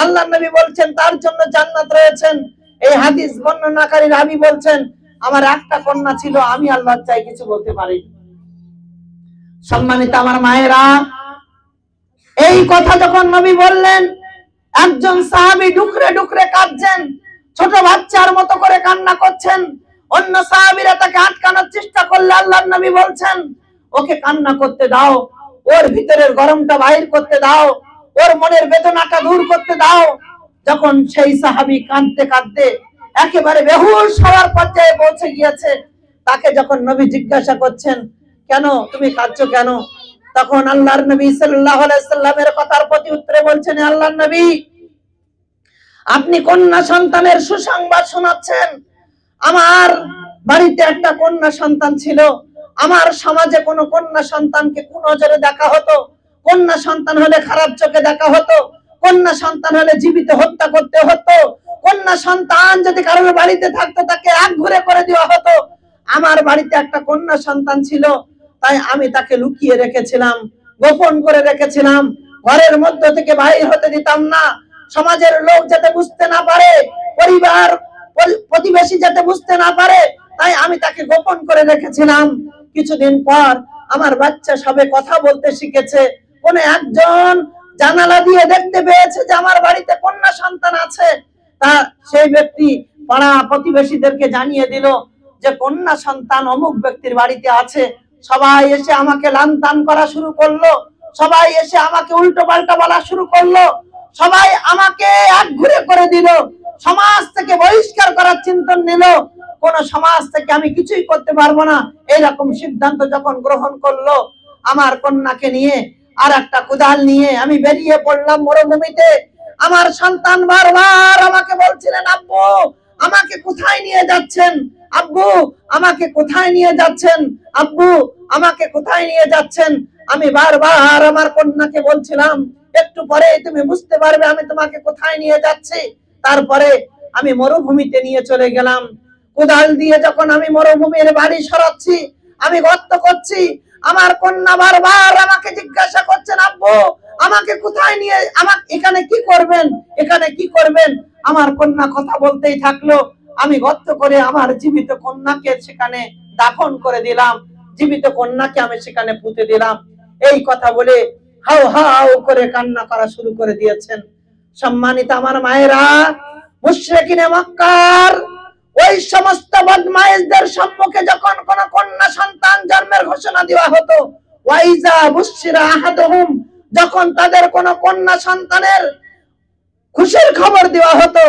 আল্লাহর নবী বলছেন তার জন্য জান্নাত রয়েছেন। এই হাদিস বর্ণনাকারী রাবী বলছেন আমার 1টা কন্যা ছিল, আমি আল্লাহর চাই কিছু বলতে পারি। সম্মানিত আমার মায়েরা, এই কথা যখন নবী বললেন, একজন সাহাবী ডুকরে ডুকরে কাঁদছেন, ছোট বাচ্চার মতো করে কান্না করছেন। অন্য সাহাবীরা তাকে আটকানোর চেষ্টা করলে আল্লাহর নবী বলছেন ওকে কান্না করতে দাও, ওর ভিতরের গরমটা বাইর করতে দাও, ওর মনের বেদনাটা দূর করতে দাও। যখন সেই সাহাবী কাঁদতে কাঁদতে একেবারে বেহুশ হওয়ার পর্যায়ে পৌঁছে গিয়েছে, তাকে যখন নবী জিজ্ঞাসা করছেন কেন তুমি কাঁদছো কেন, তখন আল্লাহর নবী সাল্লাল্লাহু আলাইহি সাল্লামের কথার প্রতি উত্তরে বলছেন আল্লাহর নবী, আপনি কন্যা সন্তানের সুসংবাদ শোনাচ্ছেন। আমার বাড়িতে একটা কন্যা সন্তান ছিল। আমার সমাজে কোন কন্যা সন্তানকে কুনজরে দেখা হতো, কন্যা সন্তান হলে খারাপ চোখে দেখা হতো, কন্যা সন্তান হলে জীবিত হত্যা করতে হতো, কন্যা সন্তান যদি কারোর বাড়িতে থাকতো তাকে একঘরে করে দেওয়া হতো। আমার বাড়িতে একটা কন্যা সন্তান ছিল, তাই আমি তাকে লুকিয়ে রেখেছিলাম, গোপন করে রেখেছিলাম, ঘরের মধ্য থেকে বাইরে হতে দিতাম না। সমাজের লোক যাতে বুঝতে না পারে, পরিবার প্রতিবেশী যাতে বুঝতে না পারে, তাই আমি তাকে গোপন করে রেখেছিলাম। কিছুদিন পর আমার বাচ্চা সবে কথা বলতে শিখেছে। কোন একজন জানালা দিয়ে দেখতে পেয়েছে যে আমার বাড়িতে কন্যা সন্তান আছে। তা সেই ব্যক্তি পাড়া প্রতিবেশীদেরকে জানিয়ে দিল যে কন্যা সন্তান অমুক ব্যক্তির বাড়িতে আছে। সবাই এসে আমাকে লানতান করা শুরু করলো, সবাই এসে আমাকে উল্টো পাল্টা বলা শুরু করলো, সবাই আমাকে একঘরে করে দিল, সমাজ থেকে বহিষ্কার করার চিন্তন নিল। কোন সমাজ থেকে আমি কিছুই করতে পারবো না, এইরকম সিদ্ধান্ত যখন গ্রহণ করলো, আমার কন্যাকে নিয়ে আর একটা কোদাল নিয়ে আমি বেরিয়ে পড়লাম মরুভূমিতে। আমার সন্তান বারবার আমাকে বলছিলেন আব্বু আমাকে কোথায় নিয়ে যাচ্ছেন, আব্বু আমাকে কোথায় নিয়ে যাচ্ছেন, আব্বু আমাকে কোথায় নিয়ে যাচ্ছেন। আমি বারবার আমার কন্যাকে বলছিলাম একটু পরে তুমি বুঝতে পারবে আমি তোমাকে কোথায় নিয়ে যাচ্ছি। তারপরে আমি মরুভূমিতে নিয়ে চলে গেলাম। কোদাল দিয়ে যখন আমি মরুভূমির বাড়ি সরাচ্ছি, আমি গর্ত করছি, আমার কন্যা বারবার আমাকে জিজ্ঞাসা করছেন আব্বু আমাকে কোথায় নিয়ে, আমাকে এখানে কি করবেন, এখানে কি করবেন। আমার কন্যা কথা বলতেই থাকলো। আমি গর্ত করে আমার জীবিত কন্যাকে সেখানে দাফন করে দিলাম, জীবিত কন্যাকে আমি সেখানে পুঁতে দিলাম। এই কথা বলে হাউ হাউ করে কান্না করা শুরু করে দিয়েছেন। সম্মানিত আমার মায়েরা, মুশরিকিনে মক্কার ওই সমস্ত বদমাইশদের সম্মুখে যখন কোন কন্যা সন্তান জন্মের ঘোষণা দেওয়া হতো, ওয়াইজা বুশিরা আহাদুহুম, যখন তাদের কোন কন্যা সন্তানের খুশির খবর দেওয়া হতো,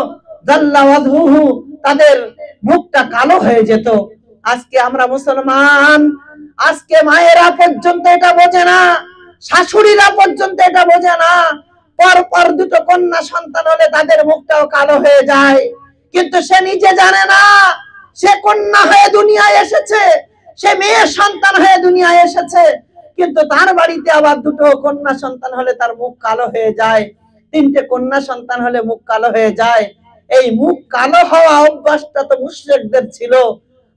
জাল্লা ওয়াজহুহু, তাদের মুখটা কালো হয়ে যেত। আজকে আমরা মুসলমান, আজকে মায়েরা পর্যন্ত এটা বোঝে না, শাশুড়িরা পর্যন্ত এটা বোঝে না। পর পর দুটো কন্যা সন্তান হলে তাদের মুখটাও কালো হয়ে যায়, কিন্তু সে নিজে জানে না সে কন্যা হয়ে দুনিয়ায় এসেছে, সে মেয়ে সন্তান হয়ে দুনিয়ায় এসেছে, কিন্তু তার বাড়িতে আবার দুটো কন্যা সন্তান হলে তার মুখ কালো হয়ে যায়, তিনটে কন্যা সন্তান হলে মুখ কালো হয়ে যায়। এই মুখ কালো হওয়া অভ্যাসটা তো মুশরিকদের ছিল।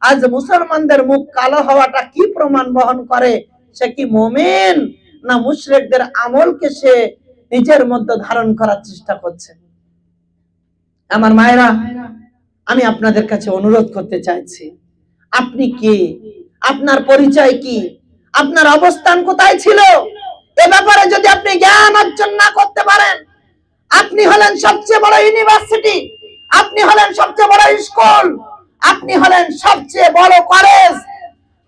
আজ মুসলমানদের মুখ কালো হওয়াটা কি প্রমাণ বহন করে? সে কি মুমিন, না মুশরিকদের আমলকে সে নিজের মধ্যে ধারণ করার চেষ্টা করছে? আমার মায়েরা, আমি আপনাদের কাছে অনুরোধ করতে চাইছি, আপনি কে? আপনার পরিচয় কি? আপনার অবস্থান কোথায় ছিল? এ ব্যাপারে যদি আপনি জ্ঞান অর্জন না করতে পারেন, আপনি হলেন সবচেয়ে বড় ইউনিভার্সিটি, আপনি হলেন সবচেয়ে বড় স্কুল, আপনি হলেন সবচেয়ে বড় কলেজ,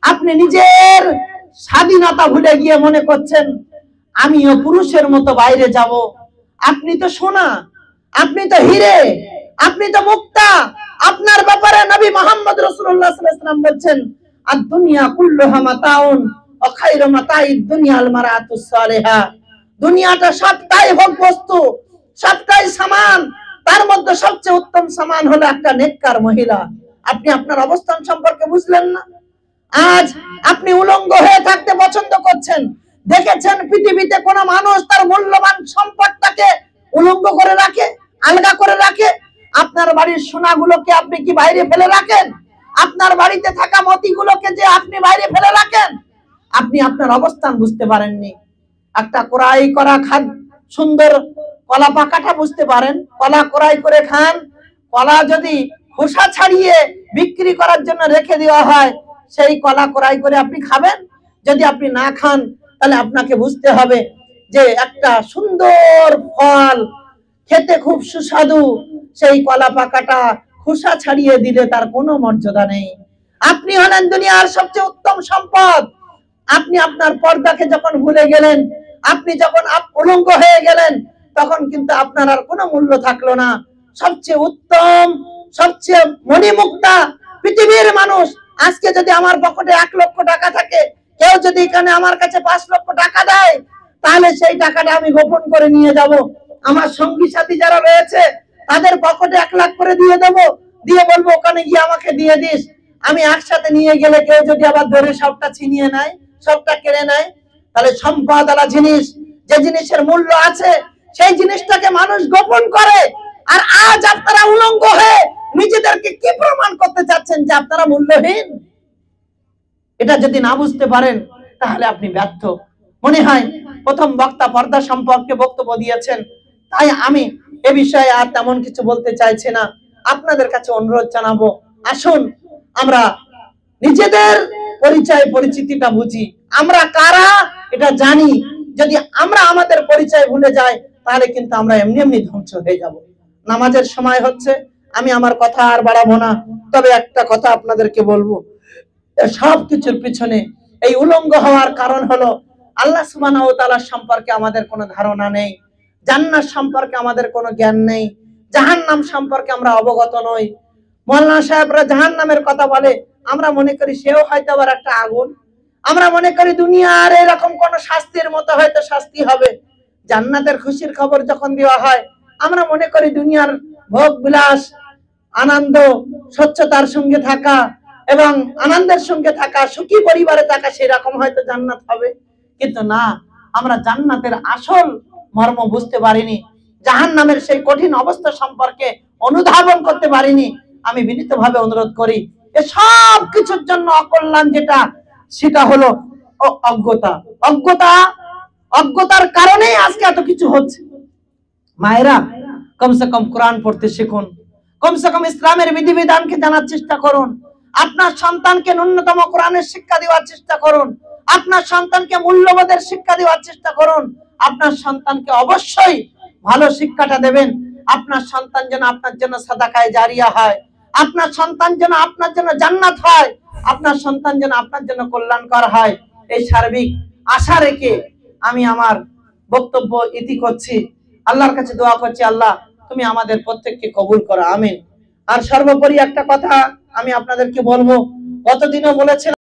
আপনি নিজের স্বাধীনতা ভুলে গিয়ে মনে করছেন আমিও পুরুষের মতো বাইরে যাব। আপনি তো সোনা, আপনি তো হিরে, আপনি তো মুক্তা। আপনার ব্যাপারে নবী মুহাম্মদ রাসূলুল্লাহ সাল্লাল্লাহু আলাইহি ওয়াসাল্লাম বলেছেন, আদ-দুনিয়া কুল্লুহা মাতাউন ওয়া খায়রু মাতাইদ দুনিয়াল মারাতুস সালিহা। দুনিয়াটা সবটাই ভোগ বস্তু, সবটাই সামান, তার মধ্যে সবচেয়ে উত্তম সামান হলো একটা নেককার মহিলা। আপনি আপনার অবস্থান সম্পর্কে বুঝলেন না। আজ আপনি উলঙ্গ হয়ে থাকতে পছন্দ করছেন। দেখেছেন পৃথিবীতে কোন মানুষ তার মূল্যবান সম্পদটাকে উলঙ্গ করে রাখে, আলগা করে রাখে? আপনার বাড়ির সোনাগুলোকে আপনি কি বাইরে ফেলে রাখেন? আপনার বাড়িতে থাকা মতিগুলোকে যে আপনি বাইরে ফেলে রাখেন? আপনি আপনার অবস্থান বুঝতে পারেননি। একটা ক্রয় করা সুন্দর কলা পাকাটা বুঝতে পারেন। কলা ক্রয় করে খান, কলা যদি খোসা ছাড়িয়ে বিক্রি করার জন্য রেখে দেওয়া হয়, সেই কলা ক্রয় করে আপনি খাবেন? যদি আপনি না খান, তাহলে আপনাকে বুঝতে হবে যে একটা সুন্দর ফল খেতে খুব সুস্বাদু, সেই কলা পাকাটা খোসা ছাড়িয়ে দিলে তার কোনো মর্যাদা নেই। আপনি হলেন দুনিয়ার সবচেয়ে উত্তম সম্পদ। আপনি আপনার পর্দাকে যখন ভুলে গেলেন, আপনি যখন উলঙ্গ হয়ে গেলেন, তখন কিন্তু আপনার আর কোনো মূল্য থাকলো না। সবচেয়ে উত্তম, সবচেয়ে মণিমুক্তা পৃথিবীর মানুষ। আজকে যদি আমার পকেটে 1 লক্ষ টাকা থাকে, কেউ যদি এখানে আমার কাছে 5 লক্ষ টাকা দেয়, তাহলে সেই টাকাটা আমি গোপন করে নিয়ে যাব। আমার সঙ্গী সাথী যারা রয়েছে তাদের পকেটে 1 লাখ করে দিয়ে দেব, দিয়ে বলবো ওখানে গিয়ে আমাকে দিয়ে দিস। আমি একসাথে নিয়ে গেলে কেউ যদি আবার ধরে সবটা ছিনিয়ে নেয়, সবটা কেড়ে নেয়, তাহলে সম্পদ আলা জিনিস, যে জিনিসের মূল্য আছে, সেই জিনিসটাকে মানুষ গোপন করে। আর আজ আপনারা উলঙ্গ হয়ে নিজেদেরকে কি প্রমাণ করতে চাচ্ছেন যে আপনারা মূল্যহীন? এটা যদি না বুঝতে পারেন, তাহলে আপনি ব্যর্থ। মনে হয় প্রথম বক্তা পর্দা সম্পর্কে বক্তব্য দিয়েছেন, তাই আমি এ বিষয়ে আর তেমন কিছু বলতে চাইছি না। আপনাদের কাছে অনুরোধ জানাবো, আসুন আমরা নিজেদের পরিচয় পরিচিতিটা বুঝি, আমরা কারা এটা জানি। যদি আমরা আমাদের পরিচয় ভুলে যাই, তাহলে কিন্তু আমরা এমনি এমনি ধ্বংস হয়ে যাব। নামাজের সময় হচ্ছে, আমি আমার কথা আর বাড়াবো না, তবে একটা কথা আপনাদেরকে বলবো, সব কিছুর পিছনে এই উলঙ্গ হওয়ার কারণ হলো আল্লাহ সুবহানাহু ওয়া তাআলা সম্পর্কে আমাদের কোনো ধারণা নেই, জান্নাত সম্পর্কে আমাদের কোনো জ্ঞান নেই, জাহান্নাম সম্পর্কে আমরা অবগত নই। মাওলানা সাহেবরা জাহান্নামের কথা বলে, আমরা মনে করি সেও হয়তো আবার একটা আগুন। আমরা মনে করি দুনিয়ার এরকম কোন শাস্তির মতো হয়তো শাস্তি হবে। জান্নাতের খুশির খবর যখন দেওয়া হয়, আমরা মনে করি দুনিয়ার ভোগ বিলাস, আনন্দ, স্বচ্ছতার সঙ্গে থাকা এবং আনন্দের সঙ্গে থাকা, সুখী পরিবারে থাকা, সেরকম হয়তো জান্নাত হবে। কিন্তু না, আমরা জান্নাতের আসল মর্ম বুঝতে পারিনি, জাহান্নামের সেই কঠিন অবস্থা সম্পর্কে অনুধাবন করতে পারিনি। আমি বিনীতভাবে অনুরোধ করি, এ সব কিছুর জন্য অকল্যাণ যেটা, সেটা হলো অজ্ঞতা। অজ্ঞতার কারণেই আজকে এত কিছু হচ্ছে। মায়েরা, কমসে কম কোরআন পড়তে শিখুন, কমসে কম ইসলামের বিধিবিধানকে জানার চেষ্টা করুন। আপনার সন্তানকে ন্যূনতম কোরআনের শিক্ষা দেওয়ার চেষ্টা করুন, আপনার সন্তানকে মূল্যবোধের শিক্ষা দেওয়ার চেষ্টা করুন। আপনার সন্তানকে অবশ্যই ভালো শিক্ষাটা দেবেন। আপনার সন্তান যেন আপনার জন্য সাদাকায়ে জারিয়া হয়, আপনার সন্তান যেন আপনার জন্য জান্নাত হয়, আপনার সন্তান যেন আপনার জন্য কল্যাণকর হয়। এই সার্বিক আশা রেখে আমি আমার বক্তব্য ইতি করছি। আল্লাহর কাছে দোয়া করছি, আল্লাহ তুমি আমাদের প্রত্যেককে কবুল করো, আমিন। আর সর্বোপরি একটা কথা আমি আপনাদেরকে বলবো, কতদিনও বলেছিলাম